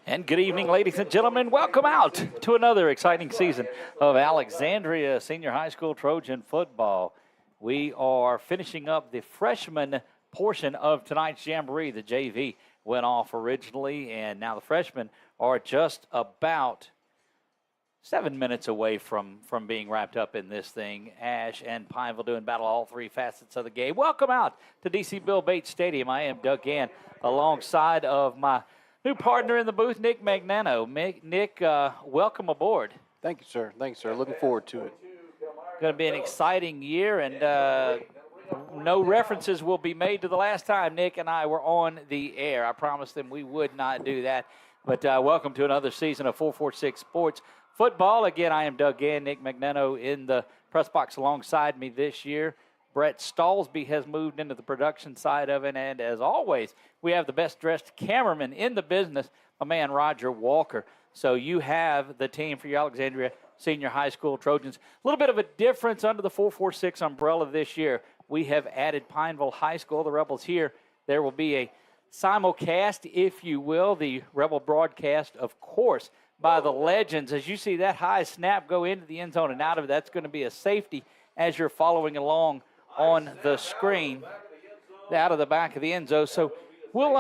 And good evening, ladies and gentlemen. Welcome out to another exciting season of Alexandria Senior High School Trojan football. We are finishing up the freshman portion of tonight's Jamboree. The JV went off originally, and now the freshmen are just about 7 minutes away from being wrapped up in this thing. Ash and Pineville doing battle all three facets of the game. Welcome out to DC Bill Bates Stadium. I am Doug Gann alongside of my new partner in the booth, Nick Magnano. Nick, welcome aboard. Thank you, sir. Thanks, sir. Looking forward to it. Going to be an exciting year, and no references will be made to the last time Nick and I were on the air. I promised them we would not do that. But welcome to another season of 446 Sports Football. Again, I am Doug Gann, Nick Magnano in the press box alongside me this year. Brett Stallsby has moved into the production side of it, and as always, we have the best-dressed cameraman in the business, my man Roger Walker. So you have the team for your Alexandria Senior High School Trojans. A little bit of a difference under the 446 umbrella this year. We have added Pineville High School, the Rebels here. There will be a simulcast, if you will, the Rebel broadcast, of course, by the Legends. As you see that high snap go into the end zone and out of it, that's going to be a safety as you're following along on the screen out of the back of the end zone. So we'll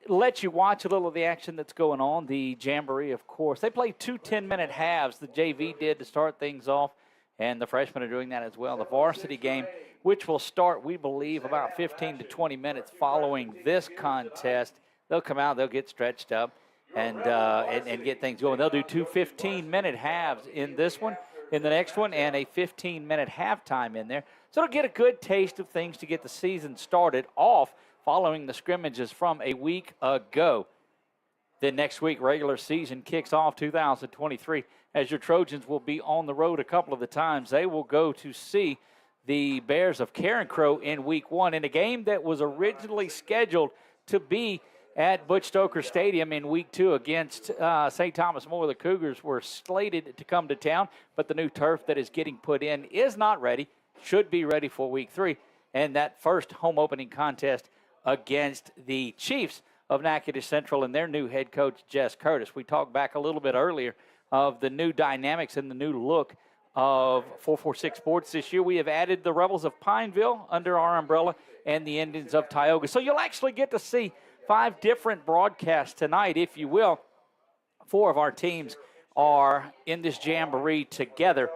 let you watch a little of the action that's going on. The Jamboree, of course. They play 2 10-minute halves. The JV did to start things off, and the freshmen are doing that as well. The varsity game, which will start, we believe, about 15 to 20 minutes following this contest. They'll come out, they'll get stretched up, and get things going. They'll do 2 15-minute halves in this one, in the next one, and a 15-minute halftime in there. So it'll get a good taste of things to get the season started off following the scrimmages from a week ago. Then next week, regular season kicks off 2023, as your Trojans will be on the road a couple of the times. They will go to see the Bears of Carencro in week 1 in a game that was originally scheduled to be at Butch Stoker Stadium in week 2 against St. Thomas More. The Cougars were slated to come to town, but the new turf that is getting put in is not ready, should be ready for week 3, and that first home opening contest against the Chiefs of Natchitoches Central and their new head coach, Jess Curtis. We talked back a little bit earlier of the new dynamics and the new look of 446 Sports this year. We have added the Rebels of Pineville under our umbrella and the Indians of Tioga. So you'll actually get to see 5 different broadcasts tonight, if you will. 4 of our teams are in this Jamboree together.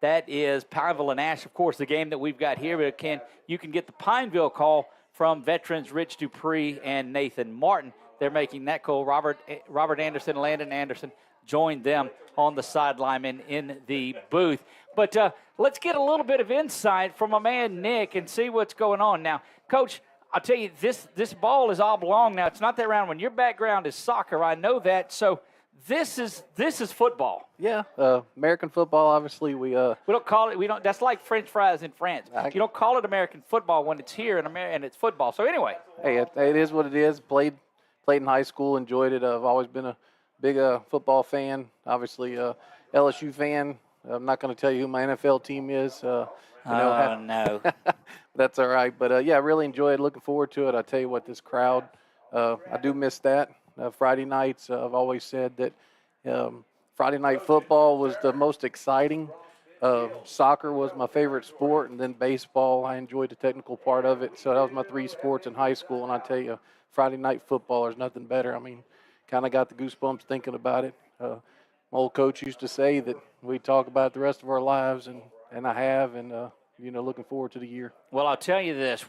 That is Pineville and Ash, of course, the game that we've got here. But you can get the Pineville call from veterans Rich Dupree and Nathan Martin. They're making that call. Robert Anderson, Landon Anderson joined them on the sideline and in the booth. But let's get a little bit of insight from my man Nick and see what's going on. Now, Coach, I'll tell you, this ball is oblong now. It's not that round one. Your background is soccer. I know that. So this is football. Yeah, American football. Obviously, we don't call it. We don't. That's like French fries in France. You don't call it American football when it's here and it's football. So anyway, hey, it is what it is. Played in high school. Enjoyed it. I've always been a big football fan. Obviously, LSU fan. I'm not going to tell you who my NFL team is. No. That's all right. But, yeah, I really enjoy it. Looking forward to it. I tell you what, this crowd, I do miss that. Friday nights, I've always said that Friday night football was the most exciting. Soccer was my favorite sport, and then baseball. I enjoyed the technical part of it. So that was my 3 sports in high school. And I tell you, Friday night football, there's nothing better. I mean, kind of got the goosebumps thinking about it. My old coach used to say that we talk about it the rest of our lives, and I have, and looking forward to the year. Well, I'll tell you this: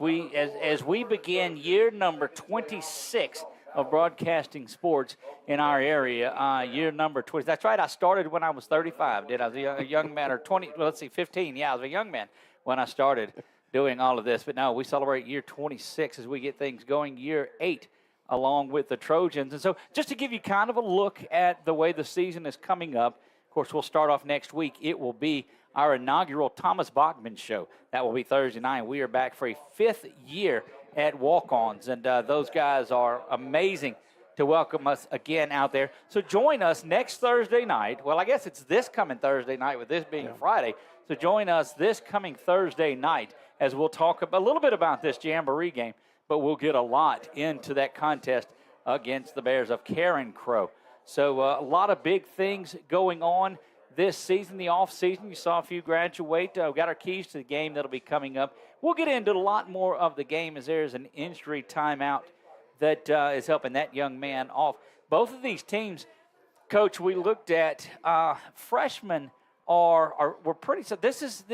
as we begin year number 26 of broadcasting sports in our area, year number 20. That's right. I started when I was 35. I was a young man, or 20. Well, let's see, 15. Yeah, I was a young man when I started doing all of this. But no, we celebrate year 26 as we get things going. Year 8. Along with the Trojans. And so just to give you kind of a look at the way the season is coming up, of course, we'll start off next week. It will be our inaugural Thomas Bachman show. That will be Thursday night. We are back for a 5th year at Walk-Ons, and those guys are amazing to welcome us again out there. So join us next Thursday night. Well, I guess it's this coming Thursday night with this being Friday. So join us this coming Thursday night as we'll talk a little bit about this Jamboree game, but we'll get a lot into that contest against the Bears of Karen Crow. So a lot of big things going on this season, the off season. You saw a few graduate. We got our keys to the game that'll be coming up. We'll get into a lot more of the game as there's an injury timeout that is helping that young man off. Both of these teams, Coach, we looked at freshmen were pretty. So this is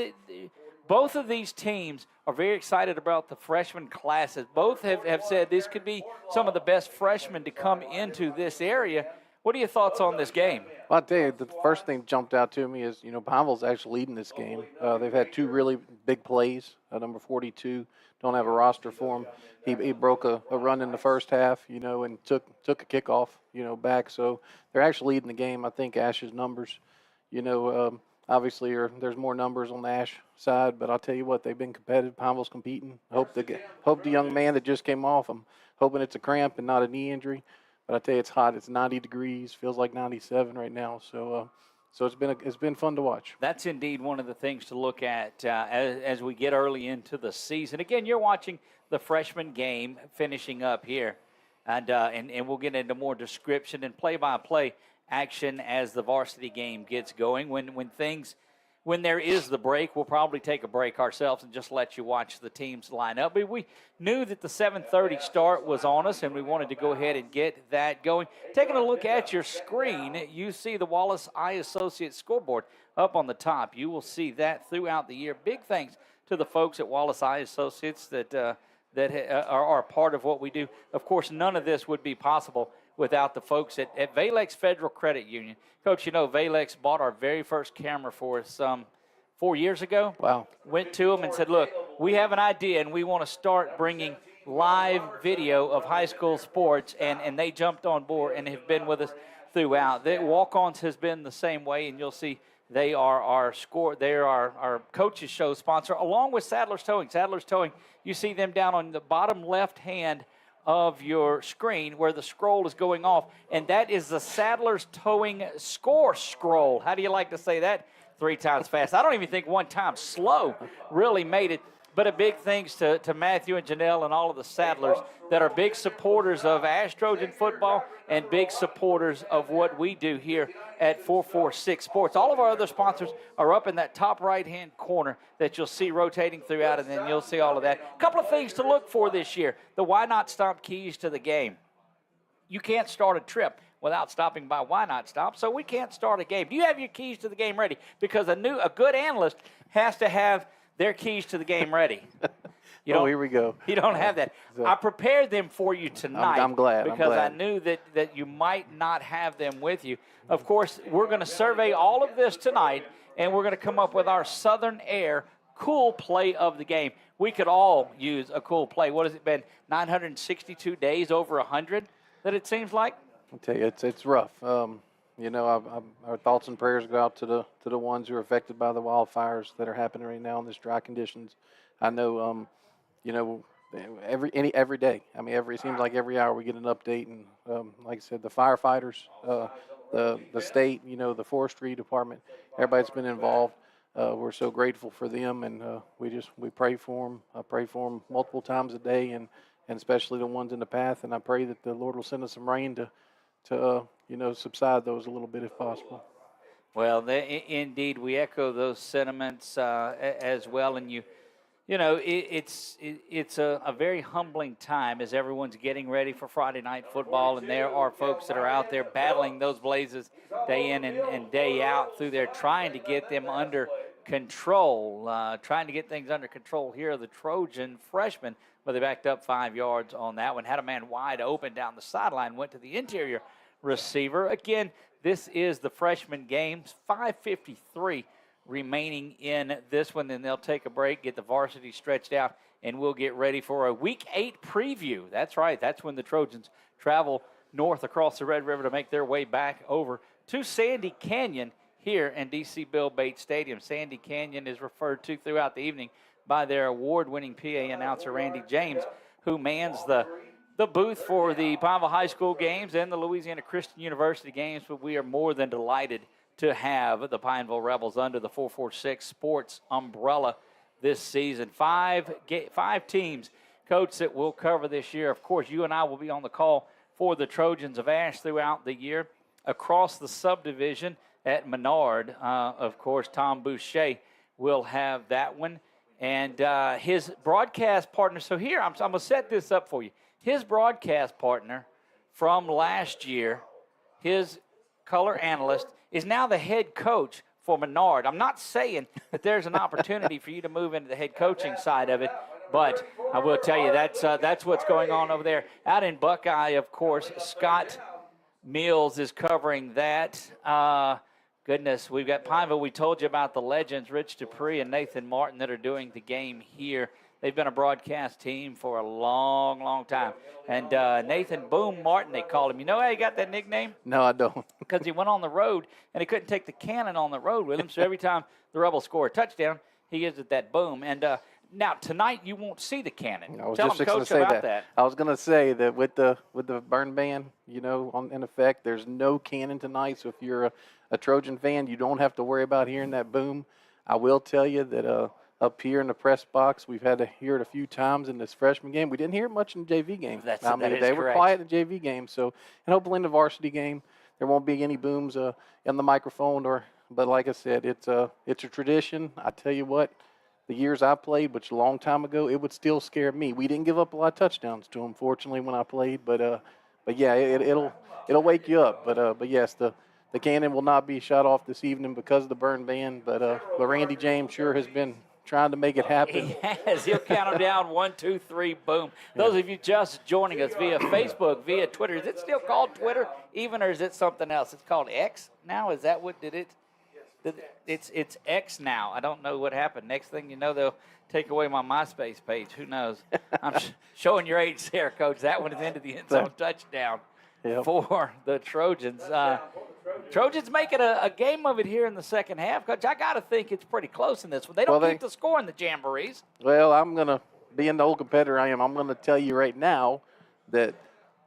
both of these teams are very excited about the freshman classes. Both have said this could be some of the best freshmen to come into this area. What are your thoughts on this game? Well, I'll tell you, the first thing that jumped out to me is, Pineville's actually leading this game. They've had two really big plays. Number 42, don't have a roster for him. He broke a run in the first half, and took a kickoff, back. So they're actually leading the game. I think Ash's numbers, obviously there's more numbers on the Ash side, but I'll tell you what, they've been competitive. Pineville's competing. Hope the young man that just came off, I'm hoping it's a cramp and not a knee injury. But I tell you, it's hot. It's 90 degrees. Feels like 97 right now. So it's been fun to watch. That's indeed one of the things to look at as we get early into the season. Again, you're watching the freshman game finishing up here, and we'll get into more description and play-by-play action as the varsity game gets going. When there is the break, we'll probably take a break ourselves and just let you watch the teams line up. But we knew that the 7:30 start was on us, and we wanted to go ahead and get that going. Taking a look at your screen, you see the Wallace Eye Associates scoreboard up on the top. You will see that throughout the year. Big thanks to the folks at Wallace Eye Associates that are part of what we do. Of course, none of this would be possible without the folks at Valex Federal Credit Union. Coach, Valex bought our very first camera for us 4 years ago. Wow. Went to them and said, look, we have an idea, and we want to start bringing live video of high school sports, and they jumped on board and have been with us throughout. The Walk-Ons has been the same way, and you'll see they are our coaches show sponsor, along with Sadler's Towing. Sadler's Towing, you see them down on the bottom left-hand of your screen where the scroll is going off, and that is the Sadler's Towing score scroll. How do you like to say that 3 times fast? I don't even think 1 time slow really made it. But a big thanks to Matthew and Janelle and all of the Sadlers that are big supporters of Ash Trojan football and big supporters of what we do here at 446 Sports. All of our other sponsors are up in that top right-hand corner that you'll see rotating throughout, and then you'll see all of that. A couple of things to look for this year. The Why Not Stop keys to the game. You can't start a trip without stopping by Why Not Stop, so we can't start a game. Do you have your keys to the game ready? Because a good analyst has to have their keys to the game ready. Here we go. You don't have that. I prepared them for you tonight. I'm glad. Because I knew that you might not have them with you. Of course, we're going to survey all of this tonight, and we're going to come up with our Southern Air cool play of the game. We could all use a cool play. What has it been, 962 days, over 100 that it seems like? I'll tell you, it's rough. Our thoughts and prayers go out to the ones who are affected by the wildfires that are happening right now in this dry conditions. I know, every day. I mean, it seems like every hour we get an update, and like I said, the firefighters, the state, the forestry department, everybody's been involved. We're so grateful for them, and we pray for them. I pray for them multiple times a day, and especially the ones in the path. And I pray that the Lord will send us some rain to subside those a little bit if possible. Well, indeed, we echo those sentiments as well. And it's a very humbling time as everyone's getting ready for Friday night football, and there are folks that are out there battling those blazes day in and day out through there, trying to get them under control, trying to get things under control. Here are the Trojan freshmen, but they backed up 5 yards on that one, had a man wide open down the sideline, went to the interior receiver. Again, this is the freshman game. 5:53 remaining in this one. Then they'll take a break, get the varsity stretched out, and we'll get ready for a Week 8 preview. That's right. That's when the Trojans travel north across the Red River to make their way back over to Sandy Canyon here in D.C. Bill Bates Stadium. Sandy Canyon is referred to throughout the evening by their award-winning PA announcer, Randy James, who mans the booth for the Pineville High School games and the Louisiana Christian University games. But we are more than delighted to have the Pineville Rebels under the 446 Sports umbrella this season. Five teams, Coach, that we'll cover this year. Of course, you and I will be on the call for the Trojans of Ash throughout the year. Across the subdivision at Menard, of course, Tom Boucher will have that one. And his broadcast partner, so here, I'm going to set this up for you. His broadcast partner from last year, his color analyst, is now the head coach for Menard. I'm not saying that there's an opportunity for you to move into the head coaching side of it, but I will tell you that's what's going on over there. Out in Buckeye, of course, Scott Mills is covering that. Goodness, we've got Pineville. We told you about the legends, Rich Dupree and Nathan Martin, that are doing the game here. They've been a broadcast team for a long, long time. And Nathan Boom Martin, they call him. You know how he got that nickname? No, I don't. Because he went on the road, and he couldn't take the cannon on the road with him. So every time the Rebels score a touchdown, he gives it that boom. And now tonight you won't see the cannon. I was Tell just him, going to Coach, say about that. I was going to say that with the burn ban, in effect, there's no cannon tonight. So if you're a Trojan fan, you don't have to worry about hearing that boom. I will tell you that up here in the press box, we've had to hear it a few times in this freshman game. We didn't hear it much in the JV game. They were quiet in the JV game. So, and hopefully in the varsity game, there won't be any booms in the microphone. But like I said, it's a tradition. I tell you what, the years I played, which a long time ago, it would still scare me. We didn't give up a lot of touchdowns to them, fortunately, when I played. But yeah, it'll wake you up. But yes, the cannon will not be shot off this evening because of the burn ban. But Randy James sure has been trying to make it happen. He has. He'll count them down. 1, 2, 3, boom. Those of you just joining us via Facebook, via Twitter, is it still called Twitter even, or is it something else? It's called X now? Is that what did it? It's X now. I don't know what happened. Next thing you know, they'll take away my MySpace page. Who knows? I'm showing your age there, Coach. That one is into the end zone touchdown for the Trojans. Trojans making a game of it here in the second half. Coach, I got to think it's pretty close in this one. They don't keep the score in the Jamborees. Well, I'm going to, being the old competitor I am, I'm going to tell you right now that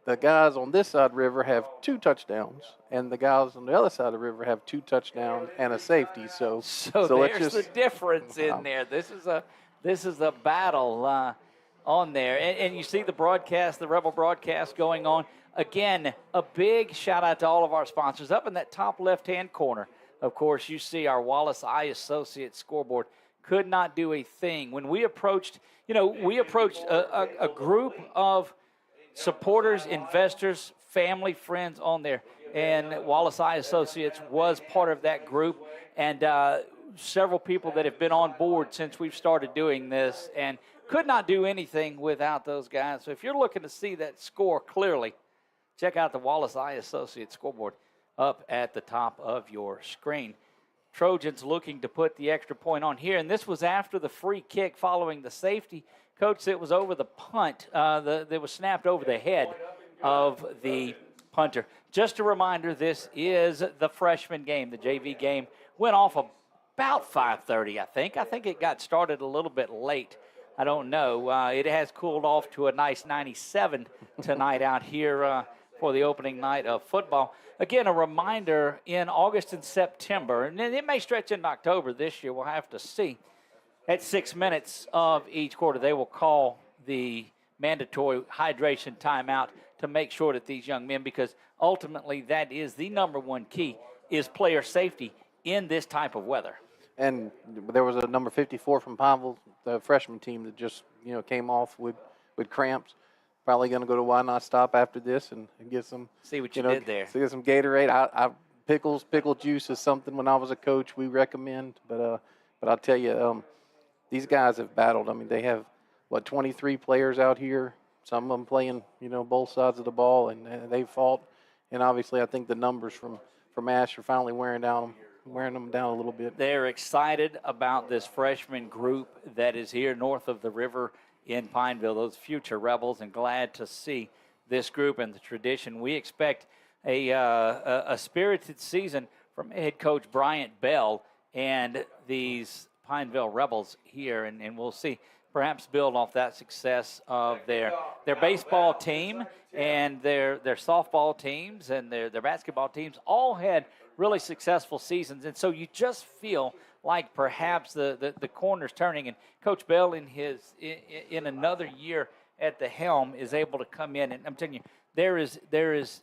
the guys on this side of the river have 2 touchdowns, and the guys on the other side of the river have 2 touchdowns and a safety. So there's the difference in there. This is a battle on there. And you see the broadcast, the Rebel broadcast going on. Again, a big shout-out to all of our sponsors. Up in that top left-hand corner, of course, you see our Wallace Eye Associates scoreboard. Could not do a thing. When we approached, a group of supporters, investors, family, friends on there, and Wallace Eye Associates was part of that group, and several people that have been on board since we've started doing this, and could not do anything without those guys. So if you're looking to see that score clearly, check out the Wallace Eye Associates scoreboard up at the top of your screen. Trojans looking to put the extra point on here, and this was after the free kick following the safety. Coach, it was over the punt. That was snapped over the head of the punter. Just a reminder, this is the freshman game. The JV game went off about 5:30, I think. I think it got started a little bit late. I don't know. It has cooled off to a nice 97 tonight out here for the opening night of football. Again, a reminder, in August and September, and it may stretch into October this year, we'll have to see. At 6 minutes of each quarter, they will call the mandatory hydration timeout to make sure that these young men, because ultimately that is the number one key, is player safety in this type of weather. And there was a number 54 from Pineville, the freshman team, that just came off with cramps. Probably going to go to Why Not Stop after this and get some. See what you did there. See some Gatorade. Pickle juice is something when I was a coach we recommend. But I'll tell you, these guys have battled. I mean, they have 23 players out here. Some of them playing both sides of the ball, and they fought. And obviously, I think the numbers from Ash are finally wearing them down a little bit. They're excited about this freshman group that is here north of the river in Pineville, those future Rebels, and glad to see this group and the tradition. We expect a spirited season from head coach Bryant Bell and these Pineville Rebels here, and we'll see, perhaps build off that success of their baseball team and their softball teams and their basketball teams all had really successful seasons. And so you just feel like perhaps the corner's turning, and Coach Bell in another year at the helm is able to come in, and I'm telling you, there is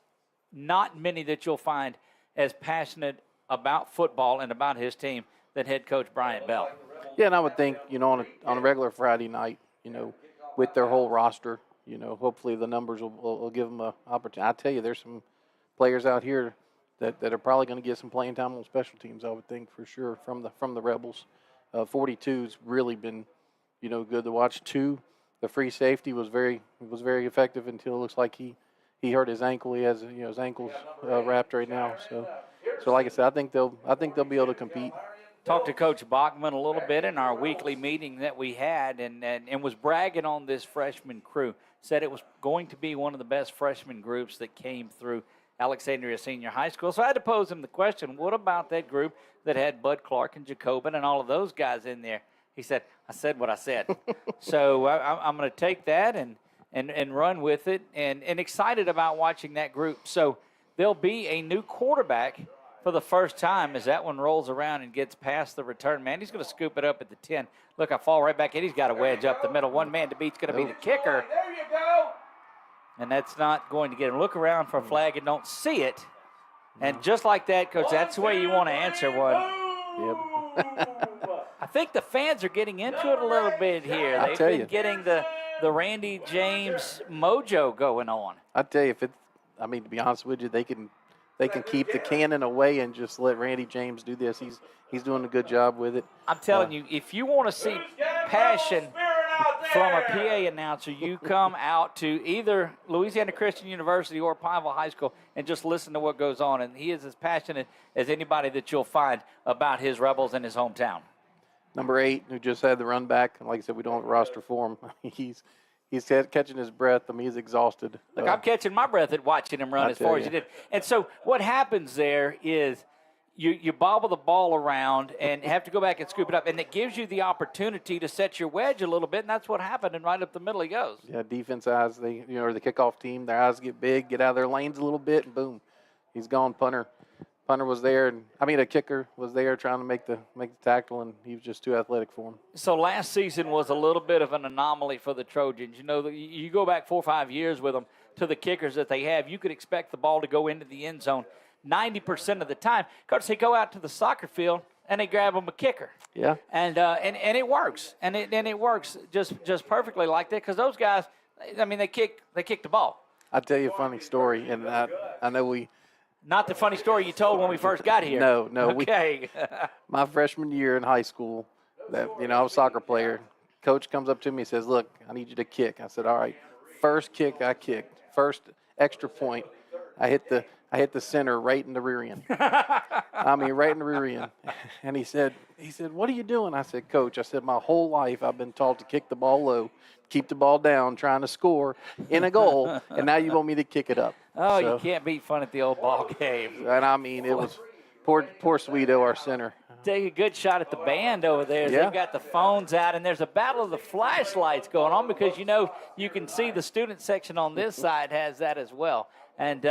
not many that you'll find as passionate about football and about his team than head coach Bryant Bell. Yeah, and I would think, on a regular Friday night, with their whole roster, hopefully the numbers will give them an opportunity. I tell you, there's some players out here that are probably going to get some playing time on special teams, I would think, for sure, from the Rebels. 42's really been, good to watch. 2, the free safety was very effective until it looks like he hurt his ankle. He has his ankle's wrapped right now. So like I said, I think they'll be able to compete. Talked to Coach Bachman a little bit in our weekly meeting that we had, and was bragging on this freshman crew. Said it was going to be one of the best freshman groups that came through Alexandria Senior High School. So I had to pose him the question, what about that group that had Bud Clark and Jacobin and all of those guys in there? He said, I said what I said. So I'm going to take that and run with it, and excited about watching that group. So there'll be a new quarterback for the first time as that one rolls around and gets past the return man. He's going to scoop it up at the 10. Look, I fall right back in. He's got a wedge up the middle. One man to beat's going to be the kicker. There you go. And that's not going to get him. Look around for a flag and don't see it. And just like that, Coach, that's the way you want to answer one. Yep. I think the fans are getting into it a little bit here. They've been getting the Randy James mojo going on. I tell you, to be honest with you, they can keep the cannon away and just let Randy James do this. He's doing a good job with it. I'm telling you, if you want to see passion from a PA announcer, you come out to either Louisiana Christian University or Pineville High School and just listen to what goes on. And he is as passionate as anybody that you'll find about his Rebels in his hometown. Number 8, who just had the run back. Like I said, we don't have a roster for him. He's catching his breath. He's exhausted. Look, I'm catching my breath at watching him run as far as he did. And so what happens there is you bobble the ball around and have to go back and scoop it up, and it gives you the opportunity to set your wedge a little bit, and that's what happened, and right up the middle he goes. Yeah, defense eyes, or the kickoff team, their eyes get big, get out of their lanes a little bit, and boom, he's gone. Punter was there, a kicker was there trying to make the tackle, and he was just too athletic for him. So last season was a little bit of an anomaly for the Trojans. You go back 4 or 5 years with them to the kickers that they have, you could expect the ball to go into the end zone 90% of the time. Coach, they go out to the soccer field and they grab them a kicker. Yeah. And it works, and it works just perfectly like that, because those guys, they kick the ball. I'll tell you a funny story, and I know we. Not the funny story you told when we first got here. No. Okay. My freshman year in high school, I was a soccer player. Coach comes up to me and says, "Look, I need you to kick." I said, "All right." First kick I kicked, first extra point, I hit the center right in the rear end. Right in the rear end. And he said, "What are you doing?" I said, "Coach," my whole life I've been taught to kick the ball low, keep the ball down, trying to score in a goal, and now you want me to kick it up. Oh, so, you can't beat fun at the old ball game. And it was poor Sweeto, our center. Take a good shot at the band over there. Yeah. They've got the phones out, and there's a battle of the flashlights going on, because you can see the student section on this side has that as well. And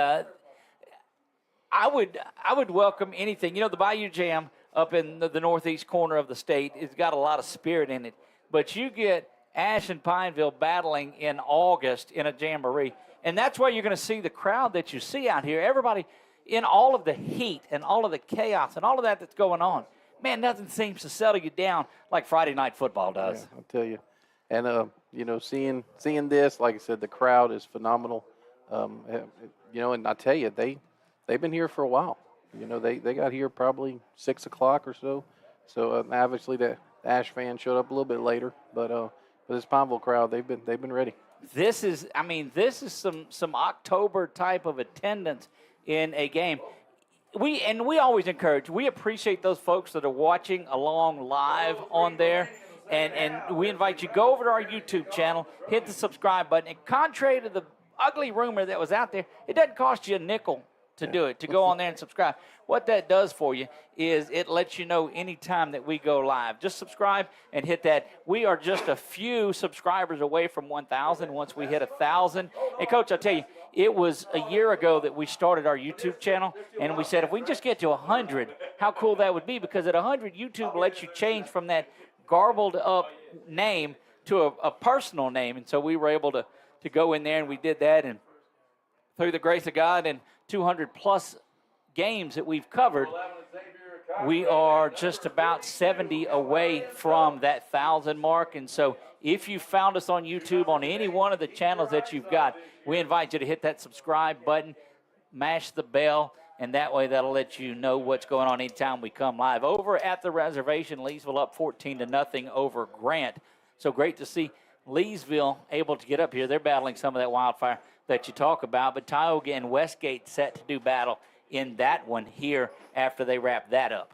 I would welcome anything. The Bayou Jam up in the northeast corner of the state has got a lot of spirit in it. But you get Ash and Pineville battling in August in a jamboree, and that's where you're going to see the crowd that you see out here. Everybody in all of the heat and all of the chaos and all of that's going on. Man, nothing seems to settle you down like Friday night football does. Yeah, I'll tell you. And, seeing this, like I said, the crowd is phenomenal. And I tell you, they've been here for a while. They got here probably 6 o'clock or so. So obviously the Ash fans showed up a little bit later, but this Pineville crowd, they've been ready. This is some October type of attendance in a game. We always encourage, we appreciate those folks that are watching along live on there. And we invite you, go over to our YouTube channel, hit the subscribe button. And contrary to the ugly rumor that was out there, it doesn't cost you a nickel to do it, to go on there and subscribe. What that does for you is it lets you know anytime that we go live. Just subscribe and hit that. We are just a few subscribers away from 1,000 once we hit 1,000. And, Coach, I'll tell you, it was a year ago that we started our YouTube channel, and we said if we can just get to 100, how cool that would be, because at 100, YouTube lets you change from that garbled up name a personal name. And so we were able to go in there, and we did that. And through the grace of God and 200-plus games that we've covered, we are just about 70 away from that 1,000 mark. And so if you found us on YouTube on any one of the channels that you've got, we invite you to hit that subscribe button, mash the bell, and that way that'll let you know what's going on anytime we come live. Over at the reservation, Leesville up 14-0 over Grant. So great to see Leesville able to get up here. They're battling some of that wildfire that you talk about, but Tioga and Westgate set to do battle in that one here after they wrap that up.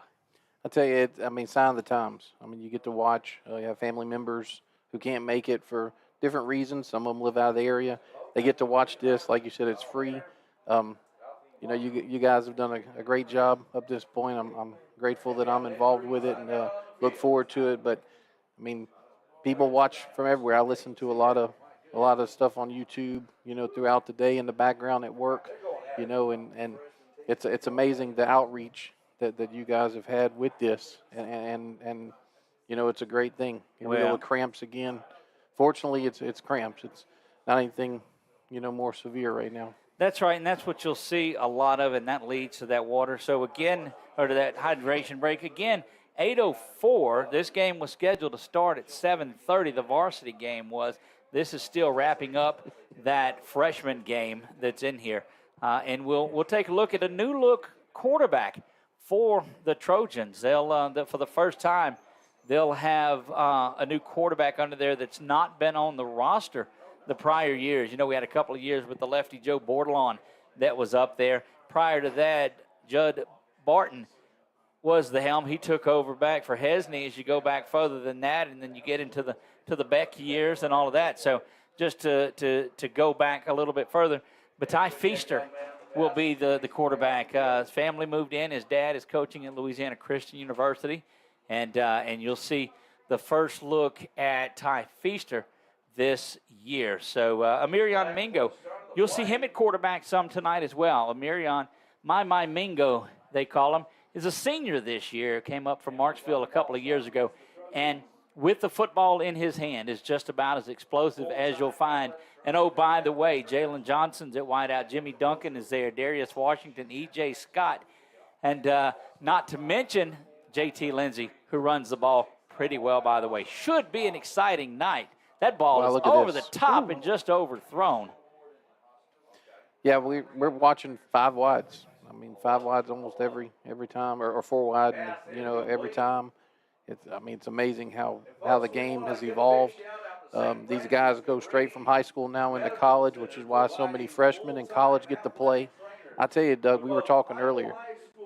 I tell you, sign of the times. You get to watch. You have family members who can't make it for different reasons. Some of them live out of the area. They get to watch this. Like you said, it's free. You guys have done a great job up to this point. I'm grateful that I'm involved with it and look forward to it. But people watch from everywhere. I listen to a lot of stuff on YouTube, throughout the day in the background at work, and it's amazing the outreach that you guys have had with this, and it's a great thing. We go with cramps again. Fortunately, it's cramps. It's not anything, more severe right now. That's right, and that's what you'll see a lot of, and that leads to that water. So again, or to that hydration break. Again, 8:04. This game was scheduled to start at 7:30. The varsity game was. This is still wrapping up that freshman game that's in here, and we'll take a look at a new look quarterback for the Trojans. They'll for the first time they'll have a new quarterback under there that's not been on the roster the prior years. We had a couple of years with the lefty Joe Bordelon that was up there. Prior to that, Judd Barton was the helm. He took over back for Hesney as you go back further than that, and then you get into the Beck years and all of that. So just to go back a little bit further, B'Tai Feaster will be the quarterback. His family moved in. His dad is coaching at Louisiana Christian University, and you'll see the first look at Ty Feaster this year. So Amirion Mingo, you'll see him at quarterback some tonight as well. Amirion, my Mingo, they call him, is a senior this year. Came up from Marksville a couple of years ago, and with the football in his hand is just about as explosive as you'll find. And oh, by the way, Jalen Johnson's at wideout. Jimmy Duncan is there. Darius Washington, E.J. Scott, and not to mention J.T. Lindsay, who runs the ball pretty well, by the way. Should be an exciting night. That ball is over the top and just overthrown. Yeah, we're watching 5 wides. 5 wides almost every time, or 4 wide, every time. It's amazing how the game has evolved. These guys go straight from high school now into college, which is why so many freshmen in college get to play. I tell you, Doug, we were talking earlier.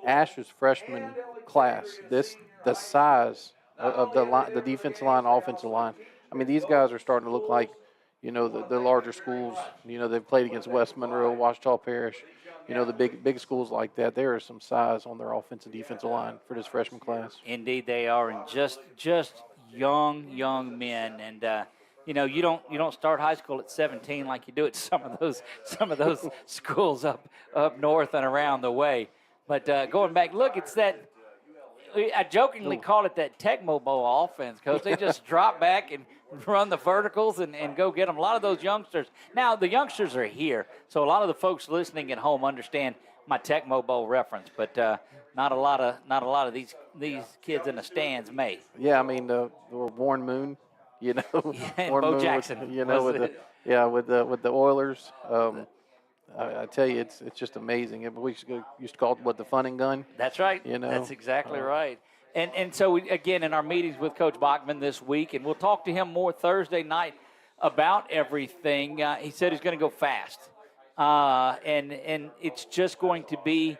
Ash's freshman class, the size of the defensive line, offensive line. These guys are starting to look like, the larger schools. They've played against West Monroe, Ouachita Parish. The big schools like that. There is some size on their offensive defensive line for this freshman class. Indeed, they are, and just young men. And you don't start high school at 17 like you do at some of those schools up north and around the way. But going back, look, it's that. I jokingly call it that Tecmo Bowl offense, Coach. They just drop back and run the verticals and go get them. A lot of those youngsters. Now, the youngsters are here, so a lot of the folks listening at home understand my Tecmo Bowl reference, but not a lot of these kids in the stands may. Yeah, the Warren Moon, and Warren Bo Moon Jackson. with the Oilers. I tell you, it's just amazing. We used to call it the fun and gun. That's right. That's exactly right. And so, again, in our meetings with Coach Bachman this week, and we'll talk to him more Thursday night about everything, he said he's going to go fast. And it's just going to be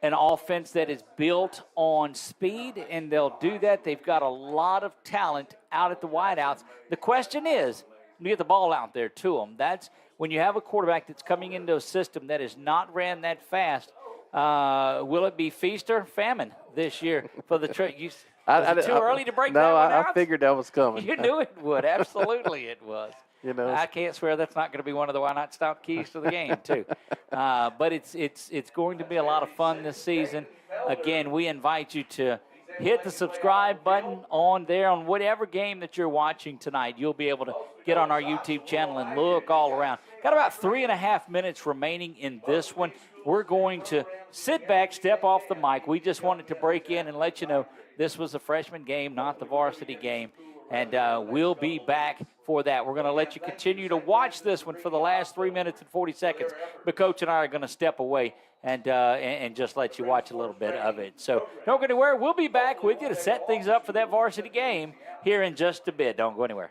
an offense that is built on speed, and they'll do that. They've got a lot of talent out at the wideouts. The question is, you get the ball out there to them. That's when you have a quarterback that's coming into a system that has not ran that fast. Will it be feast or famine this year for the Trojans? Too early to break that one out? I figured that was coming. You knew it would. Absolutely it was. I can't swear that's not going to be one of the why not stop keys to the game, too. But it's going to be a lot of fun this season. Again, we invite you to hit the subscribe button on there on whatever game that you're watching tonight. You'll be able to get on our YouTube channel and look all around. Got about 3.5 minutes remaining in this one. We're going to sit back, step off the mic. We just wanted to break in and let you know this was a freshman game, not the varsity game. And we'll be back for that. We're going to let you continue to watch this one for the last 3 minutes and 40 seconds. But Coach and I are going to step away and just let you watch a little bit of it. So don't go anywhere. We'll be back with you to set things up for that varsity game here in just a bit. Don't go anywhere.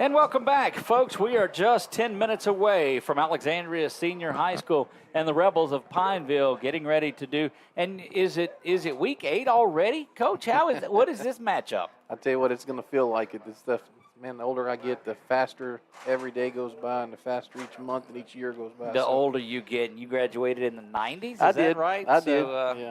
And welcome back, folks. We are just 10 minutes away from Alexandria Senior High School and the Rebels of Pineville getting ready to do. And is it week 8 already, Coach? What is this matchup? I'll tell you what, it's going to feel like it. It's man, the older I get, the faster every day goes by, and the faster each month and each year goes by. The older you get, and you graduated in the 90s, is I that did. right? I did.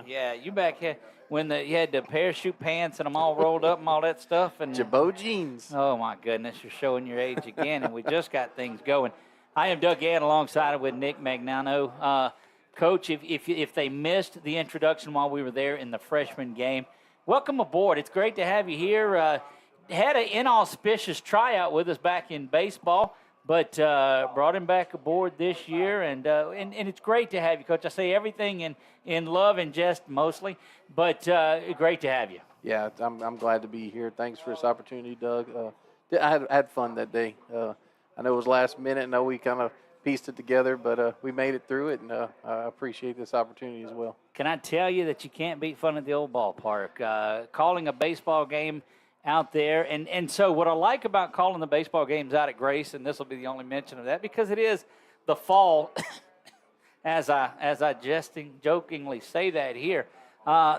Yeah, you back here when you had the parachute pants and them all rolled up and all that stuff. And Jabot jeans. Oh, my goodness, you're showing your age again, and we just got things going. I am Doug Gann alongside with Nick Magnano. Coach, if they missed the introduction while we were there in the freshman game, welcome aboard. It's great to have you here. Had an inauspicious tryout with us back in baseball, but brought him back aboard this year, and it's great to have you, Coach. I say everything in love and jest mostly, but great to have you. Yeah, I'm glad to be here. Thanks for this opportunity, Doug. I had fun that day. I know it was last minute. I know we kind of pieced it together, but we made it through it, and I appreciate this opportunity as well. Can I tell you that you can't beat fun at the old ballpark? Calling a baseball game out there. And so what I like about calling the baseball games out at Grace, and this will be the only mention of that, because it is the fall, as I jokingly say that here.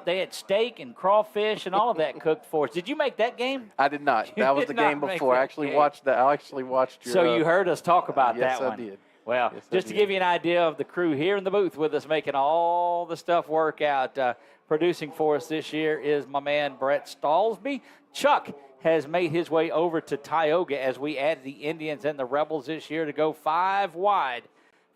They had steak and crawfish and all of that cooked for us. Did you make that game? I did not. That was the game before. I actually watched your. So you heard us talk about yes, that one. Yes, I did. Well, just to give you an idea of the crew here in the booth with us making all the stuff work out, producing for us this year is my man Brett Stallsby. Chuck has made his way over to Tioga as we add the Indians and the Rebels this year to go 5 wide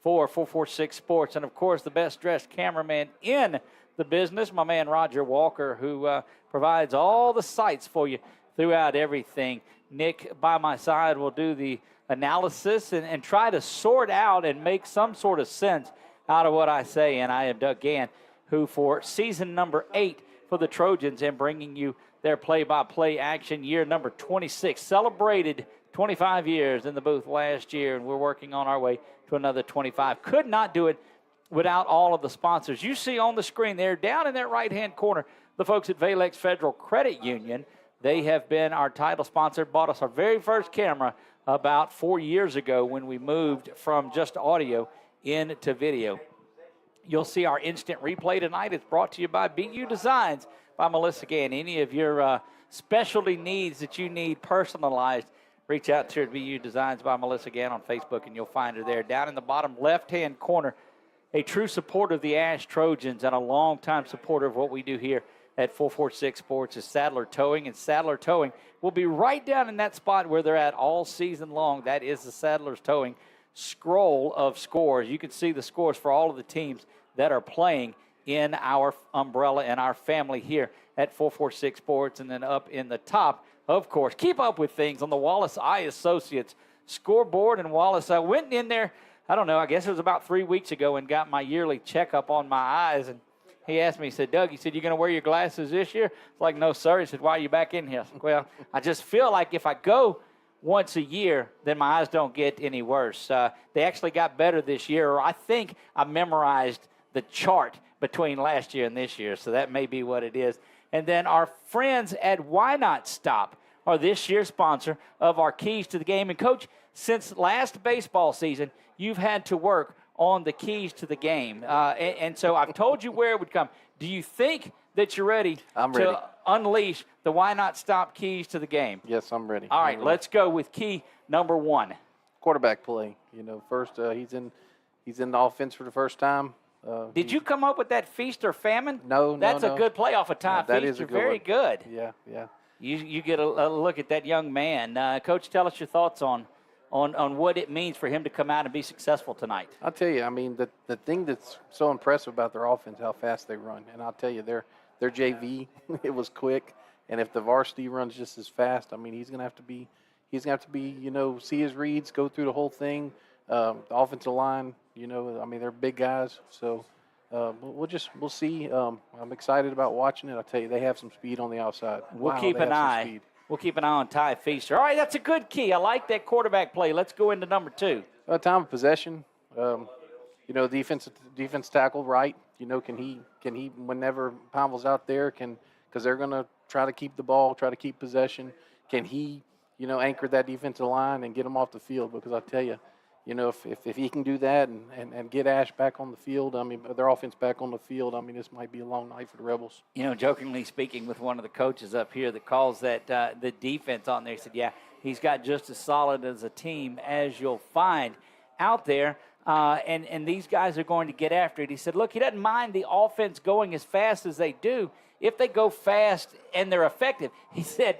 for 446 Sports. And, of course, the best-dressed cameraman in the business, my man Roger Walker, who provides all the sights for you throughout everything. Nick, by my side, will do the analysis and try to sort out and make some sort of sense out of what I say. And I am Doug Gann, who for season number 8 for the Trojans am bringing you their play-by-play action, year number 26. Celebrated 25 years in the booth last year, and we're working on our way to another 25. Could not do it without all of the sponsors. You see on the screen there, down in that right-hand corner, the folks at Valex Federal Credit Union. They have been our title sponsor, bought us our very first camera about 4 years ago when we moved from just audio into video. You'll see our instant replay tonight. It's brought to you by BU Designs by Melissa Gann. Any of your specialty needs that you need personalized, reach out to her at BU Designs by Melissa Gann on Facebook, and you'll find her there. Down in the bottom left-hand corner, a true supporter of the Ash Trojans and a longtime supporter of what we do here at 446 Sports is Sadler Towing, and Sadler Towing will be right down in that spot where they're at all season long. That is the Sadler's Towing scroll of scores. You can see the scores for all of the teams that are playing in our umbrella and our family here at 446 Sports. And then up in the top, of course, keep up with things on the Wallace Eye Associates scoreboard. And Wallace, I went in there, I don't know, I guess it was about 3 weeks ago, and got my yearly checkup on my eyes. And he asked me, he said, Doug, he said, you going to wear your glasses this year? It's like, no, sir. He said, why are you back in here? I said, well, I just feel like if I go once a year, then my eyes don't get any worse. They actually got better this year, or I think I memorized the chart between last year and this year, so that may be what it is. And then our friends at Why Not Stop are this year's sponsor of our Keys to the Game. And, Coach, since last baseball season, you've had to work on the keys to the game. And so I've told you where it would come. Do you think that you're ready to unleash the Why Not Stop keys to the game? Yes, I'm ready. All right, let's go with key number 1. Quarterback play. You know, first he's in the offense for the first time. Did you come up with that feast or famine? No, That's a good play off a tie that feast. is a You're good very one. good. Yeah. You get a look at that young man. Coach, tell us your thoughts on what it means for him to come out and be successful tonight. I'll tell you, I mean, the thing that's so impressive about their offense, how fast they run. And I'll tell you, their JV, it was quick. And if the varsity runs just as fast, I mean, he's gonna have to be, you know, see his reads, go through the whole thing. The offensive line, you know, I mean, they're big guys. So we'll see. I'm excited about watching it. I'll tell you, they have some speed on the outside. We'll keep an eye. We'll keep an eye on Ty Feaster. All right, that's a good key. I like that quarterback play. Let's go into number 2. Time of possession. You know, defense tackle, right? You know, can he whenever Pineville's out there, because they're going to try to keep the ball, try to keep possession. Can he, anchor that defensive line and get them off the field, because I tell you, if he can do that and get Ash back on the field, I mean, their offense back on the field, I mean, this might be a long night for the Rebels. Jokingly speaking with one of the coaches up here that calls that the defense on there, he said, yeah, he's got just as solid as a team as you'll find out there. And these guys are going to get after it. He said, look, he doesn't mind the offense going as fast as they do if they go fast and they're effective. He said,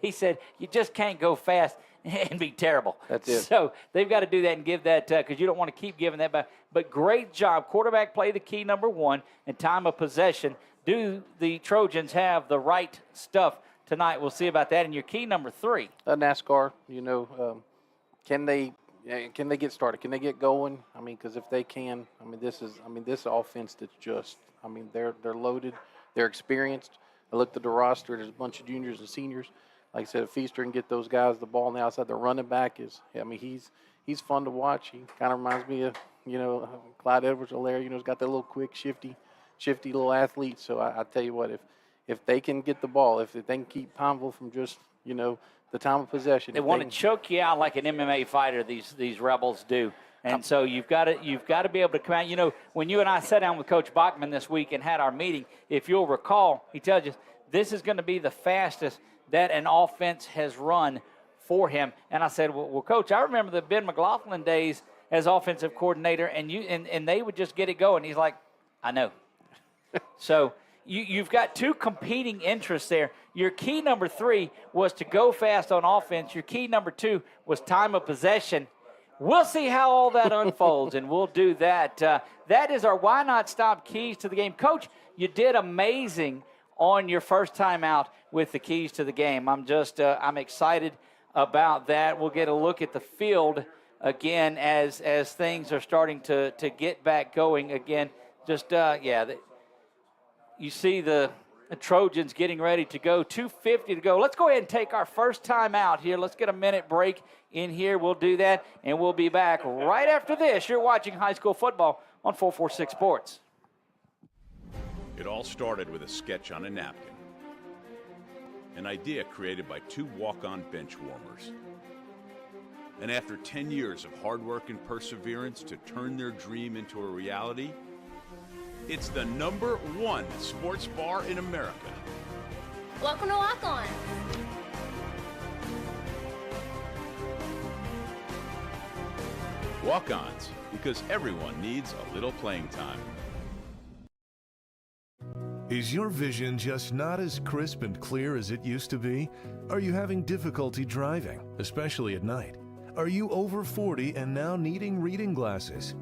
you just can't go fast and be terrible. That's it. So they've got to do that and give that, because you don't want to keep giving that back. But great job. Quarterback play, the key number one, and time of possession. Do the Trojans have the right stuff tonight? We'll see about that. And your key number three. NASCAR, can they get started? Can they get going? I mean, because if they can, this offense that's just, they're loaded. They're experienced. I looked at the roster. There's a bunch of juniors and seniors. Like I said, if Feaster can get those guys the ball on the outside, the running back he's fun to watch. He kind of reminds me of, Clyde Edwards-Helaire. He's got that little quick, shifty little athlete. So I tell you what, if they can get the ball, if they can keep Pineville from just, the time of possession. They want to choke you out like an MMA fighter, these Rebels do. And so you've got to be able to come out. When you and I sat down with Coach Bachman this week and had our meeting, if you'll recall, he tells you this is going to be the fastest that an offense has run for him. And I said, well, Coach, I remember the Ben McLaughlin days as offensive coordinator, and they would just get it going. He's like, I know. So you've got two competing interests there. Your key number three was to go fast on offense. Your key number two was time of possession. We'll see how all that unfolds, and we'll do that. That is our Why Not Stop keys to the game. Coach, you did amazing on your first time out with the keys to the game. I'm excited about that. We'll get a look at the field again as things are starting to get back going again. You see the Trojans getting ready to go. 2:50 to go. Let's go ahead and take our first time out here. Let's get a minute break in here. We'll do that, and we'll be back right after this. You're watching high school football on 446 Sports. It all started with a sketch on a napkin. An idea created by two walk-on bench warmers. And after 10 years of hard work and perseverance to turn their dream into a reality, it's the #1 sports bar in America. Welcome to Walk On. Walk-ons, because everyone needs a little playing time. Is your vision just not as crisp and clear as it used to be? Are you having difficulty driving, especially at night? Are you over 40 and now needing reading glasses?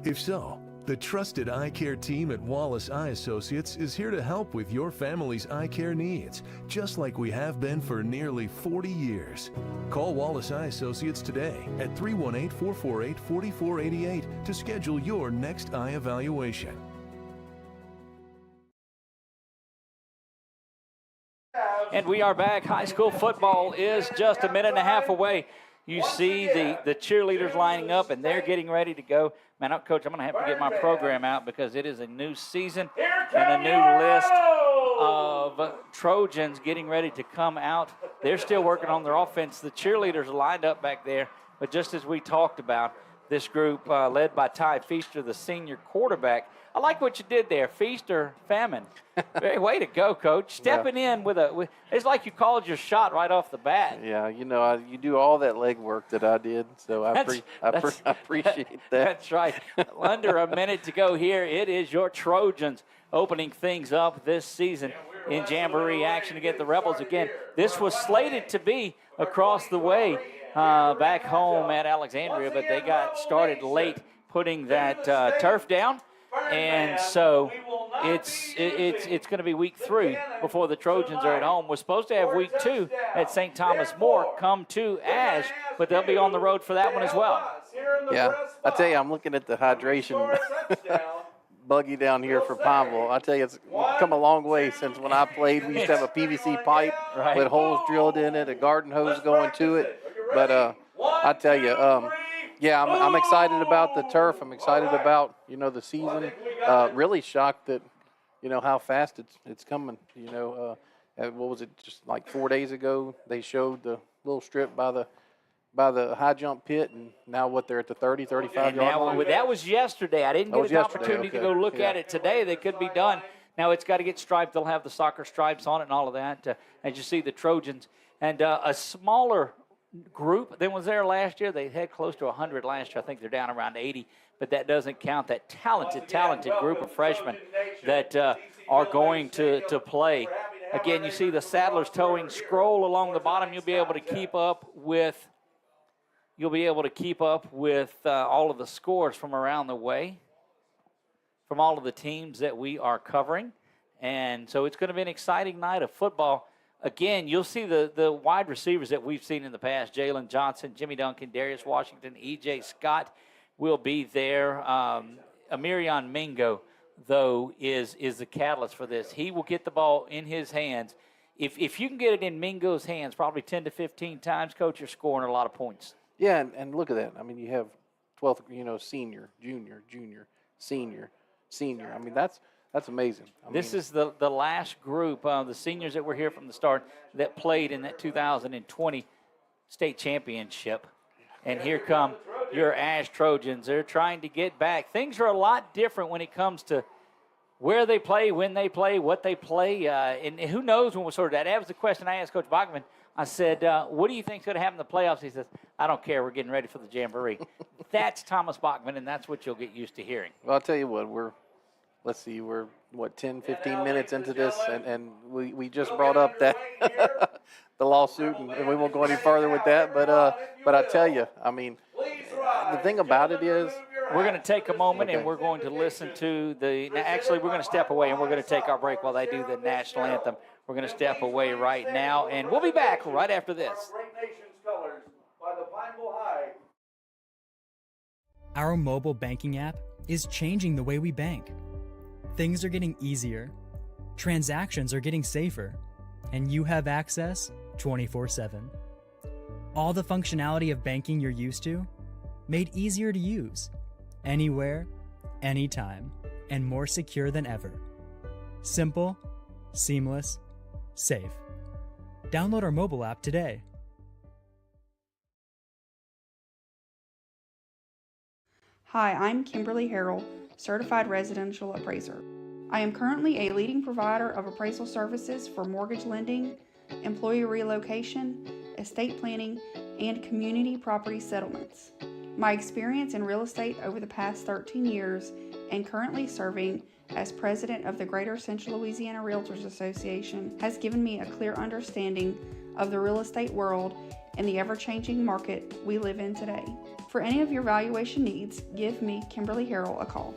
If so, the trusted eye care team at Wallace Eye Associates is here to help with your family's eye care needs, just like we have been for nearly 40 years. Call Wallace Eye Associates today at 318-448-4488 to schedule your next eye evaluation. And we are back. High school football is just a minute and a half away. You see the cheerleaders lining up, and they're getting ready to go. Man, Coach, I'm going to have to get my program out because it is a new season and a new list of Trojans getting ready to come out. They're still working on their offense. The cheerleaders are lined up back there, but just as we talked about, this group led by Ty Feaster, the senior quarterback. I like what you did there, Feaster, Famine. Very way to go, Coach. Stepping in with it's like you called your shot right off the bat. Yeah, you do all that leg work that I did, so I appreciate that. That's right. Under a minute to go here. It is your Trojans opening things up this season in Jamboree action against the Rebels again. This was slated to be across the way back home at Alexandria, but they got started late putting that turf down. And so it's going to be week 3 before the Trojans are at home. We're supposed to have week 2 at St. Thomas More come to Ash, but they'll be on the road for that one as well. Yeah, I tell you, I'm looking at the hydration buggy down here for Pineville. I tell you, it's come a long way since when I played. We used to have a PVC pipe with holes drilled in it, a garden hose going to it. But I tell you, yeah, I'm excited about the turf. I'm excited about, the season. Really shocked that, how fast it's coming. What was it, just like 4 days ago, they showed the little strip by the high jump pit, and now they're at the 30, 35 yard line. That was yesterday. I didn't get an opportunity to go look at it today. They could be done. Now it's got to get striped. They'll have the soccer stripes on it and all of that. As you see, the Trojans and a smaller group than was there last year. They had close to 100 last year. I think they're down around 80, but that doesn't count that talented group of freshmen that are going to play. Again, you see the Saddlers towing. Scroll along the bottom. You'll be able to keep up with all of the scores from around the way, from all of the teams that we are covering. And so it's going to be an exciting night of football. Again, you'll see the wide receivers that we've seen in the past. Jalen Johnson, Jimmy Duncan, Darius Washington, E.J. Scott will be there. Amirion Mingo, though, is the catalyst for this. He will get the ball in his hands. If you can get it in Mingo's hands probably 10 to 15 times, Coach, you're scoring a lot of points. Yeah, and look at that. I mean, you have 12th, senior, junior, senior. I mean, that's amazing. This is the last group, the seniors that were here from the start that played in that 2020 state championship. And here come your Ash Trojans. They're trying to get back. Things are a lot different when it comes to where they play, when they play, what they play. And who knows when we'll sort of that. That was the question I asked Coach Bachman. I said, what do you think is going to happen in the playoffs? He says, I don't care. We're getting ready for the Jamboree. That's Thomas Bachman, and that's what you'll get used to hearing. Well, I'll tell you what, we're 10, 15 minutes into this, and we just brought up that the lawsuit, and we won't go any further with that. But I tell you, I mean, the thing about it is, we're going to take a moment and we're going to listen to actually, we're going to step away and we're going to take our break while they do the national anthem. We're going to step away right now, and we'll be back right after this. Our mobile banking app is changing the way we bank. Things are getting easier, transactions are getting safer, and you have access 24/7. All the functionality of banking you're used to, made easier to use, anywhere, anytime, and more secure than ever. Simple, seamless, safe. Download our mobile app today. Hi, I'm Kimberly Harrell, Certified Residential Appraiser. I am currently a leading provider of appraisal services for mortgage lending, employee relocation, estate planning, and community property settlements. My experience in real estate over the past 13 years and currently serving as president of the Greater Central Louisiana Realtors Association has given me a clear understanding of the real estate world and the ever-changing market we live in today. For any of your valuation needs, give me, Kimberly Harrell, a call.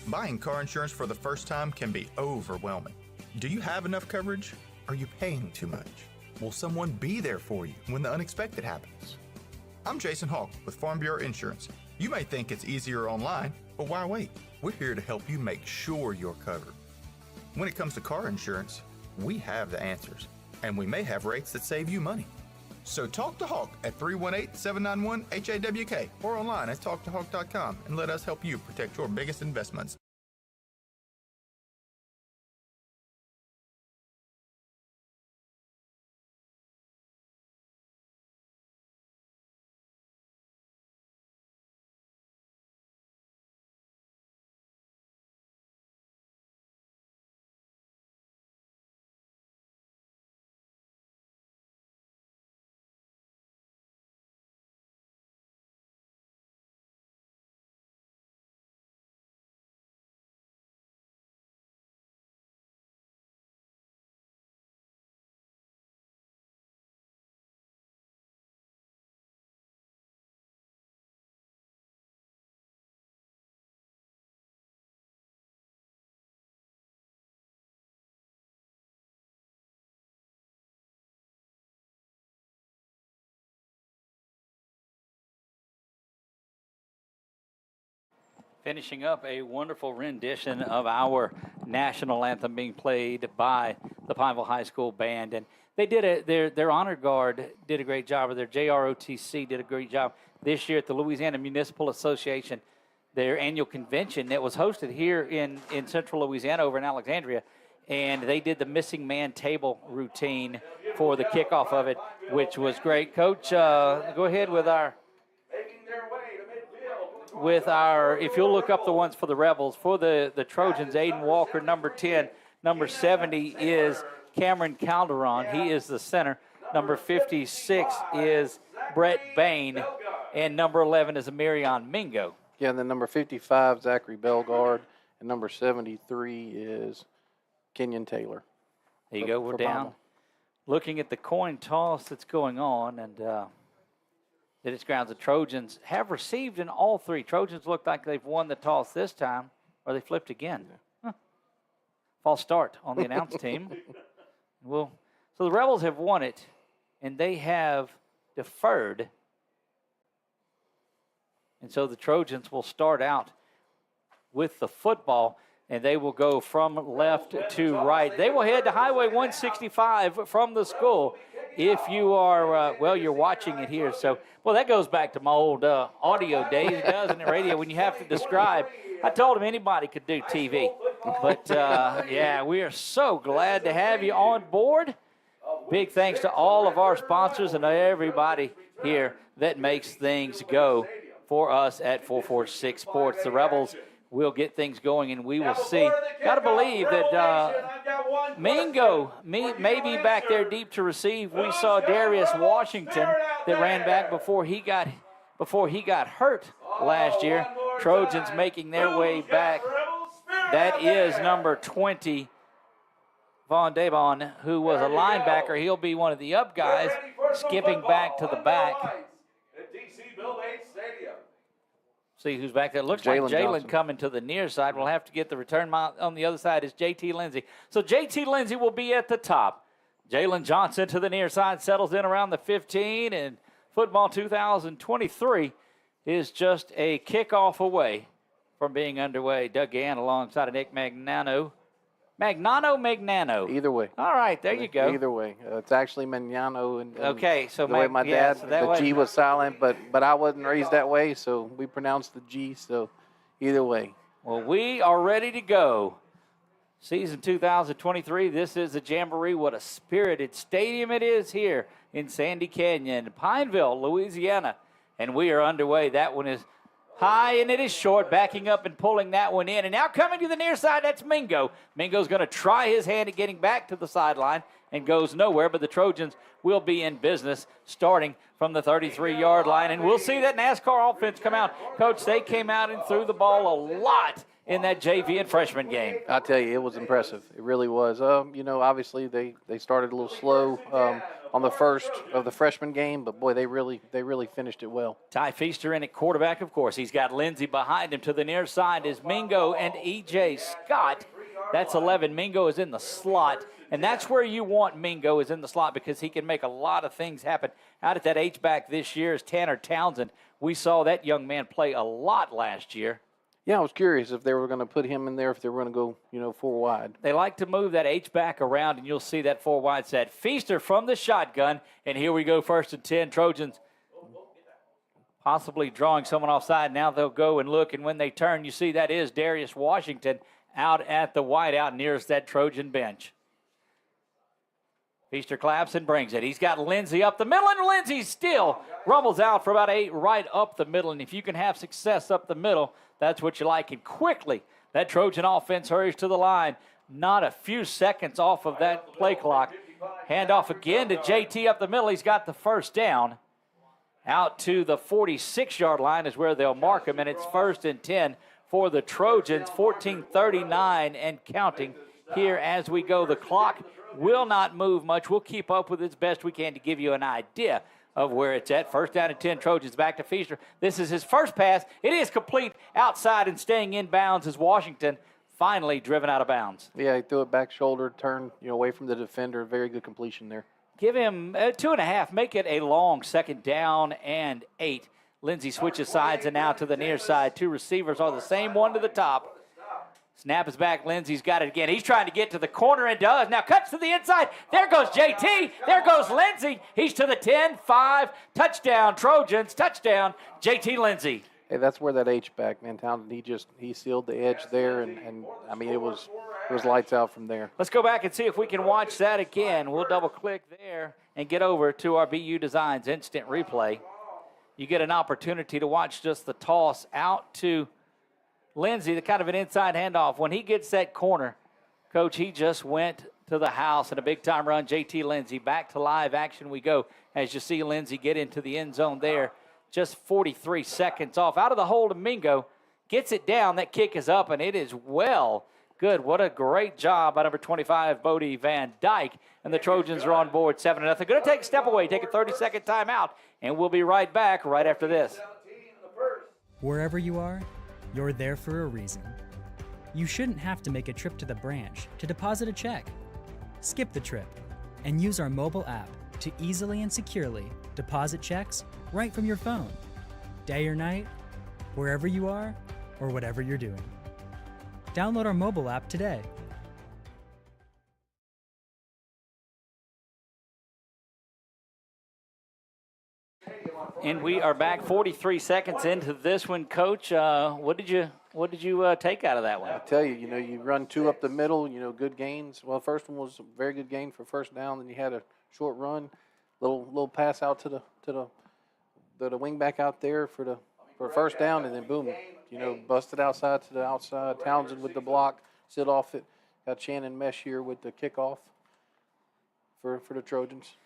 Buying car insurance for the first time can be overwhelming. Do you have enough coverage? Are you paying too much? Will someone be there for you when the unexpected happens? I'm Jason Hawk with Farm Bureau Insurance. You may think it's easier online, but why wait? We're here to help you make sure you're covered. When it comes to car insurance, we have the answers, and we may have rates that save you money. So talk to Hawk at 318-791-HAWK or online at talktohawk.com and let us help you protect your biggest investments. Finishing up a wonderful rendition of our national anthem being played by the Pineville High School Band. And they did their honor guard did a great job, or their JROTC did a great job this year at the Louisiana Municipal Association, their annual convention that was hosted here in central Louisiana over in Alexandria. And they did the missing man table routine for the kickoff of it, which was great. Coach, go ahead with our, if you'll look up the ones for the Rebels. For the Trojans, Aiden Walker, number 10. Number 70 is Cameron Calderon. He is the center. Number 56 is Brett Bain. And number 11 is Amirion Mingo. Yeah, and then number 55, Zachary Belgard. And number 73 is Kenyon Taylor. There you go. We're down. Looking at the coin toss that's going on, and that it's grounds the Trojans have received in all three. Trojans look like they've won the toss this time, or they flipped again. Huh. False start on the announced team. So the Rebels have won it, and they have deferred. And so the Trojans will start out with the football, and they will go from left to right. They will head to Highway 165 from the school. If you are, you're watching it here. So, that goes back to my old audio days, doesn't it, radio, when you have to describe. I told him anybody could do TV. But, we are so glad to have you on board. Big thanks to all of our sponsors and everybody here that makes things go for us at 446 Sports. The Rebels will get things going, and we will see. Got to believe that Mingo may be back there deep to receive. We saw Darius Washington that ran back before he got hurt last year. Trojans making their way back. That is number 20, Von Dabon, who was a linebacker. He'll be one of the up guys, skipping back to the back. See who's back there. Looks like Jalen coming to the near side. We'll have to get the return. On the other side is J.T. Lindsay. So J.T. Lindsay will be at the top. Jalen Johnson to the near side, settles in around the 15, and football 2023 is just a kickoff away from being underway. Doug Gann alongside of Nick Magnano. Magnano. Either way. All right, there you go. Either way. It's actually Magnano. And okay, so the way my dad, so the G was silent, but I wasn't raised that way, so we pronounced the G, so either way. Well, we are ready to go. Season 2023, this is the Jamboree. What a spirited stadium it is here in Sandy Canyon, Pineville, Louisiana. And we are underway. That one is high, and it is short, backing up and pulling that one in. And now coming to the near side, that's Mingo. Mingo's going to try his hand at getting back to the sideline and goes nowhere, but the Trojans will be in business starting from the 33-yard line. And we'll see that NASCAR offense come out. Coach, they came out and threw the ball a lot in that JV and freshman game. I'll tell you, it was impressive. It really was. Obviously they started a little slow on the first of the freshman game, but boy, they really finished it well. Ty Feaster in at quarterback, of course. He's got Lindsey behind him. To the near side is Mingo and E.J. Scott. That's 11. Mingo is in the slot, and that's where you want Mingo, is in the slot, because he can make a lot of things happen. Out at that H-back this year is Tanner Townsend. We saw that young man play a lot last year. Yeah, I was curious if they were going to put him in there, if they were going to go, 4 wide. They like to move that H-back around, and you'll see that 4 wide set. Feaster from the shotgun, and here we go, 1st and 10. Trojans possibly drawing someone offside. Now they'll go and look, and when they turn, you see that is Darius Washington out at the wideout nearest that Trojan bench. Feaster claps and brings it. He's got Lindsey up the middle, and Lindsey still rumbles out for about 8 right up the middle. And if you can have success up the middle, that's what you like. And quickly, that Trojan offense hurries to the line. Not a few seconds off of that play clock. Handoff again to JT up the middle. He's got the first down. Out to the 46-yard line is where they'll mark him, and it's 1st and 10 for the Trojans. 14:39 and counting here as we go. The clock will not move much. We'll keep up with it as best we can to give you an idea of where it's at. 1st down and 10, Trojans back to Feaster. This is his first pass. It is complete outside and staying in bounds as Washington finally driven out of bounds. Yeah, he threw it back shoulder, turned away from the defender. Very good completion there. Give him 2.5. Make it a long 2nd down and 8. Lindsey switches sides and now to the near side. Two receivers are the same one to the top. Snap is back. Lindsey's got it again. He's trying to get to the corner and does. Now cuts to the inside. There goes JT. There goes Lindsey. He's to the 10, 5. Touchdown, Trojans. Touchdown, JT Lindsey. Hey, that's where that H-back mentality, he sealed the edge there, and I mean, it was lights out from there. Let's go back and see if we can watch that again. We'll double-click there and get over to our BU Designs instant replay. You get an opportunity to watch just the toss out to Lindsey, the kind of an inside handoff. When he gets that corner, Coach, he just went to the house and a big-time run. JT Lindsey, back to live action we go as you see Lindsey get into the end zone there. Just 43 seconds off. Out of the hole to Mingo. Gets it down. That kick is up, and it is well good. What a great job by number 25, Bodie Van Dyke. And the Trojans are on board 7-0. Going to take a step away, take a 30-second timeout, and we'll be right back right after this. Wherever you are, you're there for a reason. You shouldn't have to make a trip to the branch to deposit a check. Skip the trip and use our mobile app to easily and securely deposit checks right from your phone, day or night, wherever you are or whatever you're doing. Download our mobile app today. And we are back 43 seconds into this one, Coach. What did you take out of that one? I tell you, you run two up the middle, good gains. Well, the first one was a very good gain for first down. Then you had a short run, little pass out to the wing back out there for first down, and then boom, busted outside to the outside. Townsend with the block, sit off it. Got Shannon Mesh here with the kickoff for the Trojans.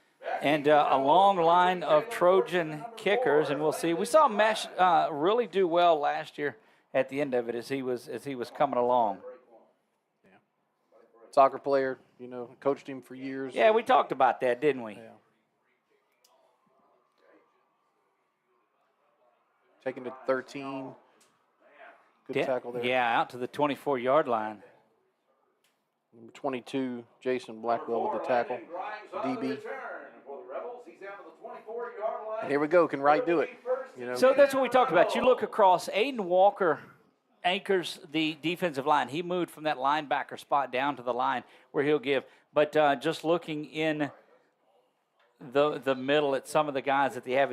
And a long line of Trojan kickers, and we'll see. We saw Mesh really do well last year at the end of it as he was coming along. Yeah, soccer player, coached him for years. Yeah, we talked about that, didn't we? Yeah. Taking it 13. Good tackle there. Yeah, out to the 24-yard line. Number 22, Jason Blackwell with the tackle. DB. And here we go. Can Wright do it? So that's what we talked about. You look across. Aiden Walker anchors the defensive line. He moved from that linebacker spot down to the line where he'll give. But just looking in the middle at some of the guys that they have,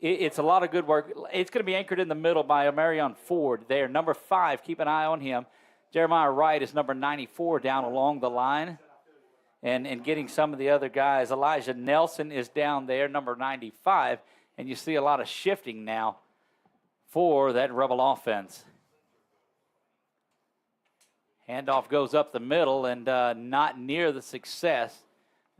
it's a lot of good work. It's going to be anchored in the middle by Omarion Ford there. Number 5, keep an eye on him. Jeremiah Wright is number 94 down along the line. And getting some of the other guys. Elijah Nelson is down there, number 95. And you see a lot of shifting now for that Rebel offense. Handoff goes up the middle and not near the success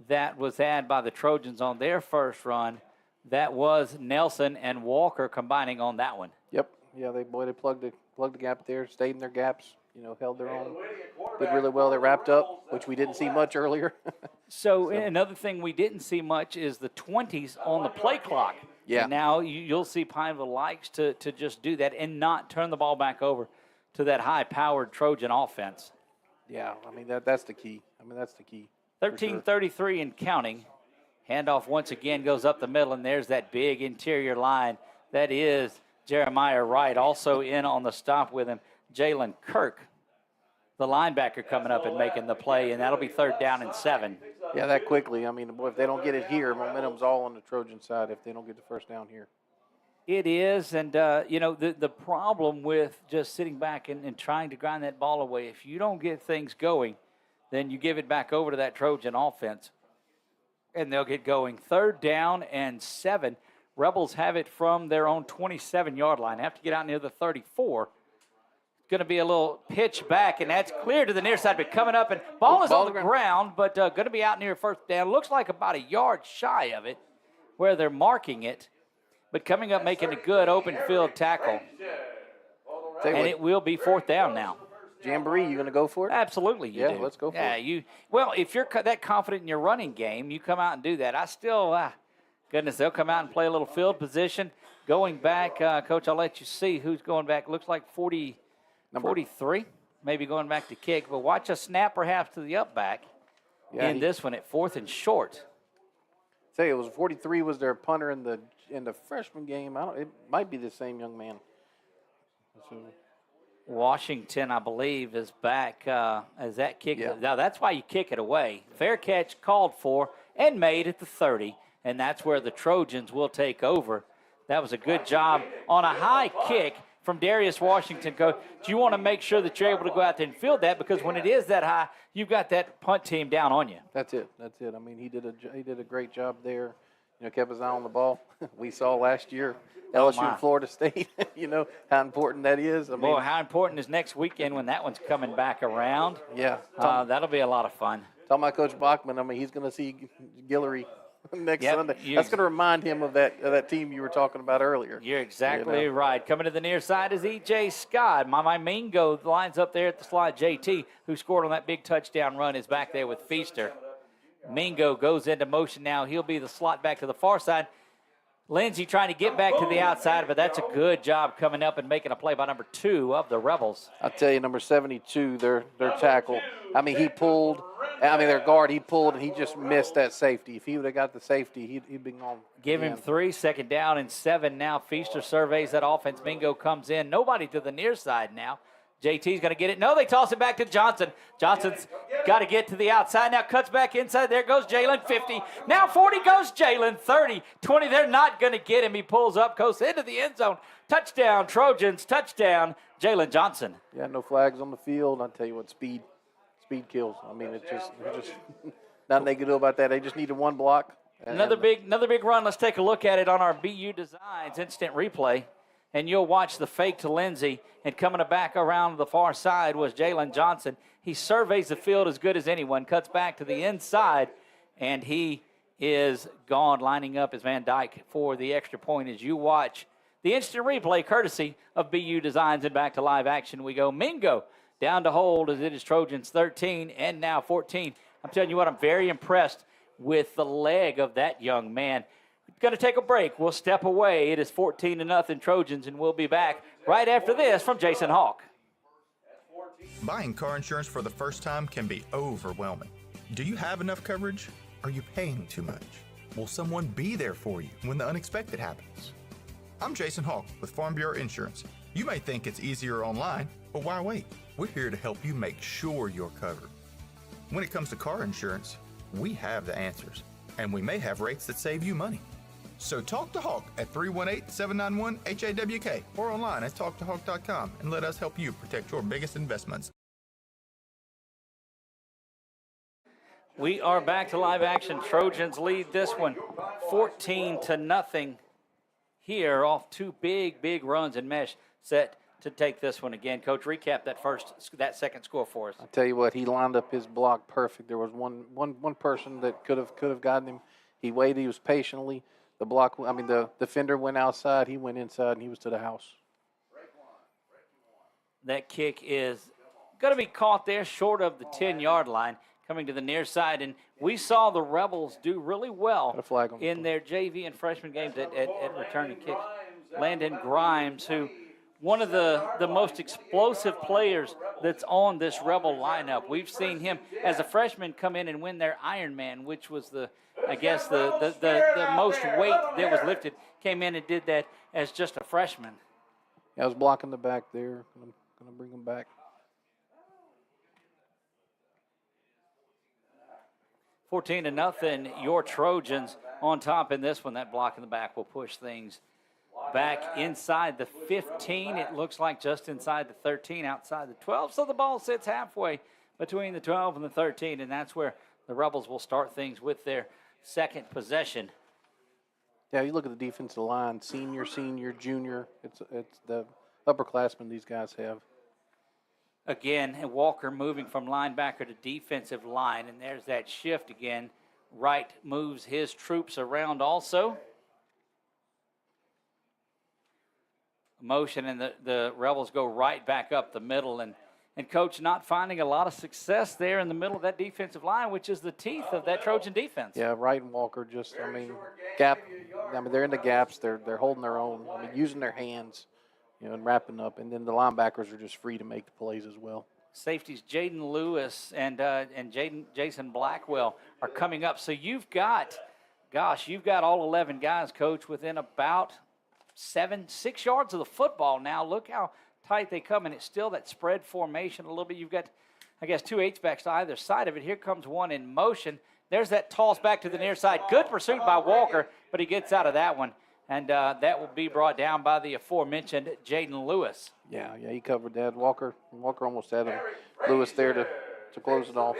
that was had by the Trojans on their first run. That was Nelson and Walker combining on that one. Yep. Yeah, they plugged the gap there, stayed in their gaps, held their own. Did really well. They wrapped up, which we didn't see much earlier. So another thing we didn't see much is the 20s on the play clock. Yeah. And now you'll see Pineville likes to just do that and not turn the ball back over to that high-powered Trojan offense. Yeah, I mean, that's the key. That's the key. 13:33 and counting. Handoff once again goes up the middle, and there's that big interior line. That is Jeremiah Wright. Also in on the stop with him, Jalen Kirk, the linebacker, coming up and making the play, and that'll be 3rd down and 7. Yeah, that quickly. I mean, boy, if they don't get it here, momentum's all on the Trojan side if they don't get the first down here. It is, and, the problem with just sitting back and trying to grind that ball away, if you don't get things going, then you give it back over to that Trojan offense, and they'll get going. 3rd down and 7. Rebels have it from their own 27-yard line. Have to get out near the 34. Going to be a little pitch back, and that's clear to the near side, but coming up, and ball is on the ground, but going to be out near 1st down. Looks like about a yard shy of it where they're marking it, but coming up making a good open field tackle. And it will be 4th down now. Jamboree, you going to go for it? Absolutely, you do. Yeah, let's go for it. Well, if you're that confident in your running game, you come out and do that. I still, goodness, they'll come out and play a little field position. Going back, Coach, I'll let you see who's going back. Looks like 43, maybe going back to kick. But watch a snap perhaps to the up back in this one at 4th and short. Tell you, it was 43 was their punter in the freshman game. It might be the same young man. So, Washington, I believe, is back as that kick. Yeah. Now, that's why you kick it away. Fair catch called for and made at the 30, and that's where the Trojans will take over. That was a good job on a high kick from Darius Washington. Coach, you want to make sure that you're able to go out there and field that, because when it is that high, you've got that punt team down on you. That's it. I mean, he did a great job there. Kept his eye on the ball. We saw last year LSU and Florida State. How important that is. I mean, Boy, how important is next weekend when that one's coming back around? Yeah, that'll be a lot of fun. Talking about Coach Bachman, I mean, he's going to see Guillory next Sunday. That's going to remind him of that team you were talking about earlier. You're exactly right. Coming to the near side is E.J. Scott. My Mingo lines up there at the slide. JT, who scored on that big touchdown run, is back there with Feaster. Mingo goes into motion now. He'll be the slot back to the far side. Lindsey trying to get back to the outside, but that's a good job coming up and making a play by number 2 of the Rebels. I'll tell you, number 72, their tackle. I mean, their guard, he pulled, and he just missed that safety. If he would have got the safety, he'd been on. Give him 3, 2nd down and 7 now. Feaster surveys that offense. Mingo comes in. Nobody to the near side now. JT's going to get it. No, they toss it back to Johnson. Johnson's got to get to the outside. Now cuts back inside. There goes Jalen, 50. Now 40 goes Jalen, 30, 20. They're not going to get him. He pulls up, goes into the end zone. Touchdown, Trojans. Touchdown, Jalen Johnson. Yeah, no flags on the field. I'll tell you what, speed kills. I mean, it's just nothing they can do about that. They just needed one block. Another big run. Let's take a look at it on our BU Designs instant replay. And you'll watch the fake to Lindsey, and coming back around the far side was Jalen Johnson. He surveys the field as good as anyone, cuts back to the inside, and he is gone, lining up as Van Dyke for the extra point as you watch the instant replay courtesy of BU Designs. And back to live action we go. Mingo down to hold as it is Trojans 13 and now 14. I'm telling you what, I'm very impressed with the leg of that young man. Going to take a break. We'll step away. It is 14-0 Trojans, and we'll be back right after this from Jason Hawk. Buying car insurance for the first time can be overwhelming. Do you have enough coverage? Are you paying too much? Will someone be there for you when the unexpected happens? I'm Jason Hawk with Farm Bureau Insurance. You may think it's easier online, but why wait? We're here to help you make sure you're covered. When it comes to car insurance, we have the answers, and we may have rates that save you money. So talk to Hawk at 318-791-HAWK or online at talktohawk.com and let us help you protect your biggest investments. We are back to live action. Trojans lead this one 14-0 here off 2 big runs and mesh set to take this one again. Coach, recap that second score for us. I'll tell you what, he lined up his block perfect. There was one person that could have gotten him. He waited, he was patiently. The defender went outside, he went inside, and he was to the house. That kick is going to be caught there short of the 10-yard line, coming to the near side. And we saw the Rebels do really well in their JV and freshman games at returning kicks. Landon Grimes, who one of the most explosive players that's on this Rebel lineup. We've seen him as a freshman come in and win their Ironman, which was the most weight that was lifted. Came in and did that as just a freshman. Yeah, I was blocking the back there. I'm going to bring him back. 14-0, your Trojans on top in this one. That block in the back will push things back inside the 15. It looks like just inside the 13, outside the 12. So the ball sits halfway between the 12 and the 13, and that's where the Rebels will start things with their second possession. Yeah, you look at the defensive line, senior, junior. It's the upperclassmen these guys have. Again, Walker moving from linebacker to defensive line, and there's that shift again. Wright moves his troops around also. Motion, and the Rebels go right back up the middle, and Coach not finding a lot of success there in the middle of that defensive line, which is the teeth of that Trojan defense. Yeah, Wright and Walker gap. They're in the gaps. They're holding their own. Using their hands, and wrapping up. And then the linebackers are just free to make the plays as well. Safeties Jaden Lewis and Jason Blackwell are coming up. So you've got gosh, you've got all 11 guys, Coach, within about 6 yards of the football now. Look how tight they come, and it's still that spread formation a little bit. You've got, I guess, 2 H-backs to either side of it. Here comes one in motion. There's that toss back to the near side. Good pursuit by Walker, but he gets out of that one. And that will be brought down by the aforementioned Jaden Lewis. Yeah, he covered that. Walker almost had him. Lewis there to close it off.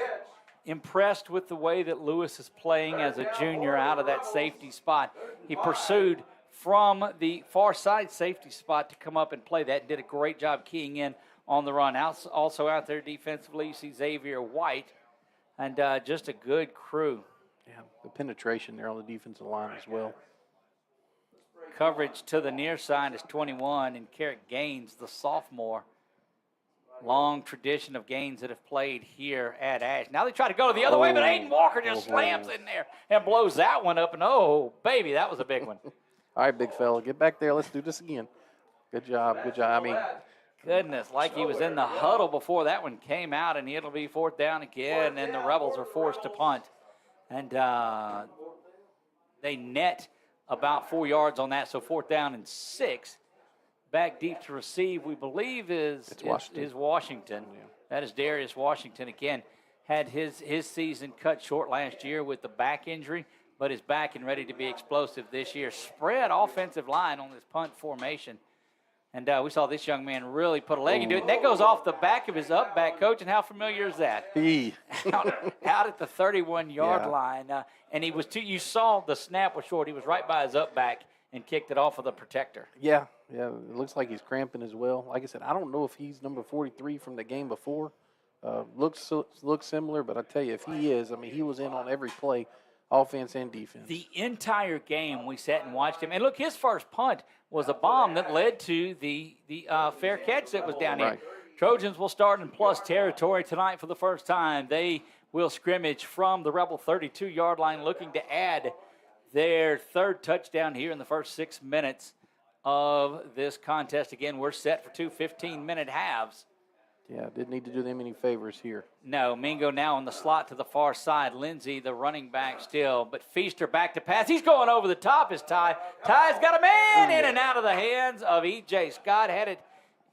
Impressed with the way that Lewis is playing as a junior out of that safety spot. He pursued from the far side safety spot to come up and play that. Did a great job keying in on the run. Also out there defensively, you see Xavier White, and just a good crew. Yeah, the penetration there on the defensive line as well. Coverage to the near side is 21, and Carrick Gaines, the sophomore. Long tradition of Gaines that have played here at Ash. Now they try to go the other way, but Aiden Walker just slams in there and blows that one up. And, oh, baby, that was a big one. All right, big fella, get back there. Let's do this again. Good job. I mean, goodness, like he was in the huddle before that one came out, and it'll be 4th down again, and the Rebels are forced to punt. And they net about 4 yards on that, so 4th down and 6. Back deep to receive, we believe, is Washington. Yeah. That is Darius Washington again. Had his season cut short last year with the back injury, but is back and ready to be explosive this year. Spread offensive line on this punt formation. And we saw this young man really put a leg into it. And that goes off the back of his up back, Coach. And how familiar is that? Out at the 31-yard line. And he was you saw the snap was short. He was right by his up back and kicked it off of the protector. Yeah, it looks like he's cramping as well. Like I said, I don't know if he's number 43 from the game before. Looks similar, but I tell you, if he is, I mean, he was in on every play, offense and defense. The entire game we sat and watched him. And look, his first punt was a bomb that led to the fair catch that was down here. Trojans will start in plus territory tonight for the first time. They will scrimmage from the Rebel 32-yard line, looking to add their 3rd touchdown here in the first 6 minutes of this contest. Again, we're set for 2 15-minute halves. Yeah, didn't need to do them any favors here. No, Mingo now in the slot to the far side. Lindsey, the running back still, but Feaster back to pass. He's going over the top is Ty. Ty's got a man in and out of the hands of E.J. Scott. Had it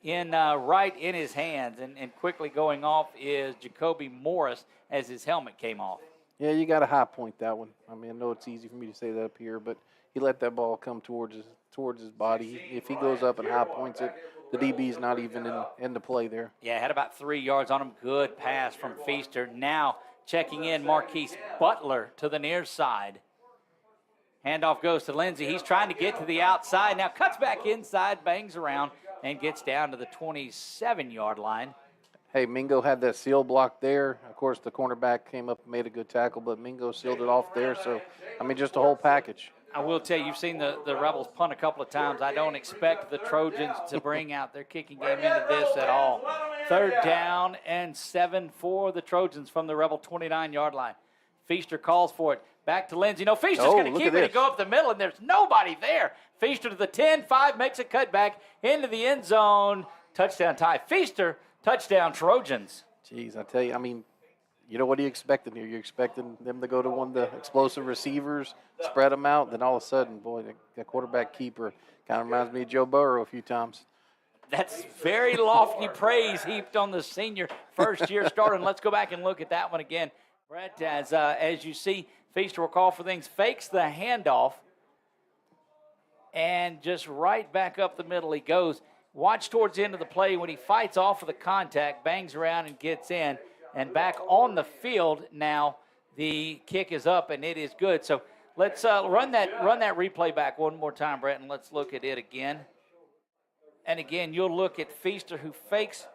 in right in his hands, and quickly going off is Jacoby Morris as his helmet came off. Yeah, you got to high point that one. I mean, I know it's easy for me to say that up here, but he let that ball come towards his body. If he goes up and high points it, the DB's not even in the play there. Yeah, had about 3 yards on him. Good pass from Feaster. Now checking in Marquise Butler to the near side. Handoff goes to Lindsey. He's trying to get to the outside. Now cuts back inside, bangs around, and gets down to the 27-yard line. Hey, Mingo had that seal block there. Of course, the cornerback came up and made a good tackle, but Mingo sealed it off there. So, I mean, just a whole package. I will tell you, you've seen the Rebels punt a couple of times. I don't expect the Trojans to bring out their kicking game into this at all. 3rd down and 7 for the Trojans from the Rebel 29-yard line. Feaster calls for it. Back to Lindsey. No, Feaster's going to keep it and go up the middle, and there's nobody there. Feaster to the 10-5, makes a cutback into the end zone. Touchdown tie. Feaster, touchdown Trojans. Jeez, I tell you, I mean, you know, what are you expecting here? You're expecting them to go to one of the explosive receivers, spread them out, then all of a sudden, boy, the quarterback keeper kind of reminds me of Joe Burrow a few times. That's very lofty praise heaped on the senior first-year starter. And let's go back and look at that one again. Brett, as you see, Feaster will call for things, fakes the handoff, and just right back up the middle he goes. Watch towards the end of the play when he fights off of the contact, bangs around and gets in. And back on the field now, the kick is up and it is good. So let's run that replay back one more time, Brett, and let's look at it again. And again, you'll look at Feaster, who fakes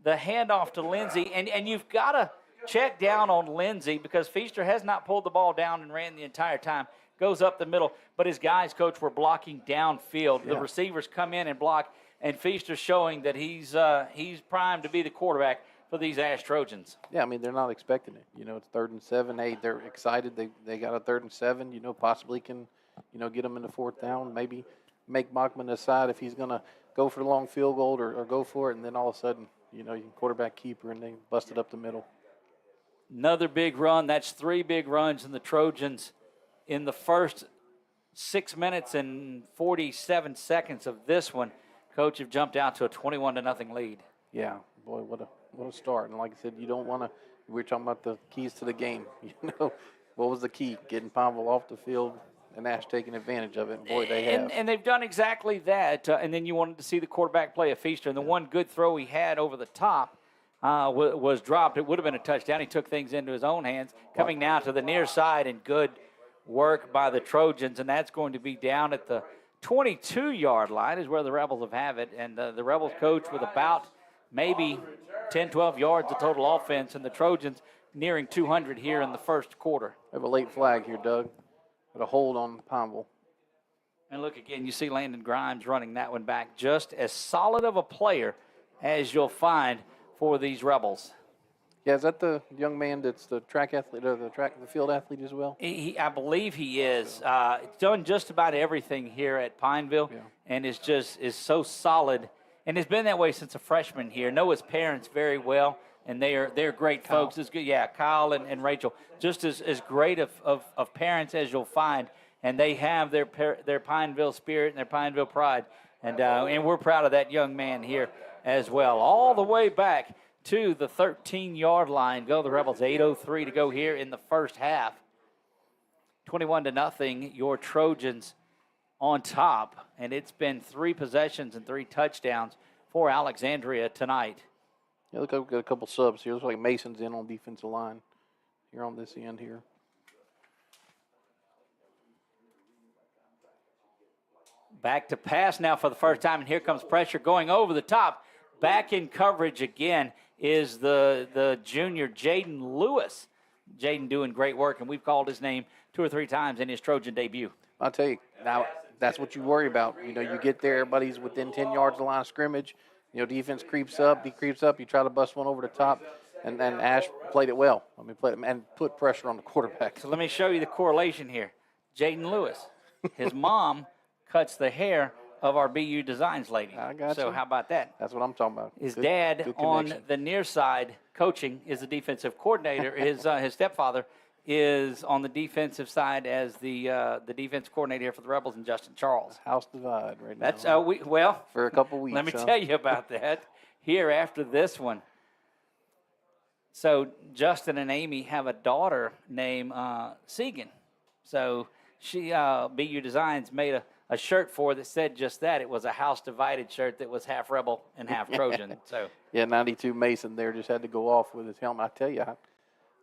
the handoff to Lindsey. And you've got to check down on Lindsey because Feaster has not pulled the ball down and ran the entire time. Goes up the middle. But his guys, Coach, were blocking downfield. Yeah. The receivers come in and block. And Feaster showing that he's primed to be the quarterback for these Ash Trojans. Yeah, I mean, they're not expecting it. You know, it's 3rd and 7. Hey, they're excited. They got a 3rd and 7. You know, possibly can, you know, get them in the 4th down. Maybe make Bachman decide if he's going to go for the long field goal or go for it. And then all of a sudden, you know, you can quarterback keeper and they bust it up the middle. Another big run. That's 3 big runs, and the Trojans in the first 6 minutes and 47 seconds of this one, Coach, have jumped out to a 21-0 lead. Yeah, boy, what a start. And like I said, you don't want to – we were talking about the keys to the game. What was the key? Getting Pineville off the field and Ash taking advantage of it. And boy, they have. And they've done exactly that. And then you wanted to see the quarterback play a feaster. And the one good throw he had over the top was dropped. It would have been a touchdown. He took things into his own hands. Coming now to the near side, and good work by the Trojans. And that's going to be down at the 22-yard line is where the Rebels have it. And the Rebels coach with about maybe 10, 12 yards of total offense. And the Trojans nearing 200 here in the first quarter. We have a late flag here, Doug. Got a hold on Pineville. And look again, you see Landon Grimes running that one back. Just as solid of a player as you'll find for these Rebels. Yeah, is that the young man that's the track athlete or the field athlete as well? I believe he is. Done just about everything here at Pineville, and is so solid, and has been that way since a freshman here. Know his parents very well, and they're great Kyle. folks. It's good, yeah, Kyle and Rachel, just as great of parents as you'll find, and they have their Pineville spirit and their Pineville pride, and we're proud of that young man here as well. All the way back to the 13-yard line go the Rebels. 8:03 to go here in the first half. 21-0, your Trojans on top, and it's been 3 possessions and 3 touchdowns for Alexandria tonight. Yeah, look, I've got a couple subs here. Looks like Mason's in on defensive line here on this end here. Back to pass now for the first time, and here comes pressure going over the top. Back in coverage again is the junior Jaden Lewis. Jaden doing great work, and we've called his name 2 or 3 times in his Trojan debut. I'll tell you, now that's what you worry about. You know, you get there, everybody's within 10 yards of the line of scrimmage. You know, defense creeps up, you try to bust one over the top, and then Ash played it well. I mean, and put pressure on the quarterback. So let me show you the correlation here. Jaden Lewis, his mom cuts the hair of our BU Designs lady. I got So you. how about that? That's what I'm talking about. His Good- dad good on connection. the near side coaching is the defensive coordinator. His stepfather is on the defensive side as the defense coordinator here for the Rebels, and Justin Charles. House divide right now. That's for a couple weeks. let me tell you about that here after this one. So Justin and Amy have a daughter named Segan. So she BU Designs made a shirt for that said just that. It was a house divided shirt that was half Rebel and half Trojan. So Yeah, 92 Mason there just had to go off with his helmet. I tell you, I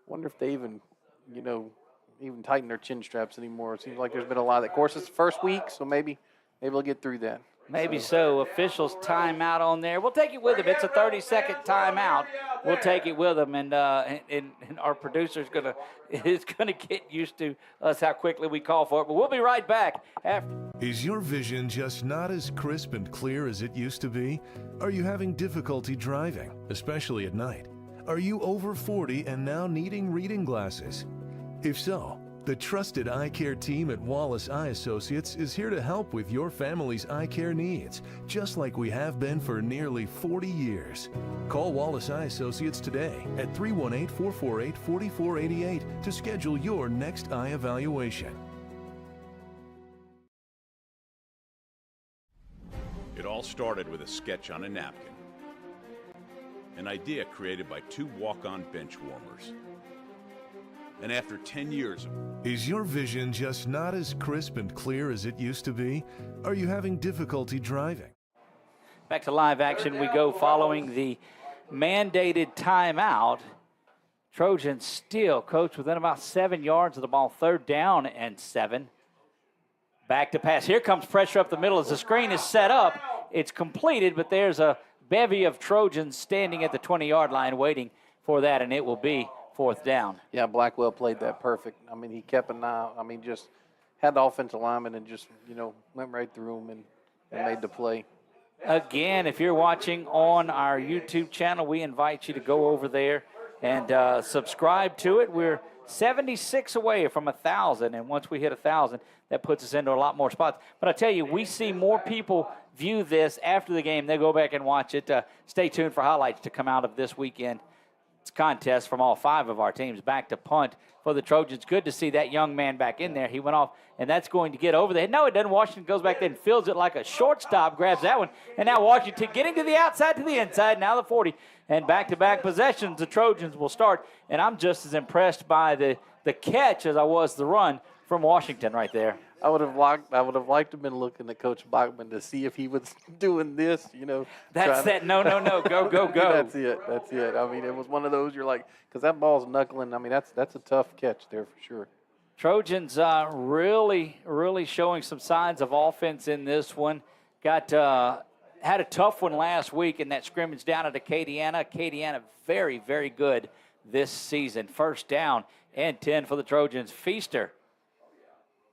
wonder if they even tighten their chin straps anymore. It seems like there's been a lot of that. Of course, it's the first week, so maybe they'll get through that. maybe so. Officials timeout on there. We'll take it with them. It's a 30-second timeout. We'll take it with them, and our producer's is gonna get used to us how quickly we call for it. But we'll be right back after. Is your vision just not as crisp and clear as it used to be? Are you having difficulty driving, especially at night? Are you over 40 and now needing reading glasses? If so, the trusted eye care team at Wallace Eye Associates is here to help with your family's eye care needs, just like we have been for nearly 40 years. Call Wallace Eye Associates today at 318-448-4488 to schedule your next eye evaluation. It all started with a sketch on a napkin. An idea created by 2 walk-on bench warmers. And after 10 years of... Is your vision just not as crisp and clear as it used to be? Are you having difficulty driving? Back to live action we go following the mandated timeout. Trojans still, coach, within about 7 yards of the ball. 3rd down and 7. Back to pass. Here comes pressure up the middle as the screen is set up. It's completed, but there's a bevy of Trojans standing at the 20-yard line waiting for that, and it will be 4th down. Yeah, Blackwell played that perfect. I mean, he kept an eye. I mean, just had the offensive lineman and just, went right through him and made the play. Again, if you're watching on our YouTube channel, we invite you to go over there and subscribe to it. We're 76 away from 1,000, and once we hit 1,000, that puts us into a lot more spots. But I tell you, we see more people view this after the game. They go back and watch it. Stay tuned for highlights to come out of this weekend. contest from all 5 of our teams. Back to punt for the Trojans. Good to see that young man back in there. He went off, and that's going to get over the head. No, it doesn't. Washington goes back there and fields it like a shortstop, grabs that one. And now Washington getting to the outside, to the inside, now the 40. And back-to-back possessions, the Trojans will start. And I'm just as impressed by the catch as I was the run from Washington right there. I would have liked to have been looking at Coach Bachman to see if he was doing this, That's that no, go. That's it. I mean, it was one of those you're like, because that ball's knuckling. I mean, that's a tough catch there for sure. Trojans really showing some signs of offense in this one. Had a tough one last week in that scrimmage down at Acadiana. Acadiana very, very good this season. First down and 10 for the Trojans. Feaster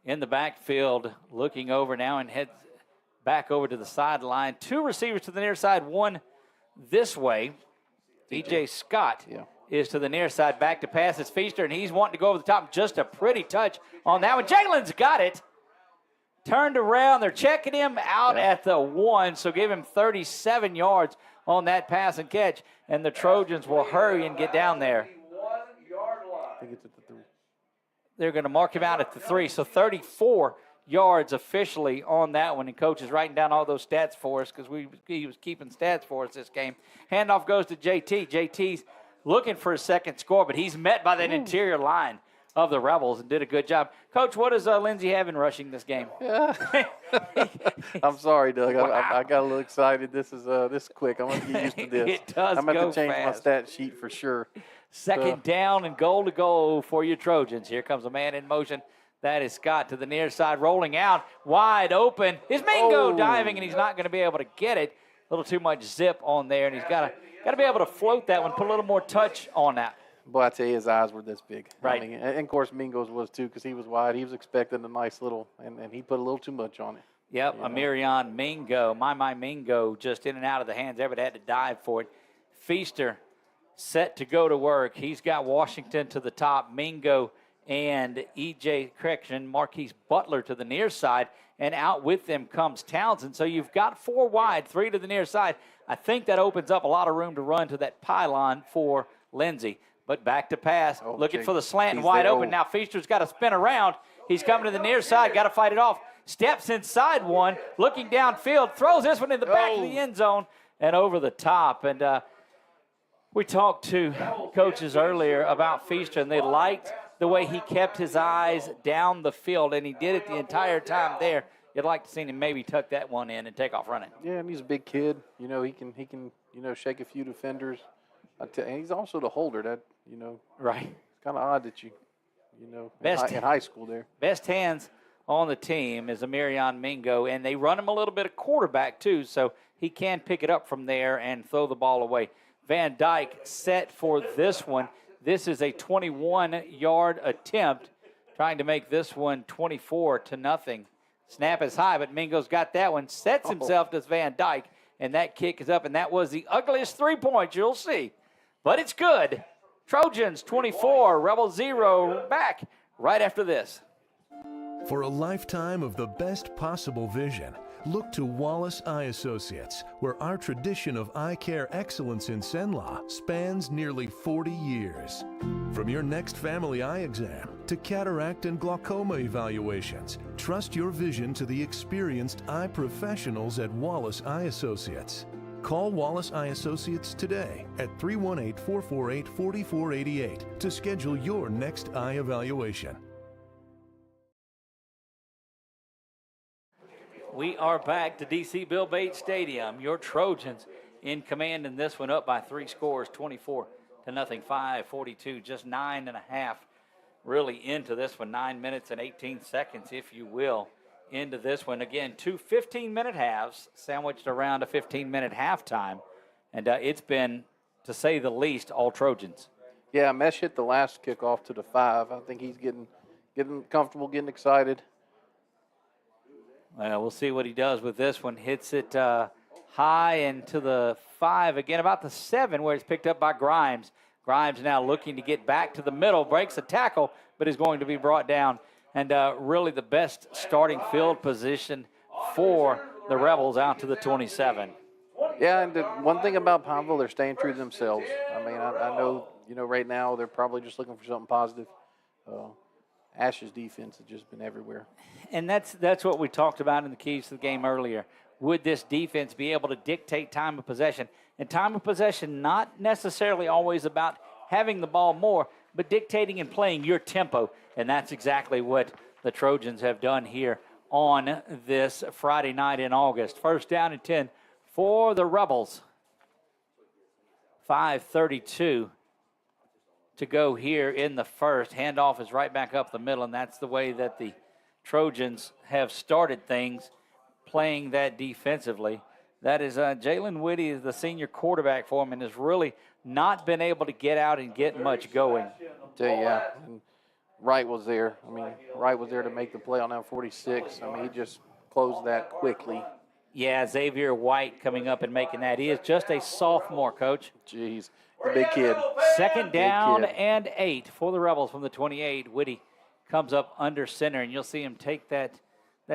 in the backfield, looking over now and heads back over to the sideline. 2 receivers to the near side, 1 this way. E.J. Scott is to the near side. Back to pass is Feaster, and he's wanting to go over the top. Just a pretty touch on that one. Jalen's got it. Turned around. They're checking him out at the 1, so give him 37 yards on that pass and catch. And the Trojans will hurry and get down there. I think it's at the 3. They're going to mark him out at the 3. So 34 yards officially on that one. And Coach is writing down all those stats for us because he was keeping stats for us this game. Handoff goes to JT. JT's looking for a second score, but he's met by that interior line of the Rebels and did a good job. Coach, what does Lindsey have in rushing this game? Yeah. I'm sorry, Doug. Wow. I got a little excited. This is quick. I'm going to get used to this. It does I'm going go to change fast. my stat sheet for sure. Second down and goal to go for your Trojans. Here comes a man in motion. That is Scott to the near side, rolling out, wide open. Is Mingo diving, and he's not going to be able to get it. A little too much zip on there, and he's got to be able to float that one, put a little more touch on that. Boy, I tell you, his eyes were this big. Right. I mean, and of course, Mingo's was too because he was wide. He was expecting a nice little, and he put a little too much on it. Yep, Amirion Mingo, my Mingo, just in and out of the hands. Everybody had to dive for it. Feaster set to go to work. He's got Washington to the top, Mingo and Marquise Butler to the near side, and out with them comes Townsend. So you've got 4 wide, 3 to the near side. I think that opens up a lot of room to run to that pylon for Lindsey. But back to pass, looking for the slant, wide open. Now Feaster's got to spin around. He's coming to the near side, got to fight it off. Steps inside one, looking downfield, throws this one in the back of the end zone and over the top. And we talked to coaches earlier about Feaster, and they liked the way he kept his eyes down the field, and he did it the entire time there. You'd like to see him maybe tuck that one in and take off running. Yeah, and he's a big kid. He can shake a few defenders. And he's also the holder. Right. It's kind of odd that in high school there. Best hands on the team is Amirion Mingo, and they run him a little bit of quarterback too, so he can pick it up from there and throw the ball away. Van Dyke set for this one. This is a 21-yard attempt, trying to make this one 24-0. Snap is high, but Mingo's got that one. Sets himself to Van Dyke, and that kick is up, and that was the ugliest 3 points you'll see. But it's good. Trojans 24, Rebels 0, back right after this. For a lifetime of the best possible vision, look to Wallace Eye Associates, where our tradition of eye care excellence in Cenla spans nearly 40 years. From your next family eye exam to cataract and glaucoma evaluations, trust your vision to the experienced eye professionals at Wallace Eye Associates. Call Wallace Eye Associates today at 318-448-4488 to schedule your next eye evaluation. We are back to DC Bill Bates Stadium. Your Trojans in command in this one, up by 3 scores, 24-0, 5:42, just 9.5 really into this one, 9 minutes and 18 seconds, if you will, into this one. Again, 2 15-minute halves sandwiched around a 15-minute halftime, and it's been, to say the least, all Trojans. Yeah, Mesh hit the last kickoff to the 5. I think he's getting comfortable, getting excited. We'll see what he does with this one. Hits it high into the 5 again, about the 7 where it's picked up by Grimes. Grimes now looking to get back to the middle, breaks a tackle, but is going to be brought down. And really the best starting field position for the Rebels out to the 27. Yeah, and the one thing about Pineville, they're staying true to themselves. I mean, I know right now they're probably just looking for something positive. Ash's defense has just been everywhere. And that's what we talked about in the keys to the game earlier. Would this defense be able to dictate time of possession? And time of possession not necessarily always about having the ball more, but dictating and playing your tempo. And that's exactly what the Trojans have done here on this Friday night in August. First down and 10 for the Rebels. 5:32 to go here in the first. Handoff is right back up the middle, and that's the way that the Trojans have started things, playing that defensively. That is Jalen Whitty is the senior quarterback for him and has really not been able to get out and get much going. Yeah. And Wright was there. Wright was there to make the play on that 46. He just closed that quickly. Yeah, Xavier White coming up and making that. He is just a sophomore, Coach. Jeez, the big kid. Second down and 8 for the Rebels from the 28. Whitty comes up under center, and you'll see him take that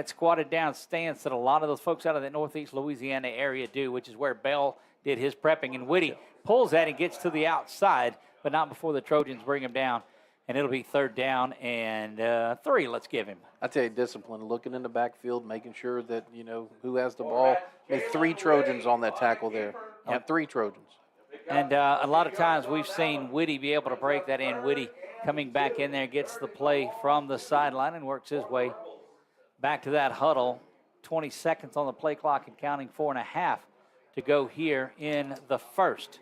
squatted down stance that a lot of those folks out of the northeast Louisiana area do, which is where Bell did his prepping. And Whitty pulls that and gets to the outside, but not before the Trojans bring him down. And it'll be third down and 3. Let's give him. I tell you, discipline, looking in the backfield, making sure that, who has the ball. 3 Trojans on that tackle there. Yep. 3 Trojans. And a lot of times we've seen Whitty be able to break that in. Whitty coming back in there, gets the play from the sideline and works his way back to that huddle. 20 seconds on the play clock and counting, 4.5 to go here in the first.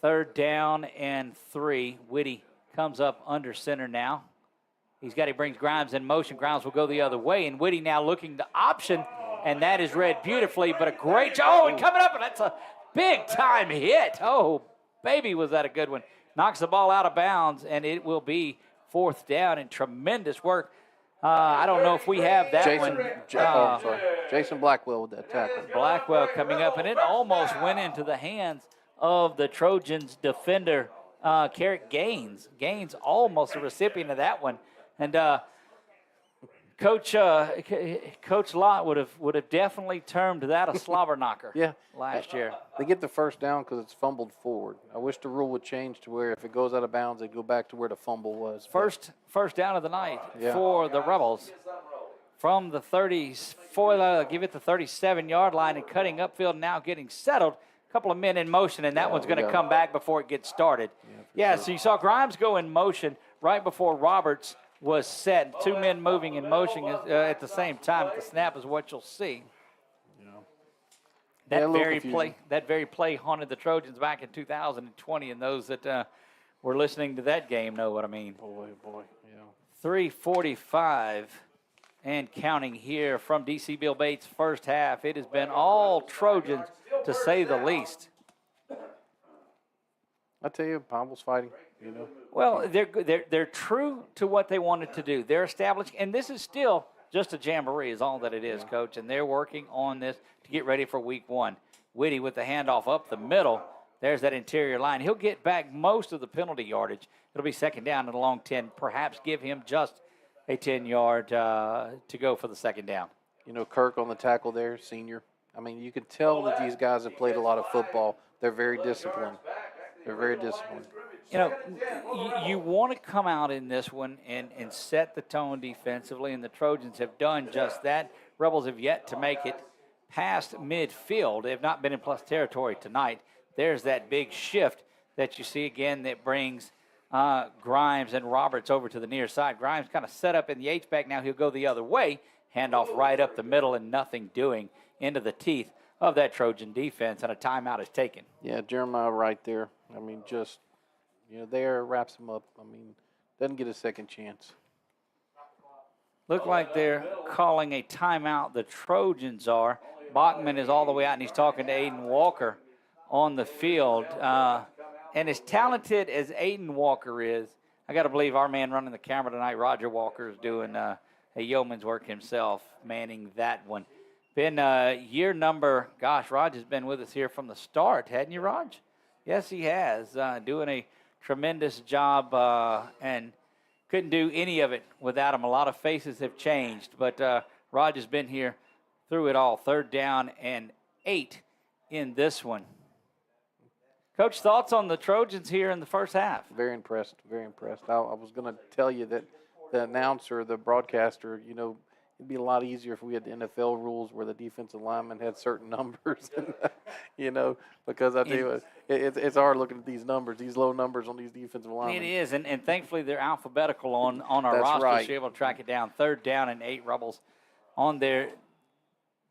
Third down and 3. Whitty comes up under center now. He brings Grimes in motion. Grimes will go the other way, and Whitty now looking to option, and that is read beautifully, but a great job. Oh, and coming up, and that's a big-time hit. Oh, baby, was that a good one. Knocks the ball out of bounds, and it will be fourth down, and tremendous work. I don't know if we have that one. Jason Blackwell with that tackle. Blackwell coming up, and it almost went into the hands of the Trojans defender, Carrick Gaines. Gaines almost a recipient of that one. And Coach Lott would have definitely termed that a slobber knocker last year. They get the first down because it's fumbled forward. I wish the rule would change to where if it goes out of bounds, they go back to where the fumble was. First down of the night for the Rebels. From the 30s, give it the 37-yard line and cutting upfield, now getting settled. A couple of men in motion, and that one's going to come back before it gets started. So you saw Grimes go in motion right before Roberts was set. 2 men moving in motion at the same time at the snap is what you'll see. That very play haunted the Trojans back in 2020, and those that were listening to that game know what I mean. Boy. 3:45 and counting here from D.C. Bill Bates' first half. It has been all Trojans, to say the least. I tell you, Pomble's fighting. Well, they're true to what they wanted to do. They're established, and this is still just a jamboree is all that it is, Coach, and they're working on this to get ready for week 1. Whitty with the handoff up the middle. There's that interior line. He'll get back most of the penalty yardage. It'll be second down at a long 10, perhaps give him just a 10-yard to go for the second down. Kirk on the tackle there, senior. You can tell that these guys have played a lot of football. They're very disciplined. You want to come out in this one and set the tone defensively, and the Trojans have done just that. Rebels have yet to make it past midfield. They have not been in plus territory tonight. There's that big shift that you see again that brings Grimes and Roberts over to the near side. Grimes kind of set up in the H-back. Now he'll go the other way. Handoff right up the middle and nothing doing into the teeth of that Trojan defense, and a timeout is taken. Yeah, Jeremiah right there. There wraps him up. Doesn't get a second chance. Look like they're calling a timeout. The Trojans are. Bachman is all the way out, and he's talking to Aiden Walker on the field. And as talented as Aiden Walker is, I got to believe our man running the camera tonight, Roger Walker, is doing a yeoman's work himself, manning that one. Been year number, Raj has been with us here from the start, hadn't you, Raj? Yes, he has. Doing a tremendous job and couldn't do any of it without him. A lot of faces have changed, but Raj has been here through it all. Third down and 8 in this one. Coach, thoughts on the Trojans here in the first half? Very impressed, very impressed. I was going to tell you that the announcer, the broadcaster, it'd be a lot easier if we had the NFL rules where the defensive linemen had certain numbers, because I tell you what, it's hard looking at these numbers, these low numbers on these defensive linemen. It is, and thankfully they're alphabetical on our That's roster, right. so you're able to track it down. 3rd down and 8 Rebels on their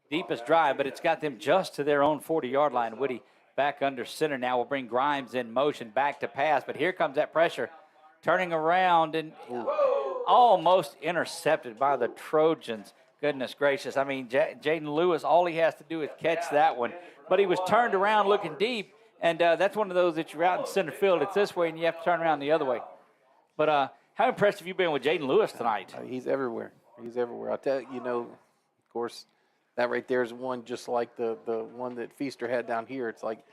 deepest drive, but it's got them just to their own 40-yard line. Woody back under center now will bring Grimes in motion back to pass, but here comes that pressure. Turning around and almost intercepted by the Trojans. Goodness gracious. I mean, Jaden Lewis, all he has to do is catch that one. But he was turned around looking deep, and that's one of those that you're out in center field. It's this way, and you have to turn around the other way. But how impressed have you been with Jaden Lewis tonight? He's everywhere. He's everywhere. I'll tell you, of course, that right there is one just like the one that Feaster had down here. It's like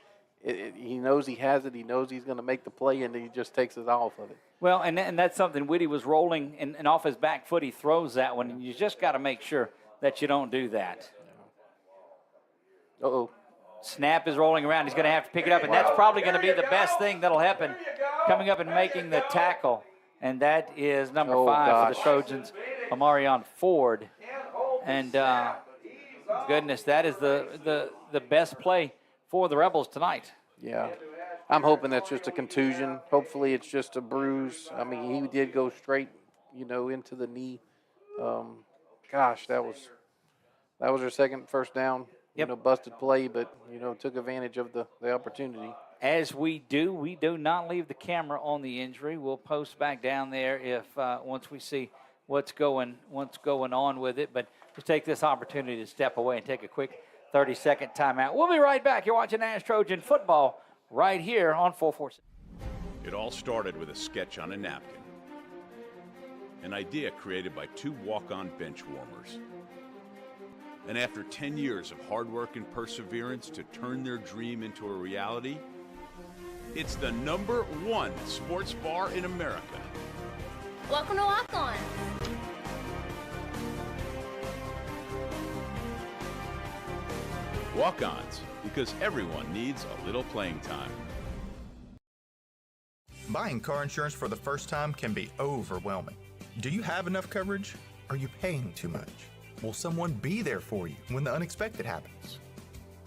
he knows he has it. He knows he's going to make the play, and he just takes his eye off of it. Well, and that's something. Whitty was rolling, and off his back foot he throws that one, and you just got to make sure that you don't do that. Uh-oh. Snap is rolling around. He's going to have to pick it up, and that's probably going to be the best thing that'll happen coming up and making the tackle, and that is number 5 for the Trojans, Amarion Ford. And goodness, that is the best play for the Rebels tonight. Yeah. I'm hoping that's just a contusion. Hopefully it's just a bruise. I mean, he did go straight, into the knee. That was their second first down, busted play, but, took advantage of the opportunity. As we do not leave the camera on the injury. We'll post back down there if once we see what's going on with it. But just take this opportunity to step away and take a quick 30-second timeout. We'll be right back. You're watching Nash Trojan football right here on 446. It all started with a sketch on a napkin. An idea created by 2 walk-on bench warmers. And after 10 years of hard work and perseverance to turn their dream into a reality, it's the #1 sports bar in America. Welcome to Walk On. Walk-ons, because everyone needs a little playing time. Buying car insurance for the first time can be overwhelming. Do you have enough coverage? Are you paying too much? Will someone be there for you when the unexpected happens?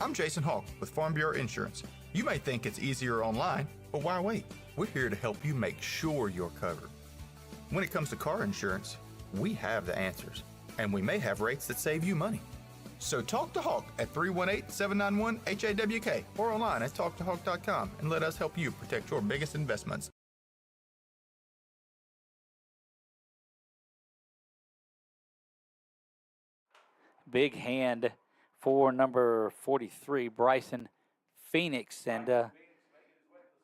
I'm Jason Hawk with Farm Bureau Insurance. You may think it's easier online, but why wait? We're here to help you make sure you're covered. When it comes to car insurance, we have the answers, and we may have rates that save you money. So talk to Hawk at 318-791-HAWK or online at talktohawk.com and let us help you protect your biggest investments. Big hand for number 43, Bryson Phoenix. And,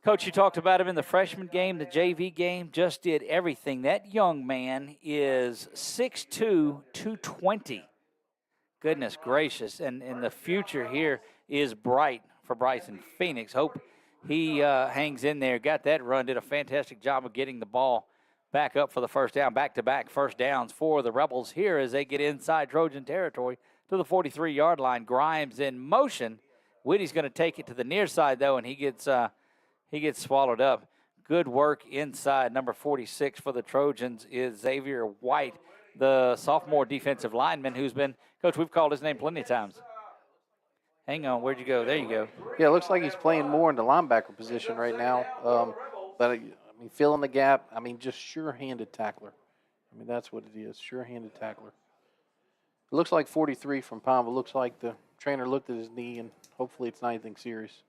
Coach, you talked about him in the freshman game, the JV game, just did everything. That young man is 6'2", 220. Goodness gracious. And the future here is bright for Bryson Phoenix. Hope he hangs in there. Got that run, did a fantastic job of getting the ball back up for the first down. Back-to-back first downs for the Rebels here as they get inside Trojan territory to the 43-yard line. Grimes in motion. Whitty's going to take it to the near side, though, and he gets swallowed up. Good work inside. Number 46 for the Trojans is Xavier White, the sophomore defensive lineman who's been, Coach, we've called his name plenty of times. Hang on, where'd you go? There you go. Yeah, it looks like he's playing more in the linebacker position right now. But filling the gap, just sure-handed tackler. That's what it is, sure-handed tackler. It looks like 43 from Pineville. Looks like the trainer looked at his knee, and hopefully it's not anything serious.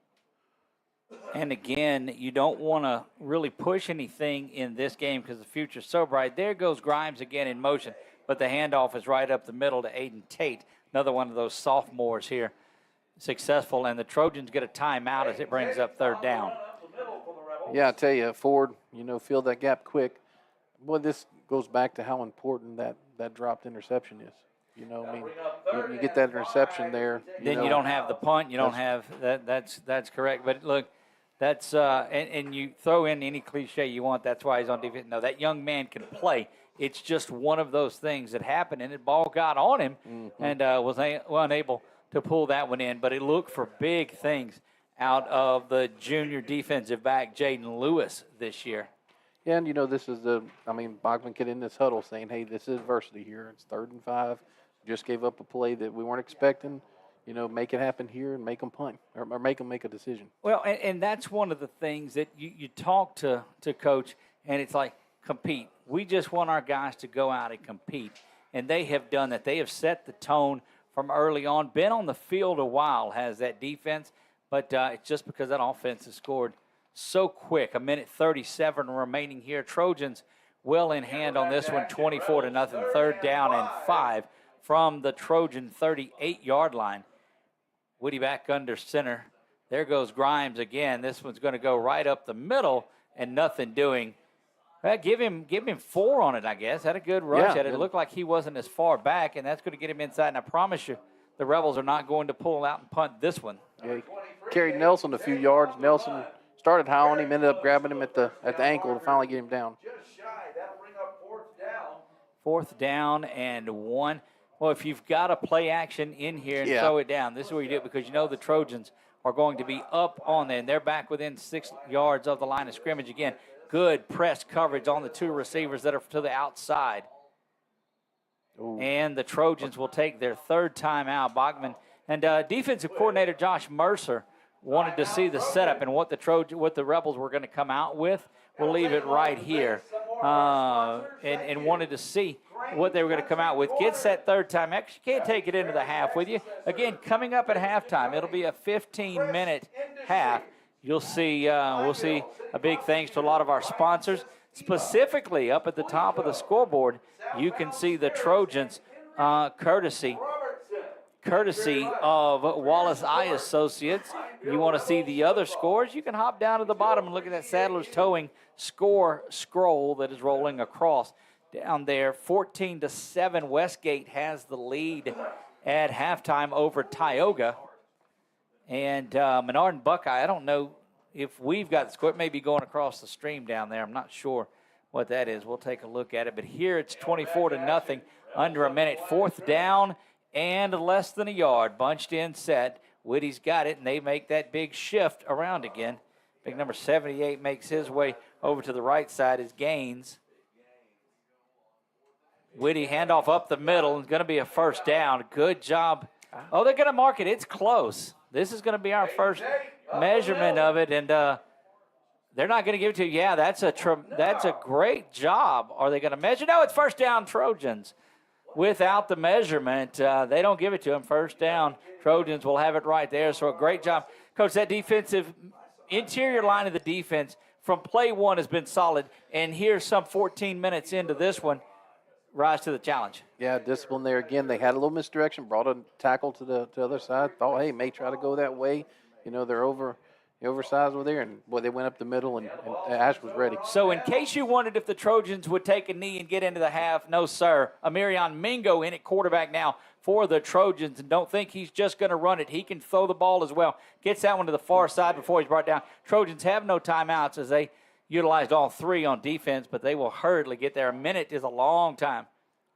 And again, you don't want to really push anything in this game because the future's so bright. There goes Grimes again in motion, but the handoff is right up the middle to Aiden Tate, another one of those sophomores here, successful. And the Trojans get a timeout as it brings up third down. Yeah, I tell you, Ford, fill that gap quick. Boy, this goes back to how important that dropped interception is. You get that interception there. Then you don't have the punt. You don't have that. That's correct. But look, that's and you throw in any cliche you want. That's why he's on defense. No, that young man can play. It's just one of those things that happened, and the ball got on him and was unable to pull that one in. But it looked for big things out of the junior defensive back, Jaden Lewis, this year. Yeah, and this is Bachman get in this huddle saying, hey, this is Varsity here. It's 3rd and 5. Just gave up a play that we weren't expecting. Make it happen here and make them punt or make them make a decision. Well, and that's one of the things that you talk to Coach, and it's like, compete. We just want our guys to go out and compete, and they have done that. They have set the tone from early on, been on the field a while, has that defense, but it's just because that offense has scored so quick. 1:37 remaining here. Trojans well in hand on this one, 24-0, 3rd down and 5 from the Trojan 38-yard line. Woody back under center. There goes Grimes again. This one's going to go right up the middle and nothing doing. Well, give him 4 on it, I guess. Had a good rush at it. It looked like he wasn't as far back, and that's going to get him inside. And I promise you, the Rebels are not going to pull out and punt this one. Yeah, he carried Nelson a few yards. Nelson started high on him, ended up grabbing him at the ankle to finally get him down. Just shy. That'll bring up 4th down. 4th down and 1. Well, if you've got a play action in here and throw it down, this is where you do it because the Trojans are going to be up on there, and they're back within 6 yards of the line of scrimmage again. Good press coverage on the 2 receivers that are to the outside. Ooh. And the Trojans will take their 3rd time out. Bachman and defensive coordinator Josh Mercer wanted to see the setup and what the Rebels were going to come out with. We'll leave it right here. And wanted to see what they were going to come out with. Gets that 3rd time. Actually, can't take it into the half with you. Again, coming up at halftime, it'll be a 15-minute half. We'll see a big thanks to a lot of our sponsors. Specifically, up at the top of the scoreboard, you can see the Trojans courtesy of Wallace Eye Associates. You want to see the other scores, you can hop down to the bottom and look at that Sadler's Towing score scroll that is rolling across down there. 14-7, Westgate has the lead at halftime over Tioga. And Menard and Buckeye, I don't know if we've got the score. It may be going across the stream down there. I'm not sure what that is. We'll take a look at it. But here it's 24-0, under a minute. 4th down and less than a yard. Bunched in set. Whitty's got it, and they make that big shift around again. Big number 78 makes his way over to the right side as Gaines. Whitty handoff up the middle. It's going to be a 1st down. Good job. Oh, they're going to mark it. It's close. This is going to be our first measurement of it, and they're not going to give it to you. Yeah, that's a great job. Are they going to measure? No, it's 1st down Trojans. Without the measurement, they don't give it to them. 1st down, Trojans will have it right there. So a great job. Coach, that defensive interior line of the defense from play 1 has been solid, and here's some 14 minutes into this one. Rise to the challenge. Yeah, discipline there again. They had a little misdirection, brought a tackle to the other side. Thought, hey, may try to go that way. They're oversized over there, and boy, they went up the middle, and Ash was ready. So in case you wondered if the Trojans would take a knee and get into the half, no, sir. Amirion Mingo in at quarterback now for the Trojans, and don't think he's just going to run it. He can throw the ball as well. Gets that one to the far side before he's brought down. Trojans have no timeouts as they utilized all 3 on defense, but they will hurriedly get there. A minute is a long time.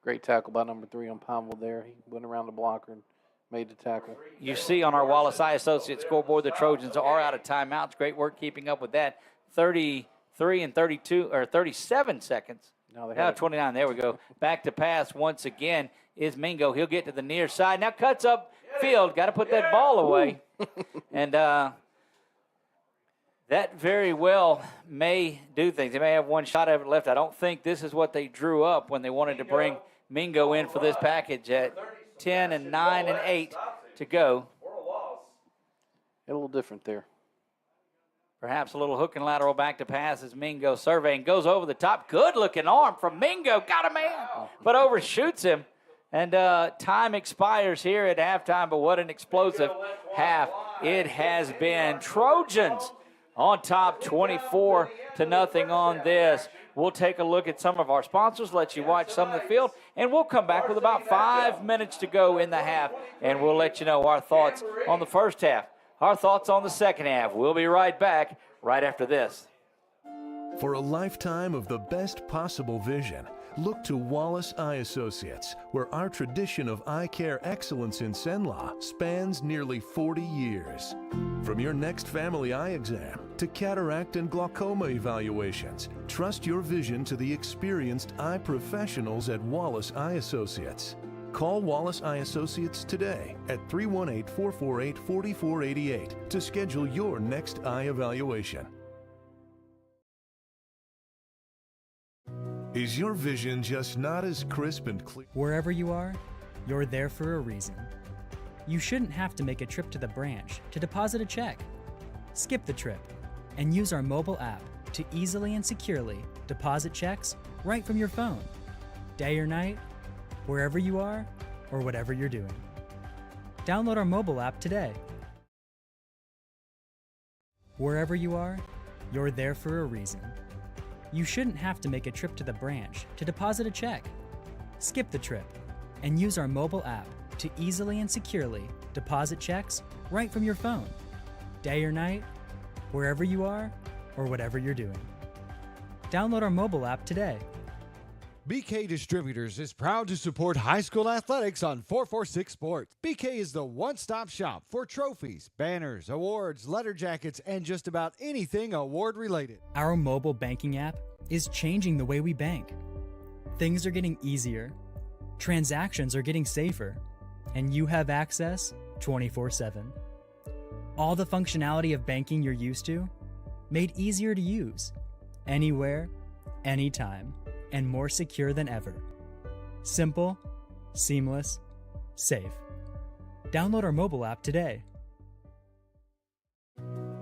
Great tackle by number 3 on Pineville there. He went around the blocker and made the tackle. You see on our Wallace Eye Associates scoreboard, the Trojans are out of timeouts. Great work keeping up with that. 33 and 32, or 37 seconds. Now 29, there we go. Back to pass once again is Mingo. He'll get to the near side. Now cuts up field. Got to put that ball away. And that very well may do things. They may have one shot of it left. I don't think this is what they drew up when they wanted to bring Mingo in for this package at 10 and 9 and 8 to go. A little different there. Perhaps a little hook and lateral back to pass as Mingo surveying. Goes over the top. Good-looking arm from Mingo. Got a man, but overshoots him. And time expires here at halftime, but what an explosive half it has been. Trojans on top 24-0 on this. We'll take a look at some of our sponsors, let you watch some of the field, and we'll come back with about 5 minutes to go in the half, and we'll let you know our thoughts on the first half, our thoughts on the second half. We'll be right back right after this. For a lifetime of the best possible vision, Look to Wallace Eye Associates, where our tradition of eye care excellence in Cenla spans nearly 40 years. From your next family eye exam to cataract and glaucoma evaluations, trust your vision to the experienced eye professionals at Wallace Eye Associates. Call Wallace Eye Associates today at 318-448-4488 to schedule your next eye evaluation. Is your vision just not as crisp and clear? Wherever you are, you're there for a reason. You shouldn't have to make a trip to the branch to deposit a check. Skip the trip and use our mobile app to easily and securely deposit checks right from your phone, day or night, wherever you are or whatever you're doing. Download our mobile app today. Wherever you are, you're there for a reason. You shouldn't have to make a trip to the branch to deposit a check. Skip the trip and use our mobile app to easily and securely deposit checks right from your phone, day or night, wherever you are or whatever you're doing. Download our mobile app today. BK Distributors is proud to support high school athletics on 446 Sports. BK is the one-stop shop for trophies, banners, awards, letter jackets, and just about anything award-related. Our mobile banking app is changing the way we bank. Things are getting easier, transactions are getting safer, and you have access 24/7. All the functionality of banking you're used to, made easier to use, anywhere, anytime, and more secure than ever. Simple, seamless, safe. Download our mobile app today.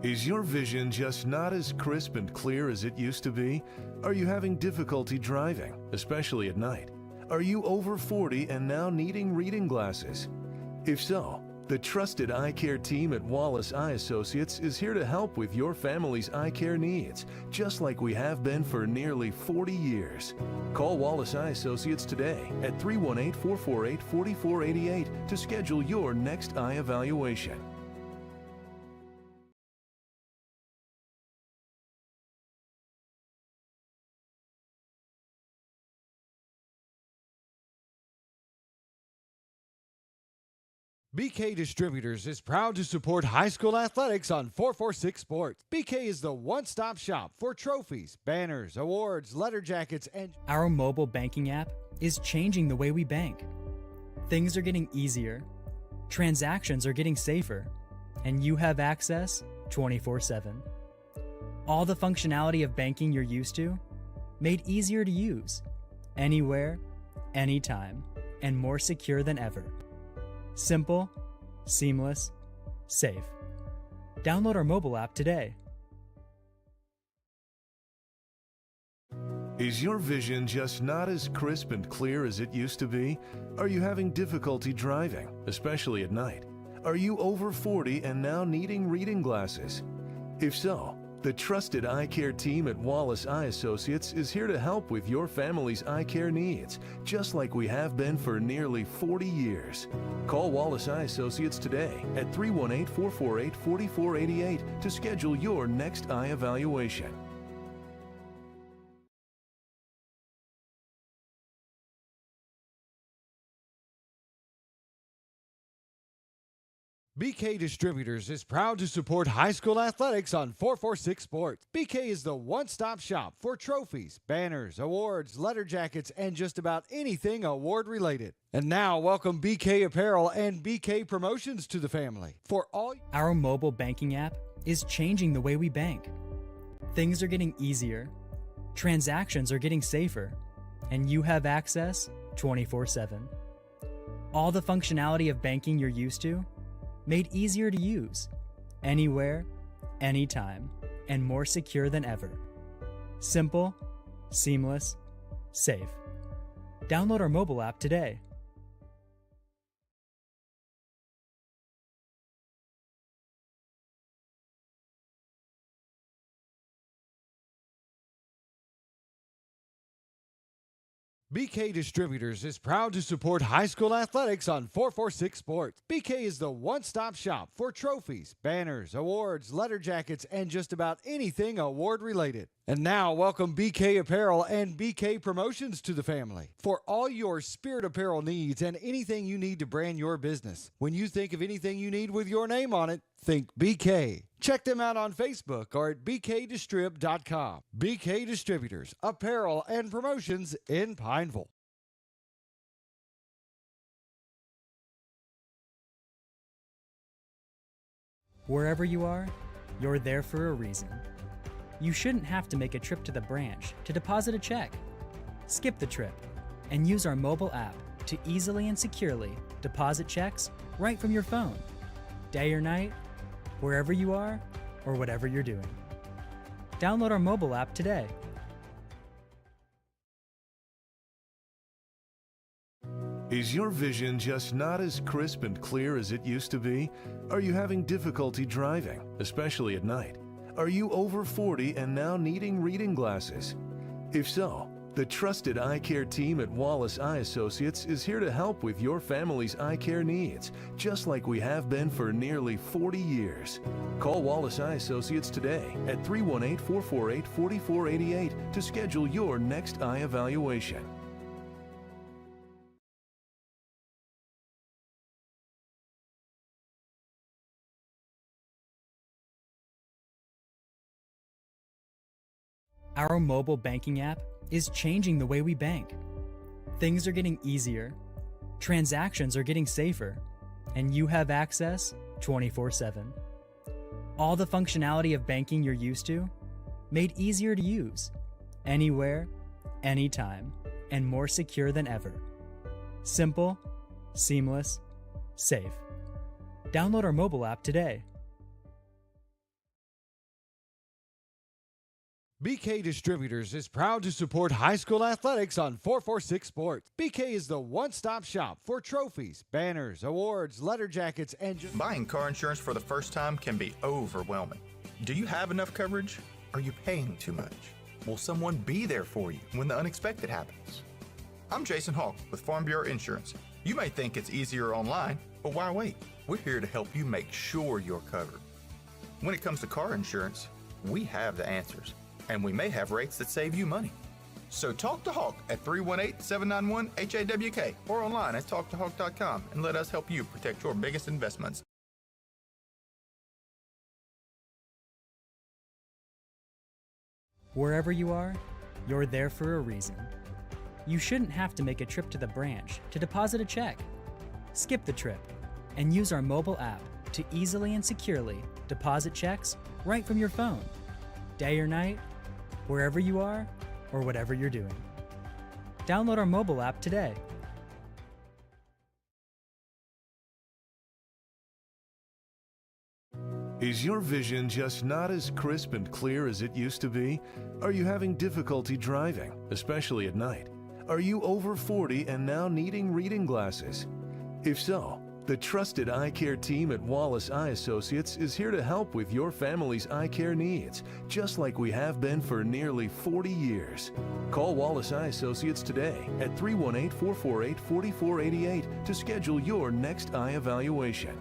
Is your vision just not as crisp and clear as it used to be? Are you having difficulty driving, especially at night? Are you over 40 and now needing reading glasses? If so, the trusted eye care team at Wallace Eye Associates is here to help with your family's eye care needs, just like we have been for nearly 40 years. Call Wallace Eye Associates today at 318-448-4488 to schedule your next eye evaluation. BK Distributors is proud to support high school athletics on 446 Sports. BK is the one-stop shop for trophies, banners, awards, letter jackets, and... Our mobile banking app is changing the way we bank. Things are getting easier, transactions are getting safer, and you have access 24/7. All the functionality of banking you're used to, made easier to use, anywhere, anytime, and more secure than ever. Simple, seamless, safe. Download our mobile app today. Is your vision just not as crisp and clear as it used to be? Are you having difficulty driving, especially at night? Are you over 40 and now needing reading glasses? If so, the trusted eye care team at Wallace Eye Associates is here to help with your family's eye care needs, just like we have been for nearly 40 years. Call Wallace Eye Associates today at 318-448-4488 to schedule your next eye evaluation. BK Distributors is proud to support high school athletics on 446 Sports. BK is the one-stop shop for trophies, banners, awards, letter jackets, and just about anything award-related. And now, welcome BK Apparel and BK Promotions to the family. For all Our mobile banking app is changing the way we bank. Things are getting easier, transactions are getting safer, and you have access 24/7. All the functionality of banking you're used to, made easier to use, anywhere, anytime, and more secure than ever. Simple, seamless, safe. Download our mobile app today. BK Distributors is proud to support high school athletics on 446 Sports. BK is the one-stop shop for trophies, banners, awards, letter jackets, and just about anything award-related. And now, welcome BK Apparel and BK Promotions to the family. For all your spirit apparel needs and anything you need to brand your business. When you think of anything you need with your name on it, think BK. Check them out on Facebook or at bkdistrib.com. BK Distributors, Apparel and Promotions in Pineville. Wherever you are, you're there for a reason. You shouldn't have to make a trip to the branch to deposit a check. Skip the trip and use our mobile app to easily and securely deposit checks right from your phone, day or night, wherever you are or whatever you're doing. Download our mobile app today. Is your vision just not as crisp and clear as it used to be? Are you having difficulty driving, especially at night? Are you over 40 and now needing reading glasses? If so, the trusted eye care team at Wallace Eye Associates is here to help with your family's eye care needs, just like we have been for nearly 40 years. Call Wallace Eye Associates today at 318-448-4488 to schedule your next eye evaluation. Our mobile banking app is changing the way we bank. Things are getting easier, transactions are getting safer, and you have access 24/7. All the functionality of banking you're used to, made easier to use, anywhere, anytime, and more secure than ever. Simple, seamless, safe. Download our mobile app today. BK Distributors is proud to support high school athletics on 446 Sports. BK is the one-stop shop for trophies, banners, awards, letter jackets, and Buying car insurance for the first time can be overwhelming. Do you have enough coverage? Are you paying too much? Will someone be there for you when the unexpected happens? I'm Jason Hawk with Farm Bureau Insurance. You may think it's easier online, but why wait? We're here to help you make sure you're covered. When it comes to car insurance, we have the answers. And we may have rates that save you money. So talk to Hawk at 318-791-HAWK or online at talktohawk.com and let us help you protect your biggest investments. Wherever you are, you're there for a reason. You shouldn't have to make a trip to the branch to deposit a check. Skip the trip and use our mobile app to easily and securely deposit checks right from your phone, day or night, wherever you are or whatever you're doing. Download our mobile app today. Is your vision just not as crisp and clear as it used to be? Are you having difficulty driving, especially at night? Are you over 40 and now needing reading glasses? If so, the trusted eye care team at Wallace Eye Associates is here to help with your family's eye care needs, just like we have been for nearly 40 years. Call Wallace Eye Associates today at 318-448-4488 to schedule your next eye evaluation.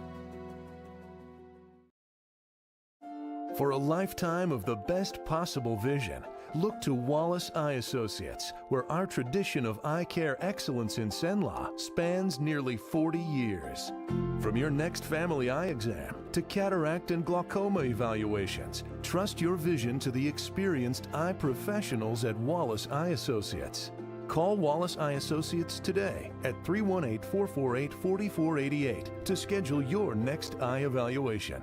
For a lifetime of the best possible vision, look to Wallace Eye Associates, where our tradition of eye care excellence in Cenla spans nearly 40 years. From your next family eye exam to cataract and glaucoma evaluations, trust your vision to the experienced eye professionals at Wallace Eye Associates. Call Wallace Eye Associates today at 318-448-4488 to schedule your next eye evaluation.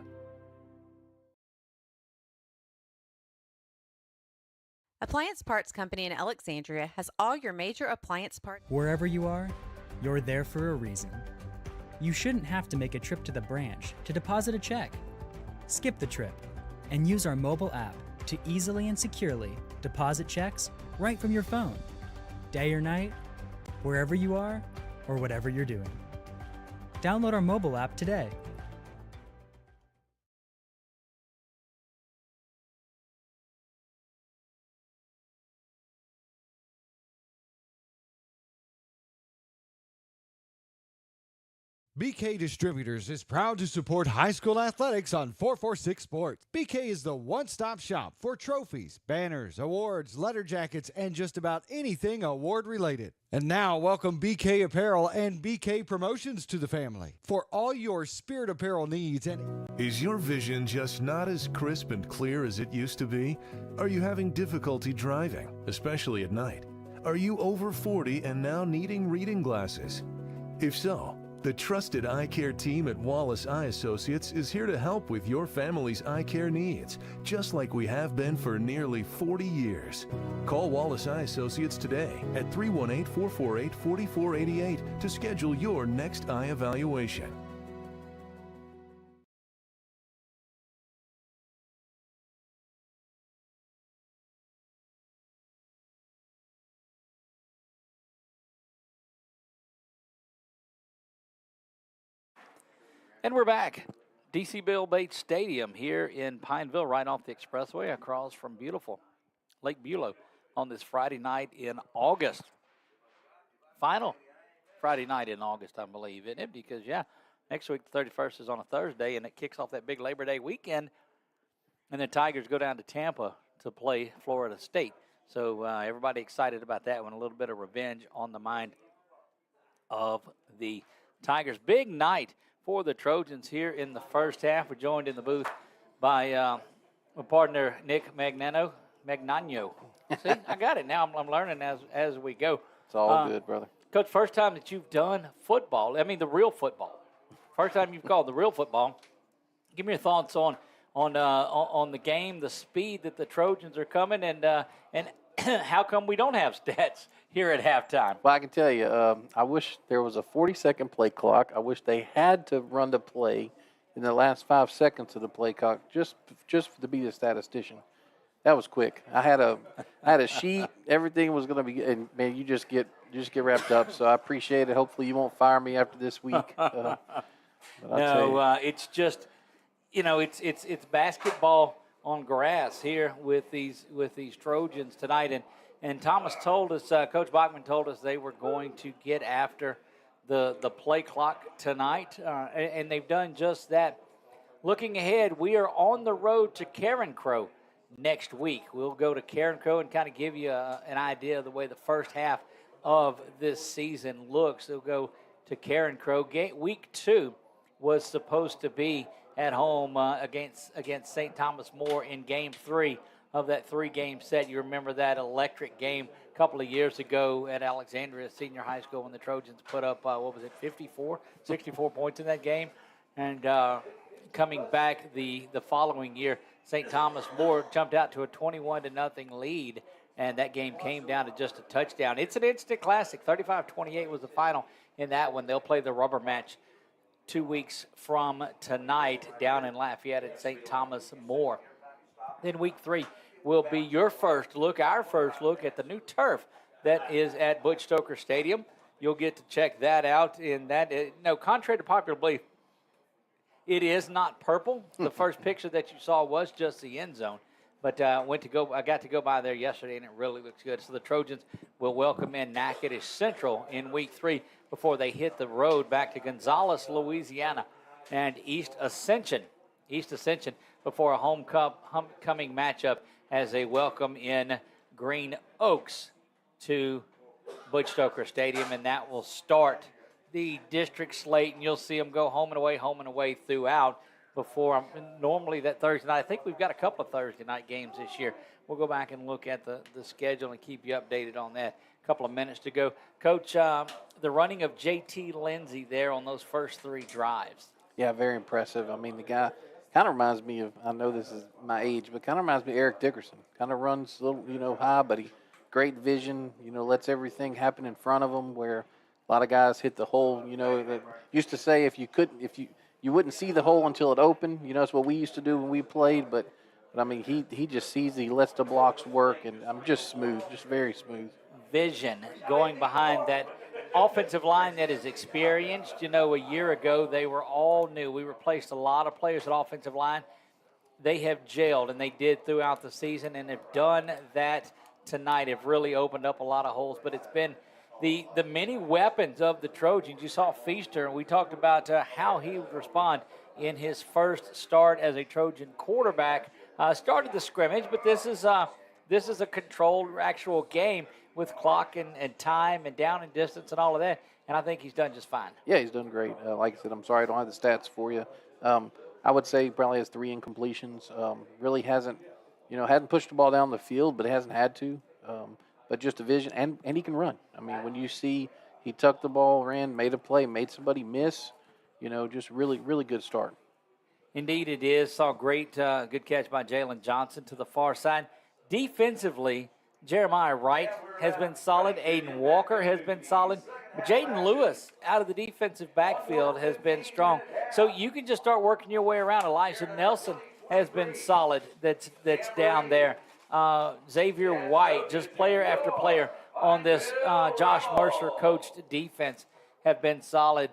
Appliance Parts Company in Alexandria has all your major appliance parts. Wherever you are, you're there for a reason. You shouldn't have to make a trip to the branch to deposit a check. Skip the trip and use our mobile app to easily and securely deposit checks right from your phone, day or night, wherever you are or whatever you're doing. Download our mobile app today. BK Distributors is proud to support high school athletics on 446 Sports. BK is the one-stop shop for trophies, banners, awards, letter jackets, and just about anything award-related. And now, welcome BK Apparel and BK Promotions to the family for all your spirit apparel needs. And Is your vision just not as crisp and clear as it used to be? Are you having difficulty driving, especially at night? Are you over 40 and now needing reading glasses? If so, the trusted eye care team at Wallace Eye Associates is here to help with your family's eye care needs, just like we have been for nearly 40 years. Call Wallace Eye Associates today at 318-448-4488 to schedule your next eye evaluation. And we're back. DC Bill Bates Stadium here in Pineville, right off the expressway across from beautiful Lake Bulow on this Friday night in August. Final Friday night in August, I believe, isn't it? Because, next week, the 31st is on a Thursday, and it kicks off that big Labor Day weekend. And the Tigers go down to Tampa to play Florida State. So everybody excited about that one. A little bit of revenge on the mind of the Tigers. Big night for the Trojans here in the first half. We're joined in the booth by my partner, Nick Magnano. See, I got it now. I'm learning as we go. It's all good, brother. Coach, first time that you've done football, I mean the real football. First time you've called the real football. Give me your thoughts on the game, the speed that the Trojans are coming, and how come we don't have stats here at halftime? Well, I can tell you, I wish there was a 40-second play clock. I wish they had to run the play in the last 5 seconds of the play clock just to be the statistician. That was quick. I had a sheet. Everything was going to be, and man, you just get wrapped up. So I appreciate it. Hopefully, you won't fire me after this week. It's just, it's basketball on grass here with these Trojans tonight, and Thomas told us, Coach Bachman told us they were going to get after the play clock tonight, and they've done just that. Looking ahead, we are on the road to Karen Crow next week. We'll go to Karen Crow and kind of give you an idea of the way the first half of this season looks. They'll go to Karen Crow. Week 2 was supposed to be at home against St. Thomas More in Game 3 of that 3-game set. You remember that electric game a couple of years ago at Alexandria Senior High School when the Trojans put up, 64 points in that game. And coming back the following year, St. Thomas More jumped out to a 21-0 lead, and that game came down to just a touchdown. It's an instant classic. 35-28 was the final in that one. They'll play the rubber match 2 weeks from tonight down in Lafayette at St. Thomas More. Then week 3 will be our first look at the new turf that is at Butch Stoker Stadium. You'll get to check that out. Contrary to popular belief, it is not purple. The first picture that you saw was just the end zone. But I got to go by there yesterday, and it really looks good. So the Trojans will welcome in Natchitoches Central in week 3 before they hit the road back to Gonzales, Louisiana, and East Ascension before a homecoming matchup as they welcome in Green Oaks to Butch Stoker Stadium, and that will start the district slate, and you'll see them go home and away throughout before normally that Thursday night. I think we've got a couple of Thursday night games this year. We'll go back and look at the schedule and keep you updated on that. A couple of minutes to go. Coach, the running of J.T. Lindsay there on those first 3 drives. Yeah, very impressive. I mean, the guy kind of reminds me of, I know this is my age, but kind of reminds me of Eric Dickerson. Kind of runs a little, high, but he great vision, lets everything happen in front of him where a lot of guys hit the hole, that used to say if you wouldn't see the hole until it opened. It's what we used to do when we played, but I mean, he just sees, he lets the blocks work, and I'm just smooth, just very smooth. Vision going behind that offensive line that is experienced. A year ago they were all new. We replaced a lot of players at offensive line. They have gelled, and they did throughout the season, and have done that tonight. Have really opened up a lot of holes, but it's been the many weapons of the Trojans. You saw Feaster, and we talked about how he would respond in his first start as a Trojan quarterback. Started the scrimmage, but this is a controlled actual game with clock and time and down and distance and all of that, and I think he's done just fine. Yeah, he's done great. Like I said, I'm sorry I don't have the stats for you. I would say he probably has 3 incompletions. Really hasn't pushed the ball down the field, but hasn't had to. But just a vision, and he can run. I mean, when you see he tucked the ball, ran, made a play, made somebody miss, just really, really good start. Indeed it is. Saw a great good catch by Jalen Johnson to the far side. Defensively, Jeremiah Wright has been solid. Aiden Walker has been solid. But Jaden Lewis out of the defensive backfield has been strong. So you can just start working your way around. Elijah Nelson has been solid that's down there. Xavier White, just player after player on this Josh Mercer coached defense have been solid.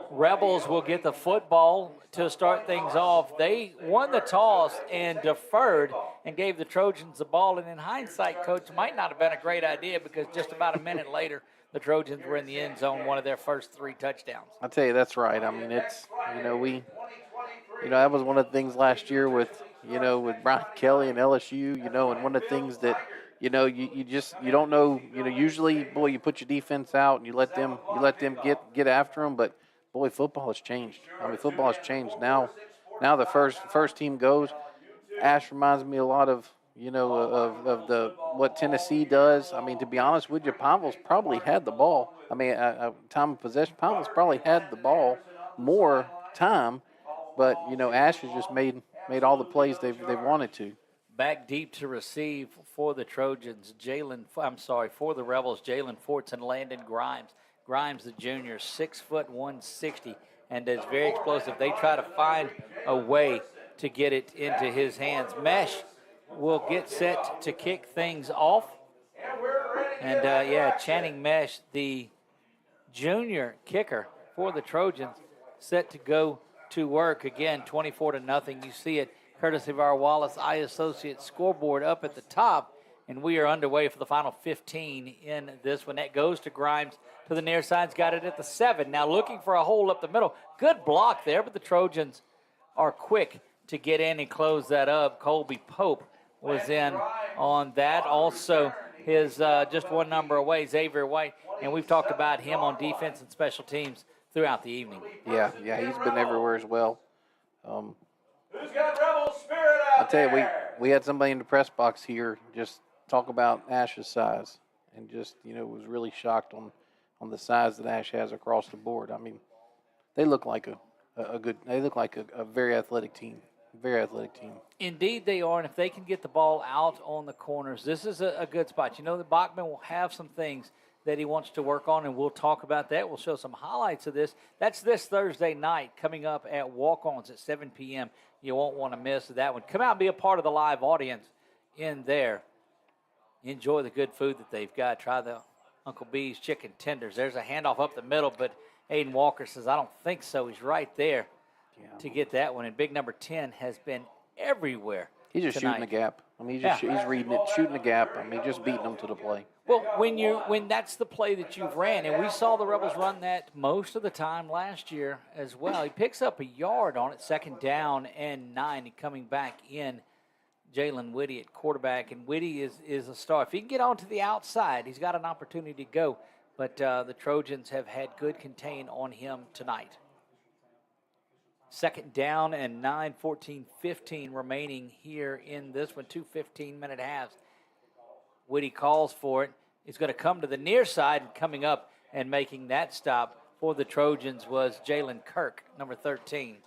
Rebels will get the football to start things off. They won the toss and deferred and gave the Trojans the ball. And in hindsight, Coach, might not have been a great idea because just about a minute later, the Trojans were in the end zone, one of their first 3 touchdowns. I'll tell you, that's right. I mean, it's, that was one of the things last year with Brian Kelly and LSU, and one of the things that, you don't know, usually, boy, you put your defense out and you let them get after them, but boy, football has changed. I mean, football has changed. Now the first team goes. Ash reminds me a lot of, of what Tennessee does. I mean, to be honest with you, Pineville's probably had the ball. I mean, time of possession, Pineville's probably had the ball more time, but Ash has just made all the plays they've wanted to. Back deep to receive for the Trojans, for the Rebels, Jalen Forts and Landon Grimes. Grimes, the junior, 6 foot 160, and is very explosive. They try to find a way to get it into his hands. Mesh will get set to kick things off. And, Channing Mesh, the junior kicker for the Trojans, set to go to work. Again, 24-0. You see it courtesy of our Wallace Eye Associates scoreboard up at the top. And we are underway for the final 15 in this one. That goes to Grimes to the near side's got it at the 7. Now looking for a hole up the middle. Good block there, but the Trojans are quick to get in and close that up. Colby Pope was in on that. Also, his just one number away, Xavier White. And we've talked about him on defense and special teams throughout the evening. Yeah, he's been everywhere as well. Who's got Rebel spirit out I'll tell you, we had somebody in the press box here just talk about Ash's size, and just was really shocked on the size that Ash has across the board. I mean, they look like a very athletic team. Very athletic team. Indeed they are, and if they can get the ball out on the corners, this is a good spot. That Bachman will have some things that he wants to work on, and we'll talk about that. We'll show some highlights of this. That's this Thursday night coming up at Walk-Ons at 7 p.m. You won't want to miss that one. Come out and be a part of the live audience in there. Enjoy the good food that they've got. Try the Uncle B's chicken tenders. There's a handoff up the middle, but Aiden Walker says, I don't think so. He's right there to get that one. And big number 10 has been everywhere. He's just shooting the gap. I mean, he's reading it, shooting the gap. I mean, just beating them to the play. Well, when that's the play that you've ran, and we saw the Rebels run that most of the time last year as well. He picks up a yard on it, 2nd down and 9, and coming back in. Jalen Whitty at quarterback, and Whitty is a star. If he can get onto the outside, he's got an opportunity to go. But the Trojans have had good contain on him tonight. 2nd down and 9, 14-15 remaining here in this one. 2 15-minute halves. Whitty calls for it. He's going to come to the near side, and coming up and making that stop for the Trojans was Jalen Kirk, number 13.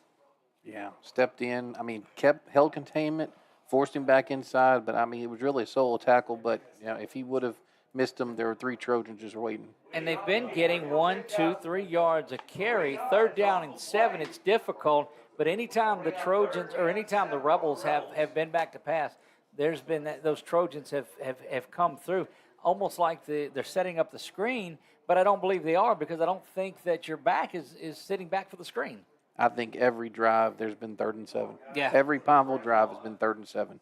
Yeah, stepped in. I mean, held containment. Forced him back inside, but, I mean, it was really a solo tackle. But, if he would have missed him, there were 3 Trojans just waiting. And they've been getting 1, 2, 3 yards a carry. 3rd down and 7, it's difficult. But anytime the Trojans or anytime the Rebels have been back to pass, there's been those Trojans have come through. Almost like they're setting up the screen, but I don't believe they are because I don't think that your back is sitting back for the screen. I think every drive there's been 3rd and 7. Yeah. Every Pineville drive has been 3rd and 7.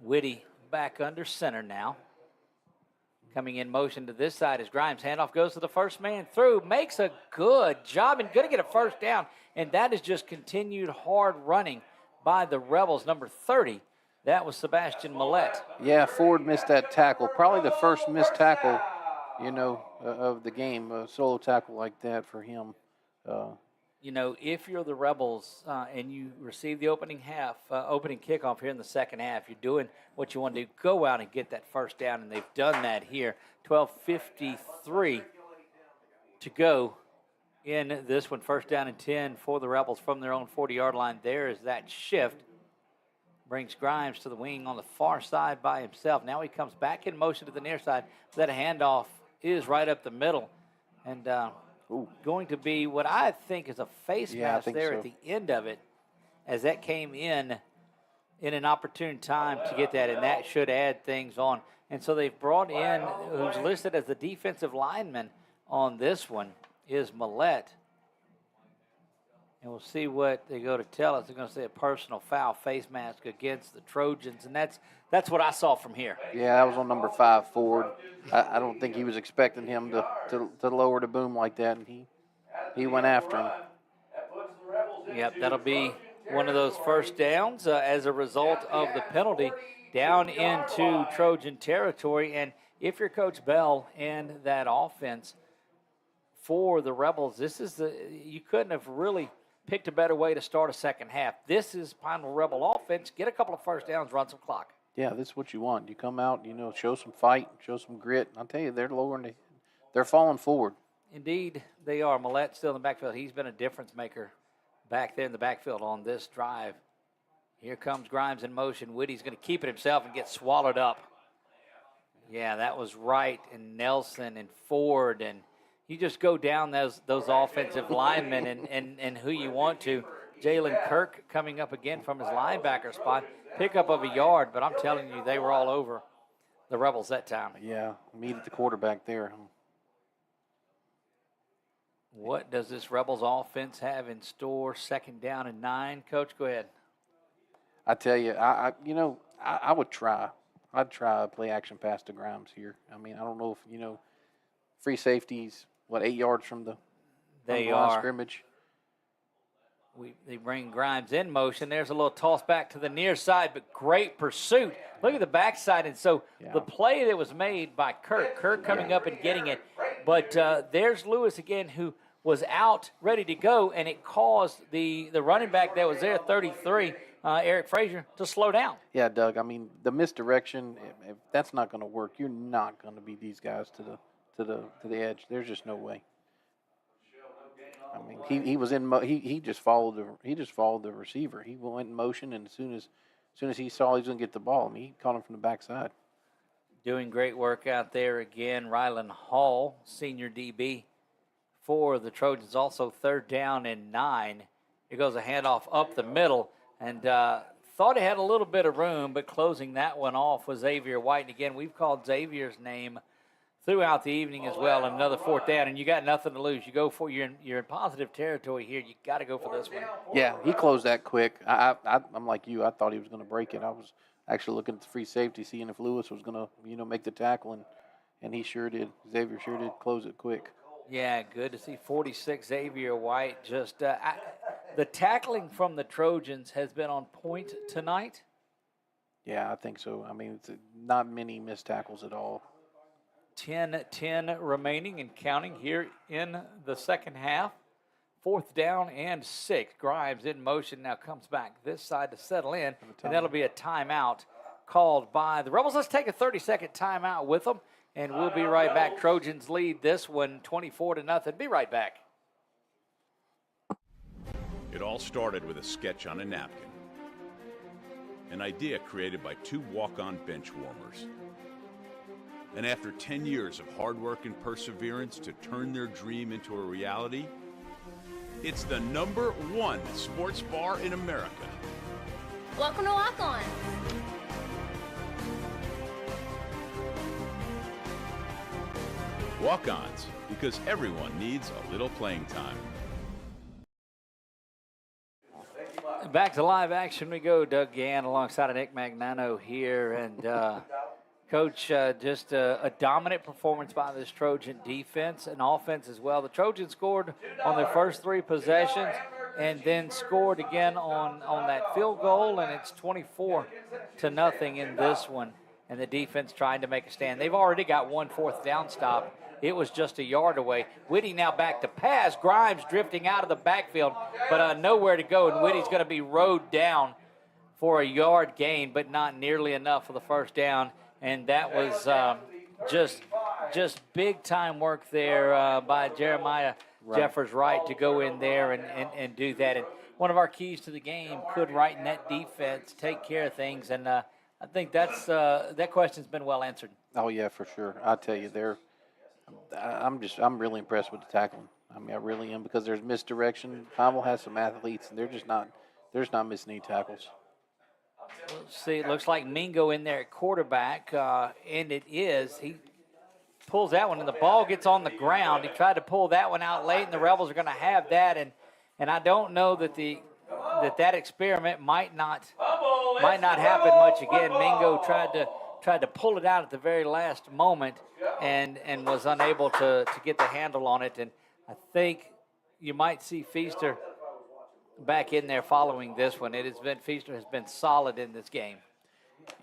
Whitty back under center now. Coming in motion to this side as Grimes. Handoff goes to the first man through. Makes a good job and going to get a first down. And that is just continued hard running by the Rebels. Number 30, that was Sebastian Millette. Yeah, Ford missed that tackle. Probably the first missed tackle, of the game. A solo tackle like that for him. If you're the Rebels and you receive the opening kickoff here in the second half, you're doing what you want to do. Go out and get that first down, and they've done that here. 12:53 to go in this one. First down and 10 for the Rebels from their own 40-yard line. There is that shift. Brings Grimes to the wing on the far side by himself. Now he comes back in motion to the near side. That handoff is right up the middle. And going to be what I think is a face mask there at the end of it, as that came in an opportune time to get that, and that should add things on. And so they've brought in, who's listed as the defensive lineman on this one, is Millette. And we'll see what they go to tell us. They're going to say a personal foul face mask against the Trojans, and that's what I saw from here. Yeah, that was on number 5, Ford. I don't think he was expecting him to lower the boom like that, and he went after him. Yep, that'll be one of those first downs as a result of the penalty down into Trojan territory. And if you're Coach Bell and that offense for the Rebels, you couldn't have really picked a better way to start a second half. This is Pineville Rebel offense. Get a couple of first downs, run some clock. Yeah, this is what you want. You come out, show some fight, show some grit. I'll tell you, they're falling forward. Indeed, they are. Millette still in the backfield. He's been a difference maker back there in the backfield on this drive. Here comes Grimes in motion. Whitty's going to keep it himself and get swallowed up. Yeah, that was Wright and Nelson and Ford, and you just go down those offensive linemen and who you want to. Jalen Kirk coming up again from his linebacker spot. Pickup of a yard, but I'm telling you, they were all over the Rebels that time. Yeah, meet at the quarterback there. What does this Rebels offense have in store? Second down and 9. Coach, go ahead. I tell you, I would try. I'd try a play action pass to Grimes here. I mean, I don't know if, free safeties, 8 yards from the line of scrimmage. They bring Grimes in motion. There's a little toss back to the near side, but great pursuit. Look at the backside. And so the play that was made by Kirk coming up and getting it. But there's Lewis again, who was out, ready to go, and it caused the running back that was there, 33, Eric Frazier, to slow down. Yeah, Doug, I mean, the misdirection, if that's not going to work, you're not going to beat these guys to the edge. There's just no way. I mean, he was in he just followed the receiver. He went in motion, and as soon as he saw he was going to get the ball, I mean, he caught him from the backside. Doing great work out there again. Rylan Hall, senior DB for the Trojans. Also third down and 9. Here goes a handoff up the middle, and thought he had a little bit of room, but closing that one off was Xavier White. And again, we've called Xavier's name throughout the evening as well. Another fourth down, and you got nothing to lose. You go for you're in positive territory here. You got to go for this one. Yeah, he closed that quick. I'm like you. I thought he was going to break it. I was actually looking at the free safety, seeing if Lewis was going to make the tackle, and he sure did. Xavier sure did close it quick. Yeah, good to see 46 Xavier White. Just the tackling from the Trojans has been on point tonight. Yeah, I think so. I mean, it's not many missed tackles at all. 10 remaining and counting here in the second half. Fourth down and 6. Grimes in motion now comes back this side to settle in, and that'll be a timeout called by the Rebels. Let's take a 30-second timeout with them, and we'll be right back. Trojans lead this one 24-0. Be right back. It all started with a sketch on a napkin. An idea created by 2 walk-on bench warmers. And after 10 years of hard work and perseverance to turn their dream into a reality, it's the #1 sports bar in America. Welcome to Walk On. Walk-ons, because everyone needs a little playing time. Back to live action we go. Doug Gann alongside of Nick Magnano here, and Coach, just a dominant performance by this Trojan defense and offense as well. The Trojans scored on their first 3 possessions and then scored again on that field goal, and it's 24-0 in this one. And the defense trying to make a stand. They've already got 1 4th down stop. It was just a yard away. Whitty now back to pass. Grimes drifting out of the backfield, but nowhere to go. And Whitty's going to be rode down for a yard gain, but not nearly enough for the first down. And that was just big-time work there by Jeremiah Jeffers Wright to go in there and do that. And one of our keys to the game, could Wright in that defense take care of things? And I think that question's been well answered. Oh, yeah, for sure. I tell you, I'm really impressed with the tackling. I mean, I really am, because there's misdirection. Pineville has some athletes, and they're just not missing any tackles. Let's see, it looks like Mingo in there at quarterback, and it is. He pulls that one, and the ball gets on the ground. He tried to pull that one out late, and the Rebels are going to have that. And I don't know that that experiment might not happen much again. Mingo tried to pull it out at the very last moment and was unable to get the handle on it. And I think you might see Feaster back in there following this one. Feaster has been solid in this game.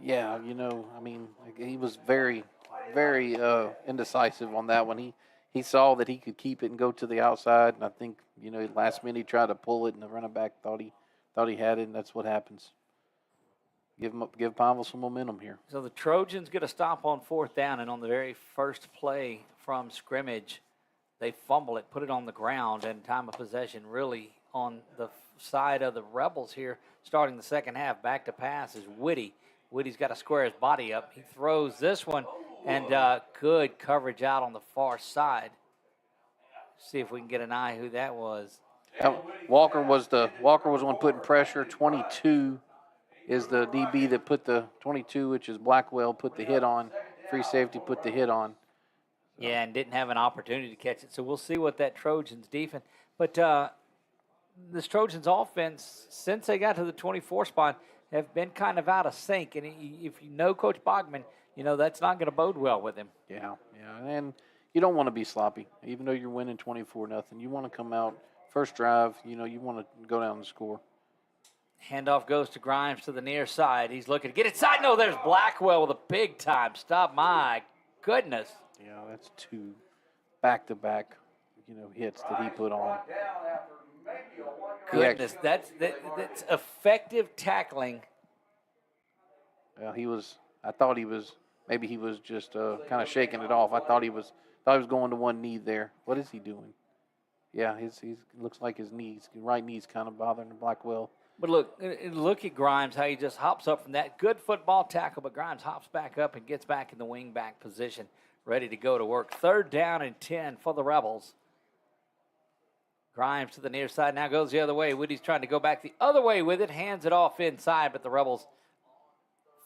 Yeah, I mean, he was very, very indecisive on that one. He saw that he could keep it and go to the outside, and I think, last minute he tried to pull it, and the running back thought he had it, and that's what happens. Give Pineville some momentum here. So the Trojans get a stop on 4th down, and on the very first play from scrimmage, they fumble it, put it on the ground, and time of possession really on the side of the Rebels here, starting the second half. Back to pass is Whitty. Whitty's got to square his body up. He throws this one, and good coverage out on the far side. See if we can get an eye who that was. Walker was the one putting pressure. 22 is the DB that put the 22, which is Blackwell, put the hit on. Free safety put the hit on. Yeah, and didn't have an opportunity to catch it. So we'll see what that Trojans defense. But this Trojans offense, since they got to the 24 spot, have been kind of out of sync. And if you know Coach Bogman, that's not going to bode well with him. Yeah. And you don't want to be sloppy. Even though you're winning 24-0, you want to come out first drive, you want to go down and score. Handoff goes to Grimes to the near side. He's looking to get inside. No, there's Blackwell with a big-time stop. My goodness. Yeah, that's 2 back-to-back, hits that he put on. Goodness, that's effective tackling. Well, I thought he was just kind of shaking it off. I thought he was going to one knee there. What is he doing? Yeah, he looks like his right knee's kind of bothering Blackwell. But look at Grimes, how he just hops up from that good football tackle, but Grimes hops back up and gets back in the wing back position, ready to go to work. 3rd down and 10 for the Rebels. Grimes to the near side, now goes the other way. Woody's trying to go back the other way with it, hands it off inside, but the Rebels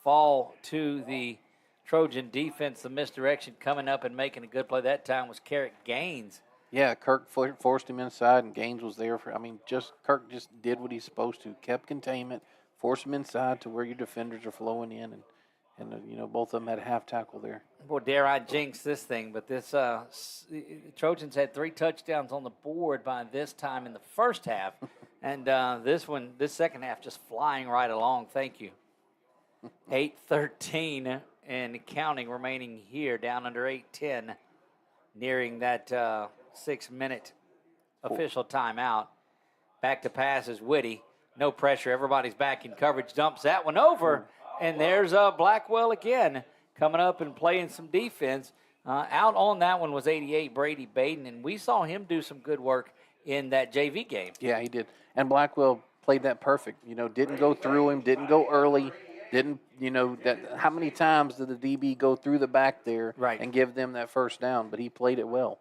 fall to the Trojan defense. The misdirection coming up and making a good play that time was Carrick Gaines. Yeah, Kirk forced him inside, and Gaines was there Kirk just did what he's supposed to, kept containment, forced him inside to where your defenders are flowing in, and both of them had a half tackle there. Boy, dare I jinx this thing, but this Trojans had 3 touchdowns on the board by this time in the first half, and this second half just flying right along. Thank you. 8:13 and counting remaining here, down under 8:10, nearing that 6-minute official timeout. Back to pass is Whitty. No pressure. Everybody's back in coverage. Dumps that one over. And there's Blackwell again coming up and playing some defense. Out on that one was 88, Brady Baden. And we saw him do some good work in that JV game. Yeah, he did. And Blackwell played that perfect. Didn't go through him, didn't go early. How many times did the DB go through the back there and give them that first down? But he played it well.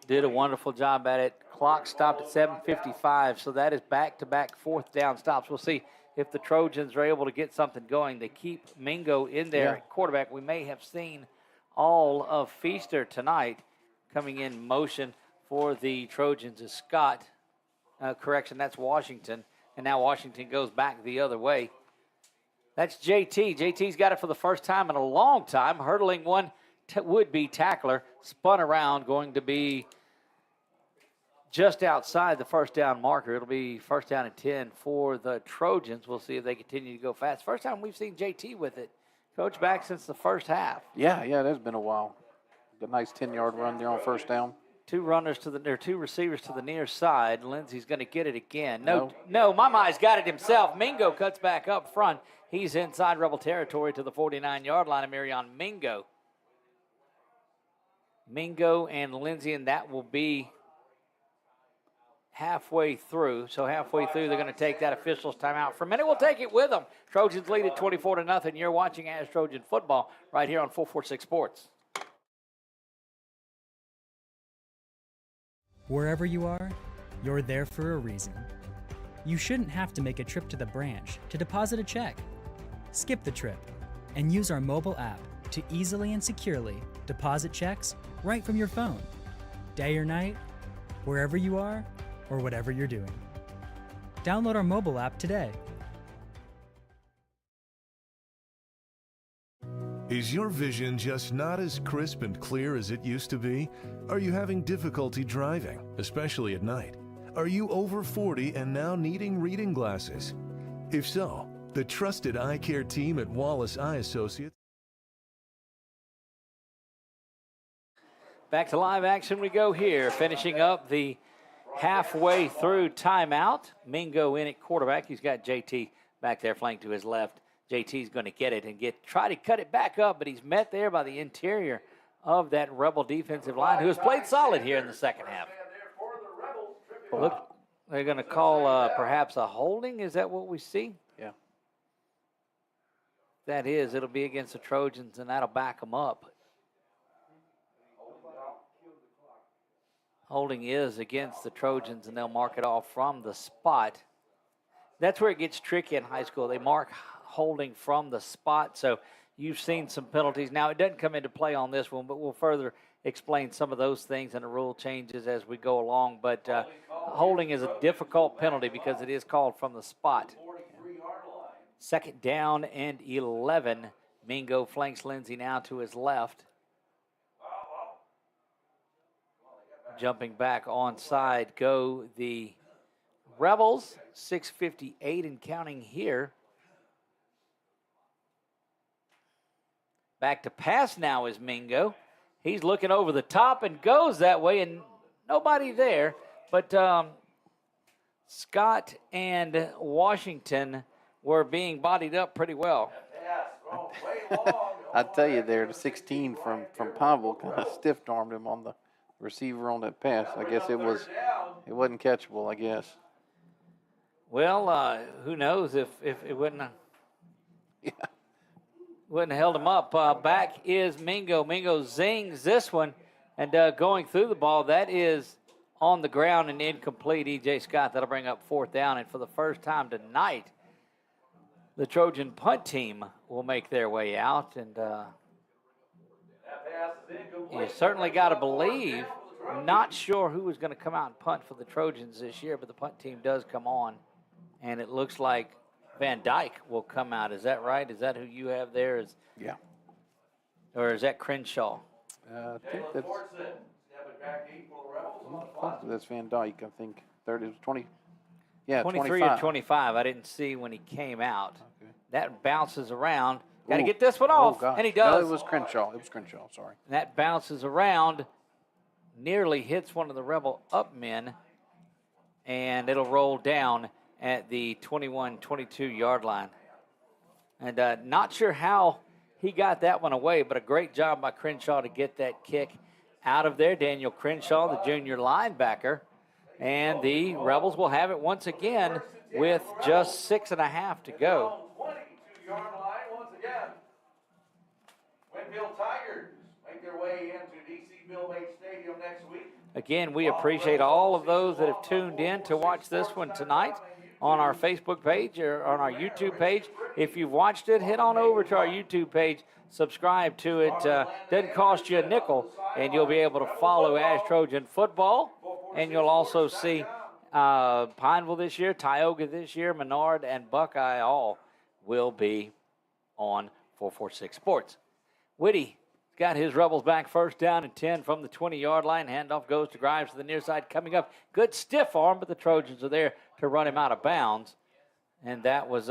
Did a wonderful job at it. Clock stopped at 7:55, so that is back-to-back 4th down stops. We'll see if the Trojans are able to get something going. They keep Mingo in there at quarterback. We may have seen all of Feaster tonight coming in motion for the Trojans is Scott. Correction, that's Washington. And now Washington goes back the other way. That's JT. JT's got it for the first time in a long time, hurdling one would-be tackler, spun around, going to be just outside the first down marker. It'll be first down and 10 for the Trojans. We'll see if they continue to go fast. First time we've seen JT with it. Coach, back since the first half. Yeah, it has been a while. A nice 10-yard run there on first down. Two receivers to the near side. Lindsey's going to get it again. No, Mamai's got it himself. Mingo cuts back up front. He's inside Rebel territory to the 49-yard line of Marion Mingo. Mingo and Lindsey, and that will be halfway through. So halfway through, they're going to take that official's timeout. For a minute, we'll take it with them. Trojans lead at 24-0. You're watching As Trojan football right here on 446 Sports. Wherever you are, you're there for a reason. You shouldn't have to make a trip to the branch to deposit a check. Skip the trip and use our mobile app to easily and securely deposit checks right from your phone. Day or night, wherever you are, or whatever you're doing. Download our mobile app today. Is your vision just not as crisp and clear as it used to be? Are you having difficulty driving, especially at night? Are you over 40 and now needing reading glasses? If so, the trusted eye care team at Wallace Eye Associates. Back to live action we go here, finishing up the halfway through timeout. Mingo in at quarterback. He's got JT back there flanked to his left. JT's going to get it and try to cut it back up, but he's met there by the interior of that Rebel defensive line, who has played solid here in the second half. Look, they're going to call perhaps a holding. Is that what we see? Yeah. That is. It'll be against the Trojans, and that'll back them up. Holding is against the Trojans, and they'll mark it off from the spot. That's where it gets tricky in high school. They mark holding from the spot, so you've seen some penalties. Now, it doesn't come into play on this one, but we'll further explain some of those things and the rule changes as we go along. But holding is a difficult penalty because it is called from the spot. Second down and 11. Mingo flanks Lindsey now to his left. Jumping back onside go the Rebels. 6:58 and counting here. Back to pass now is Mingo. He's looking over the top and goes that way, and nobody there. But Scott and Washington were being bodied up pretty well. I tell you there, the 16 from Pineville kind of stiff-armed him on the receiver on that pass. I guess it wasn't catchable, I guess. Well, who knows if it wouldn't have held him up. Back is Mingo. Mingo zings this one, and going through the ball, that is on the ground and incomplete. E.J. Scott, that'll bring up fourth down, and for the first time tonight, the Trojan punt team will make their way out, and you certainly got to believe. Not sure who was going to come out and punt for the Trojans this year, but the punt team does come on, and it looks like Van Dyke will come out. Is that right? Is that who you have there? Yeah. Or is that Crenshaw? I think that's Van Dyke, I think. 20. Yeah, 23 or 25. I didn't see when he came out. Okay. That bounces around. Got to get this one off, and he does. No, it was Crenshaw. Sorry. And that bounces around, nearly hits one of the Rebel up men, and it'll roll down at the 21, 22-yard line. And not sure how he got that one away, but a great job by Crenshaw to get that kick out of there. Daniel Crenshaw, the junior linebacker. And the Rebels will have it once again with just 6.5 to go. 22-yard line once again. Winfield Tigers make their way into DC Bill Bates Stadium next week. Again, we appreciate all of those that have tuned in to watch this one tonight on our Facebook page or on our YouTube page. If you've watched it, head on over to our YouTube page, subscribe to it. Doesn't cost you a nickel, and you'll be able to follow As Trojan football. And you'll also see Pineville this year, Tioga this year, Menard, and Buckeye all will be on 446 Sports. Whitty got his Rebels back, first down and 10 from the 20-yard line. Handoff goes to Grimes to the near side coming up. Good stiff arm, but the Trojans are there to run him out of bounds. And that was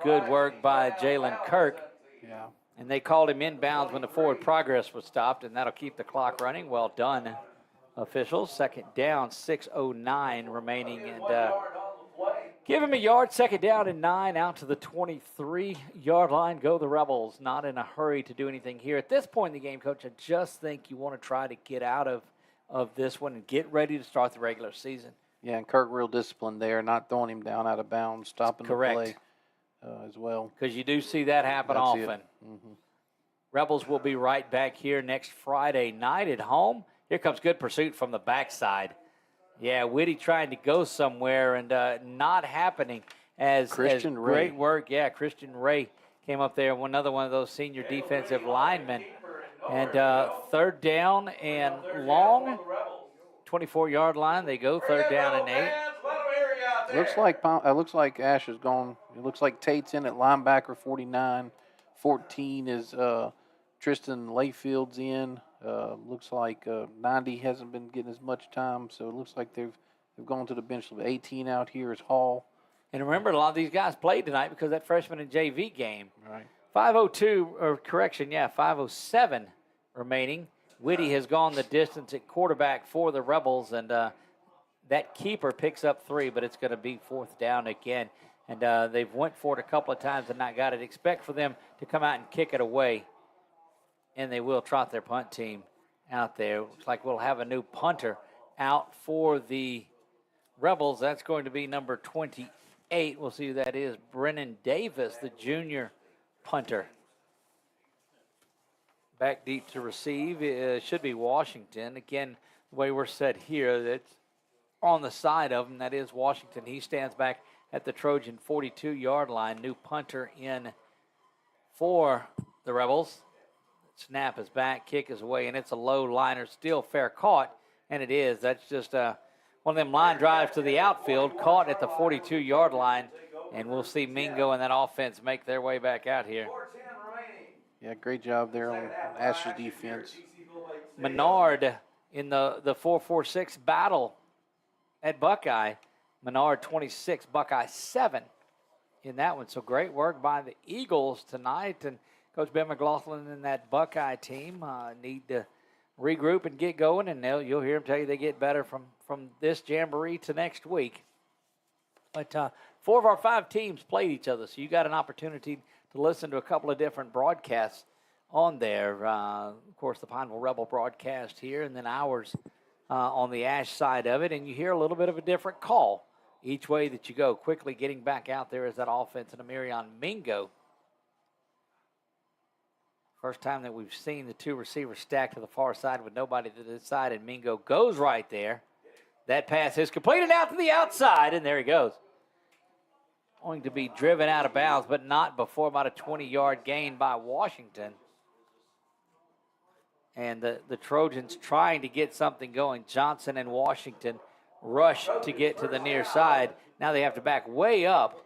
good work by Jalen Kirk. Yeah. And they called him inbounds when the forward progress was stopped, and that'll keep the clock running. Well done, officials. Second down, 6:09 remaining. And give him a yard, second down and 9 out to the 23-yard line. Go the Rebels. Not in a hurry to do anything here. At this point in the game, Coach, I just think you want to try to get out of this one and get ready to start the regular season. Yeah, and Kirk real disciplined there, not throwing him down out of bounds, stopping the play as well. Because you do see that happen often. Mm-hmm. Rebels will be right back here next Friday night at home. Here comes good pursuit from the backside. Yeah, Whitty trying to go somewhere and not happening. Christian Ray. Great work. Yeah, Christian Ray came up there, another one of those senior defensive linemen. And third down and long, 24-yard line. They go third down and 8. Looks like Ash is gone. It looks like Tate's in at linebacker 49. 14 is Tristan Layfield's in. Looks like 90 hasn't been getting as much time, so it looks like they've gone to the bench. 18 out here is Hall. And remember, a lot of these guys played tonight because of that freshman and JV game. Right. 5:07 remaining. Whitty has gone the distance at quarterback for the Rebels, and that keeper picks up 3, but it's going to be fourth down again. And they've went for it a couple of times and not got it. Expect for them to come out and kick it away, and they will trot their punt team out there. Looks like we'll have a new punter out for the Rebels. That's going to be number 28. We'll see who that is. Brennan Davis, the junior punter. Back deep to receive. It should be Washington. Again, the way we're set here, that's on the side of him. That is Washington. He stands back at the Trojan 42-yard line. New punter in for the Rebels. Snap is back, kick is away, and it's a low liner. Still fair caught, and it is. That's just one of them line drives to the outfield, caught at the 42-yard line, and we'll see Mingo and that offense make their way back out here. Yeah, great job there on Ash's defense. Menard in the 4-4-6 battle at Buckeye. Menard 26, Buckeye 7 in that one. So great work by the Eagles tonight. And Coach Ben McLaughlin and that Buckeye team need to regroup and get going. And you'll hear him tell you they get better from this Jamboree to next week. But 4 of our 5 teams played each other. So you got an opportunity to listen to a couple of different broadcasts on there. Of course, the Pineville Rebel broadcast here, and then ours on the Ash side of it. And you hear a little bit of a different call each way that you go. Quickly getting back out there is that offense and Amirion Mingo. First time that we've seen the 2 receivers stacked to the far side with nobody to the side, and Mingo goes right there. That pass is completed out to the outside, and there he goes. Going to be driven out of bounds, but not before about a 20-yard gain by Washington. And the Trojans trying to get something going. Johnson and Washington rush to get to the near side. Now they have to back way up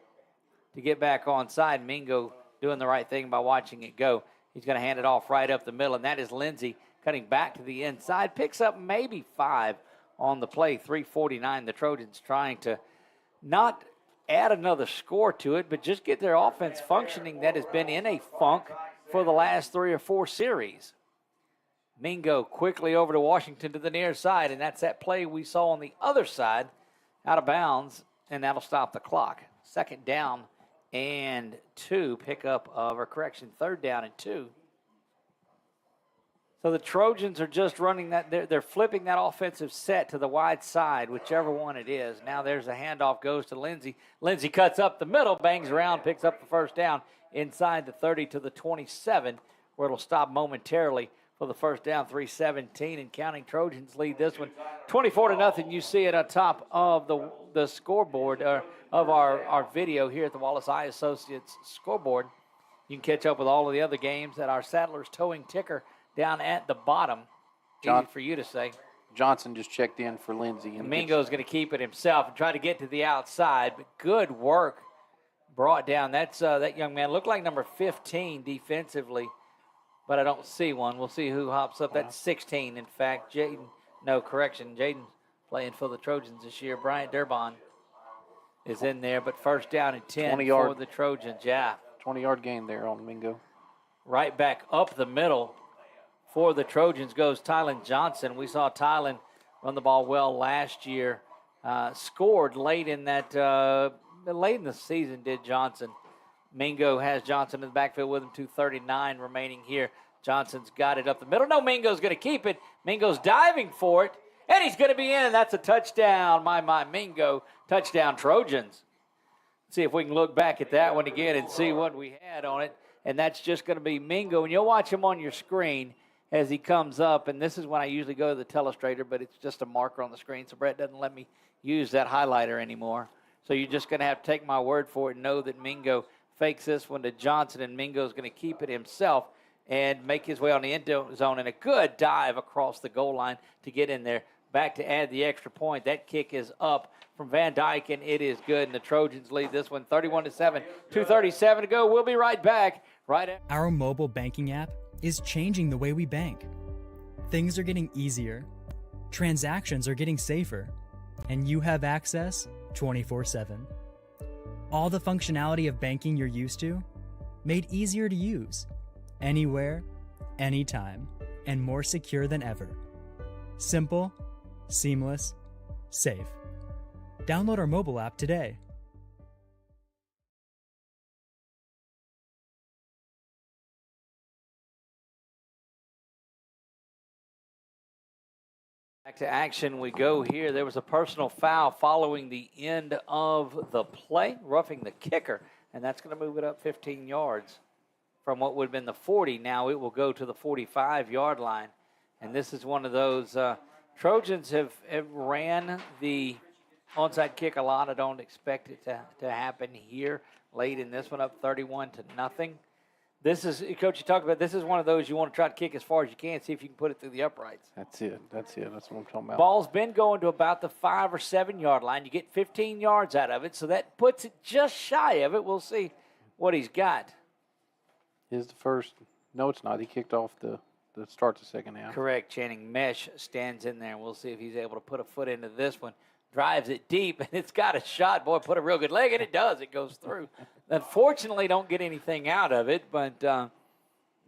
to get back on side. Mingo doing the right thing by watching it go. He's going to hand it off right up the middle, and that is Lindsey cutting back to the inside. Picks up maybe 5 on the play, 3:49. The Trojans trying to not add another score to it, but just get their offense functioning that has been in a funk for the last 3 or 4 series. Mingo quickly over to Washington to the near side, and that's that play we saw on the other side, out of bounds, and that'll stop the clock. Second down and 2, third down and 2. So the Trojans are just running that, they're flipping that offensive set to the wide side, whichever one it is. Now there's a handoff, goes to Lindsey. Lindsey cuts up the middle, bangs around, picks up the first down inside the 30 to the 27, where it'll stop momentarily for the first down. 3:17 and counting. Trojans lead this one 24-0. You see it on top of the scoreboard of our video here at the Wallace Eye Associates scoreboard. You can catch up with all of the other games at our Saddlers Towing ticker down at the bottom. Easy for you to say. Johnson just checked in for Lindsey. And Mingo's going to keep it himself and try to get to the outside, but good work brought down. That's that young man. Looked like number 15 defensively, but I don't see one. We'll see who hops up. That's 16, in fact. Jaden's playing for the Trojans this year. Bryant Durbon is in there, but first down and 10 for the Trojans. Yeah. 20-yard gain there on Mingo. Right back up the middle for the Trojans goes Tylen Johnson. We saw Tylen run the ball well last year. Scored late in the season, did Johnson. Mingo has Johnson in the backfield with him, 2:39 remaining here. Johnson's got it up the middle. No, Mingo's going to keep it. Mingo's diving for it, and he's going to be in. That's a touchdown. My, Mingo. Touchdown, Trojans. See if we can look back at that one again and see what we had on it. And that's just going to be Mingo. And you'll watch him on your screen as he comes up. And this is when I usually go to the telestrator, but it's just a marker on the screen, so Brett doesn't let me use that highlighter anymore. So you're just going to have to take my word for it and know that Mingo fakes this one to Johnson, and Mingo's going to keep it himself and make his way on the end zone. And a good dive across the goal line to get in there. Back to add the extra point. That kick is up from Van Dyke, and it is good. And the Trojans lead this one 31-7. 2:37 to go. We'll be right back. Our mobile banking app is changing the way we bank. Things are getting easier, transactions are getting safer, and you have access 24/7. All the functionality of banking you're used to, made easier to use, anywhere, anytime, and more secure than ever. Simple, seamless, safe. Download our mobile app today. Back to action we go here. There was a personal foul following the end of the play, roughing the kicker, and that's going to move it up 15 yards from what would have been the 40. Now it will go to the 45-yard line, and this is one of those Trojans have ran the onside kick a lot. I don't expect it to happen here late in this one, up 31-0. This is, Coach, you talked about, this is one of those you want to try to kick as far as you can, see if you can put it through the uprights. That's it. That's what I'm talking about. Ball's been going to about the 5 or 7 yard line. You get 15 yards out of it, so that puts it just shy of it. We'll see what he's got. Is the first. No, it's not. He kicked off the start the second half. Correct. Channing Mesh stands in there, and we'll see if he's able to put a foot into this one. Drives it deep, and it's got a shot. Boy, put a real good leg, and it does. It goes through. Unfortunately, don't get anything out of it, but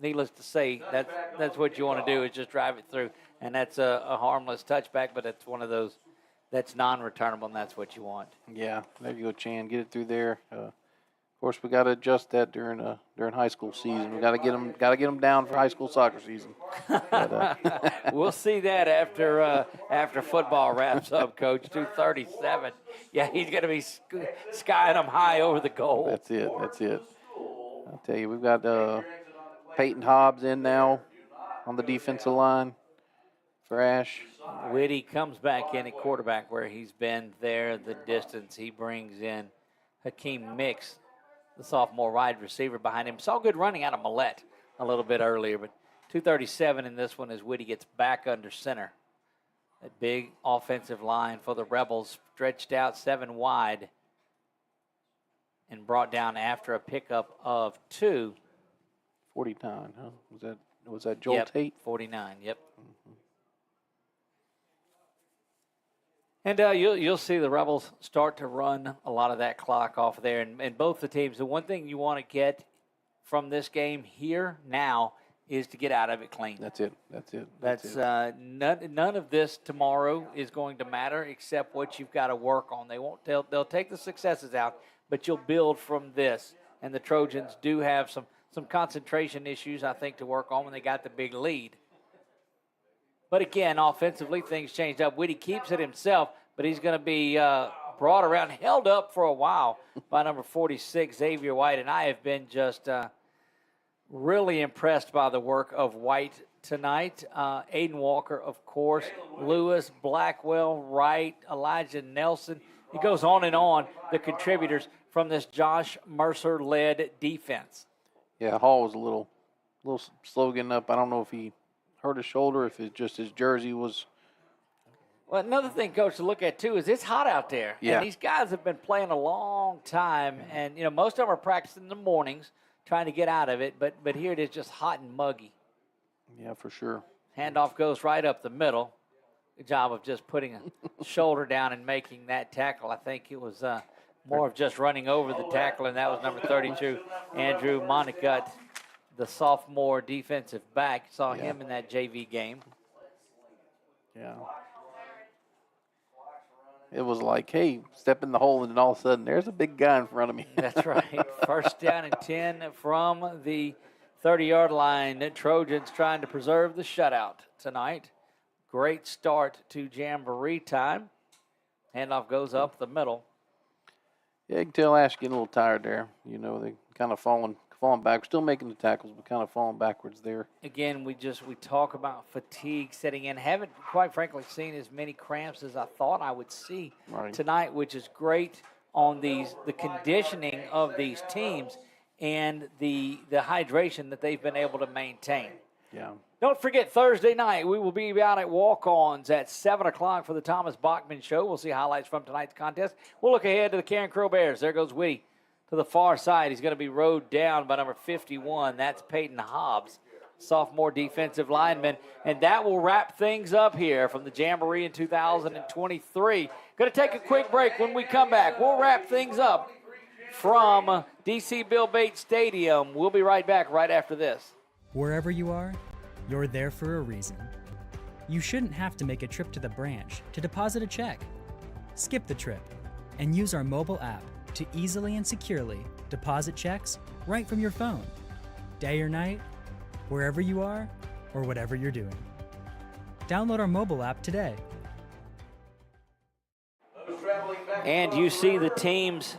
needless to say, that's what you want to do is just drive it through. And that's a harmless touchback, but it's one of those that's non-returnable, and that's what you want. Yeah, there you go, Chan. Get it through there. Of course, we got to adjust that during high school season. We got to get them down for high school soccer season. But, we'll see that after football wraps up, Coach. 2:37. Yeah, he's going to be skying them high over the goal. That's it. I'll tell you, we've got Peyton Hobbs in now on the defensive line for Ash. Whitty comes back in at quarterback where he's been there the distance. He brings in Hakeem Mix, the sophomore wide receiver behind him. Saw good running out of Millette a little bit earlier, but 2:37 in this one as Whitty gets back under center. A big offensive line for the Rebels, stretched out 7 wide and brought down after a pickup of 2. 49, huh? Was that Joel Tate? 49, yep. And you'll see the Rebels start to run a lot of that clock off there. And both the teams, the one thing you want to get from this game here now is to get out of it clean. That's it. None of this tomorrow is going to matter except what you've got to work on. They'll take the successes out, but you'll build from this. And the Trojans do have some concentration issues, I think, to work on when they got the big lead. But again, offensively, things changed up. Whitty keeps it himself, but he's going to be brought around, held up for a while by number 46, Xavier White. And I have been just really impressed by the work of White tonight. Aiden Walker, of course, Lewis, Blackwell, Wright, Elijah Nelson. It goes on and on, the contributors from this Josh Mercer-led defense. Yeah, Hall was a little slow getting up. I don't know if he hurt his shoulder, if it's just his jersey was Well, another thing, Coach, to look at, too, is it's hot out there. Yeah. And these guys have been playing a long time. And, you know, most of them are practicing in the mornings, trying to get out of it. But here it is just hot and muggy. Yeah, for sure. Handoff goes right up the middle. Good job of just putting a shoulder down and making that tackle. I think it was more of just running over the tackle, and that was number 32, Andrew Monacut, the sophomore defensive back. Saw him in that JV game. Yeah. It was like, hey, step in the hole, and then all of a sudden, there's a big guy in front of me. That's right. First down and 10 from the 30-yard line. The Trojans trying to preserve the shutout tonight. Great start to Jamboree time. Handoff goes up the middle. Yeah, you can tell Ash getting a little tired there. You know, they kind of falling back. Still making the tackles, but kind of falling backwards there. Again, we talk about fatigue setting in. Haven't, quite frankly, seen as many cramps as I thought I would see tonight, which is great on the conditioning of these teams and the hydration that they've been able to maintain. Yeah. Don't forget, Thursday night, we will be out at Walk-Ons at 7 o'clock for the Thomas Bachman Show. We'll see highlights from tonight's contest. We'll look ahead to the Karen Crow Bears. There goes Whitty to the far side. He's going to be rode down by number 51. That's Peyton Hobbs, sophomore defensive lineman. And that will wrap things up here from the Jamboree in 2023. Going to take a quick break. When we come back, we'll wrap things up from DC Bill Bates Stadium. We'll be right back right after this. Wherever you are, you're there for a reason. You shouldn't have to make a trip to the branch to deposit a check. Skip the trip and use our mobile app to easily and securely deposit checks right from your phone. Day or night, wherever you are or whatever you're doing. Download our mobile app today. And you see the teams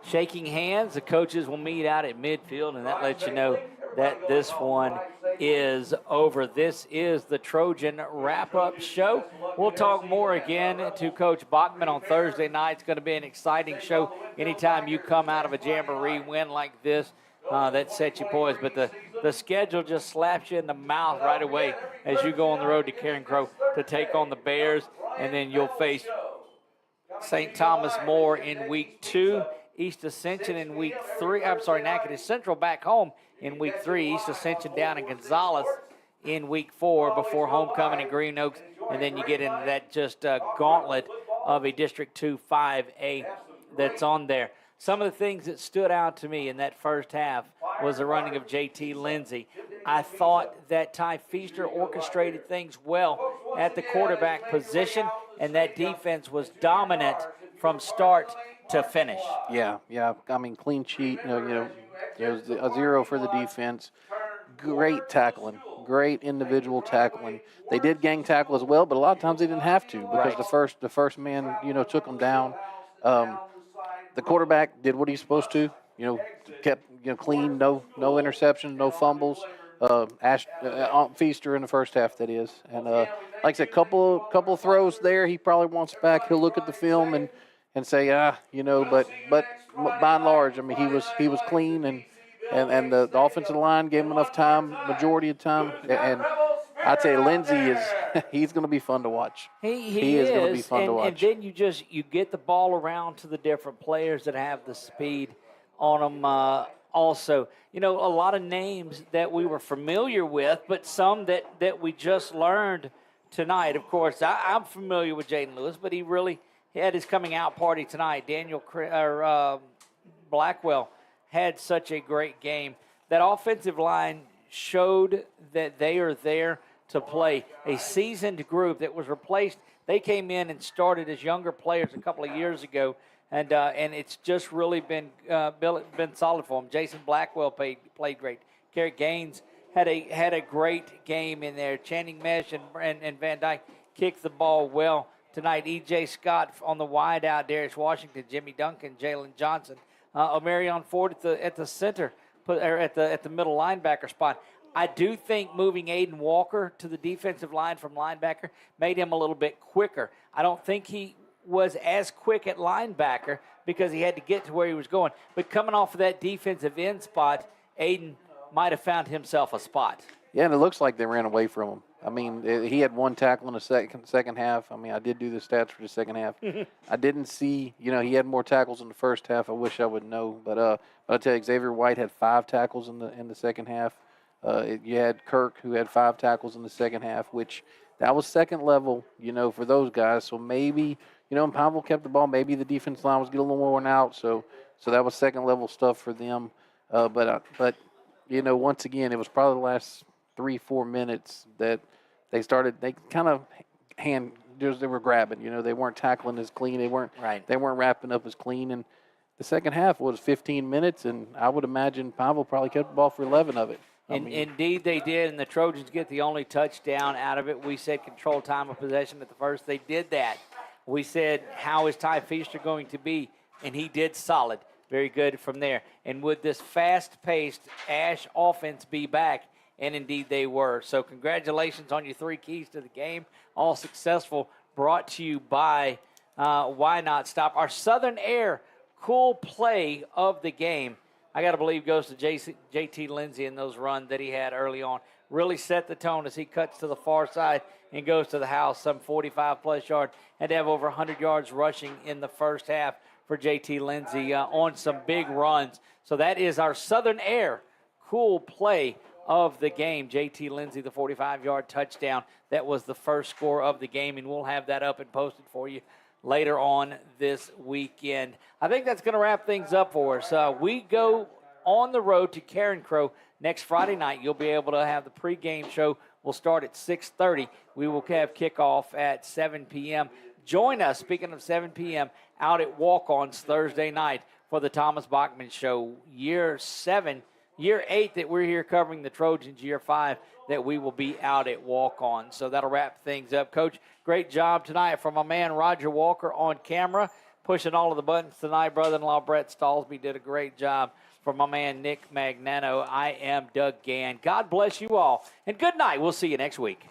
shaking hands. The coaches will meet out at midfield, and that lets you know that this one is over. This is the Trojan wrap-up show. We'll talk more again to Coach Bachman on Thursday night. It's going to be an exciting show. Anytime you come out of a Jamboree win like this, that sets you poised. But the schedule just slaps you in the mouth right away as you go on the road to Karen Crow to take on the Bears, and then you'll face St. Thomas More in week 2. East Ascension in week 3. Natchitoches Central back home in week 3. East Ascension down in Gonzales in week 4 before homecoming in Green Oaks. And then you get into that just gauntlet of a District 2 5A that's on there. Some of the things that stood out to me in that first half was the running of J.T. Lindsay. I thought that Ty Feaster orchestrated things well at the quarterback position, and that defense was dominant from start to finish. Yeah. I mean, clean sheet. You know, it was a 0 for the defense. Great tackling, great individual tackling. They did gang tackle as well, but a lot of times they didn't have to because the first man, took them down. The quarterback did what he's supposed to. Kept clean, no interception, no fumbles. Feaster in the first half, that is. And like I said, couple throws there. He probably wants back. He'll look at the film and say, but by and large, I mean, he was clean and the offensive line gave him enough time, majority of time. And I'd say Lindsey he's going to be fun to watch. He is going to be fun to watch. And then you get the ball around to the different players that have the speed on them. Also, a lot of names that we were familiar with, but some that we just learned tonight. Of course, I'm familiar with Jaden Lewis, but he had his coming out party tonight. Daniel Blackwell had such a great game. That offensive line showed that they are there to play. A seasoned group that was replaced. They came in and started as younger players a couple of years ago, and it's just really been solid for them. Jason Blackwell played great. Garrett Gaines had a great game in there. Channing Mesh and Van Dyke kicked the ball well tonight. E.J. Scott on the wide out. Darius Washington, Jimmy Duncan, Jalen Johnson, Omarion Ford at the center, at the middle linebacker spot. I do think moving Aiden Walker to the defensive line from linebacker made him a little bit quicker. I don't think he was as quick at linebacker because he had to get to where he was going. But coming off of that defensive end spot, Aiden might have found himself a spot. Yeah, and it looks like they ran away from him. I mean, he had 1 tackle in the second half. I mean, I did do the stats for the second half. I didn't see, he had more tackles in the first half. I wish I would know, but I'll tell you, Xavier White had 5 tackles in the second half. You had Kirk, who had 5 tackles in the second half, which that was second level, for those guys. So maybe, and Pineville kept the ball. Maybe the defense line was getting a little more worn out. So that was second level stuff for them. But once again, it was probably the last 3-4 minutes that they kind of they were grabbing. They weren't tackling as clean. They weren't wrapping up as clean. And the second half was 15 minutes, and I would imagine Pineville probably kept the ball for 11 of it. Indeed, they did, and the Trojans get the only touchdown out of it. We said control time of possession at the first. They did that. We said, how is Ty Feaster going to be? And he did solid. Very good from there. And would this fast-paced Ash offense be back? And indeed they were. So congratulations on your 3 keys to the game. All successful. Brought to you by Why Not Stop. Our Southern Air cool play of the game, I got to believe, goes to JT Lindsay in those runs that he had early on. Really set the tone as he cuts to the far side and goes to the house, some 45-plus yards. Had to have over 100 yards rushing in the first half for JT Lindsay on some big runs. So that is our Southern Air cool play of the game. JT Lindsay, the 45-yard touchdown. That was the first score of the game, and we'll have that up and posted for you later on this weekend. I think that's going to wrap things up for us. We go on the road to Karen Crow next Friday night. You'll be able to have the pregame show. We'll start at 6:30. We will have kickoff at 7 p.m. Join us, speaking of 7 p.m., out at Walk-Ons Thursday night for the Thomas Bachman Show. Year 8 that we're here covering the Trojans, year 5 that we will be out at Walk-On. So that'll wrap things up. Coach, great job tonight from my man Roger Walker on camera, pushing all of the buttons tonight. Brother-in-law Brett Stallsby did a great job. From my man Nick Magnano, I am Doug Gann. God bless you all, and good night. We'll see you next week.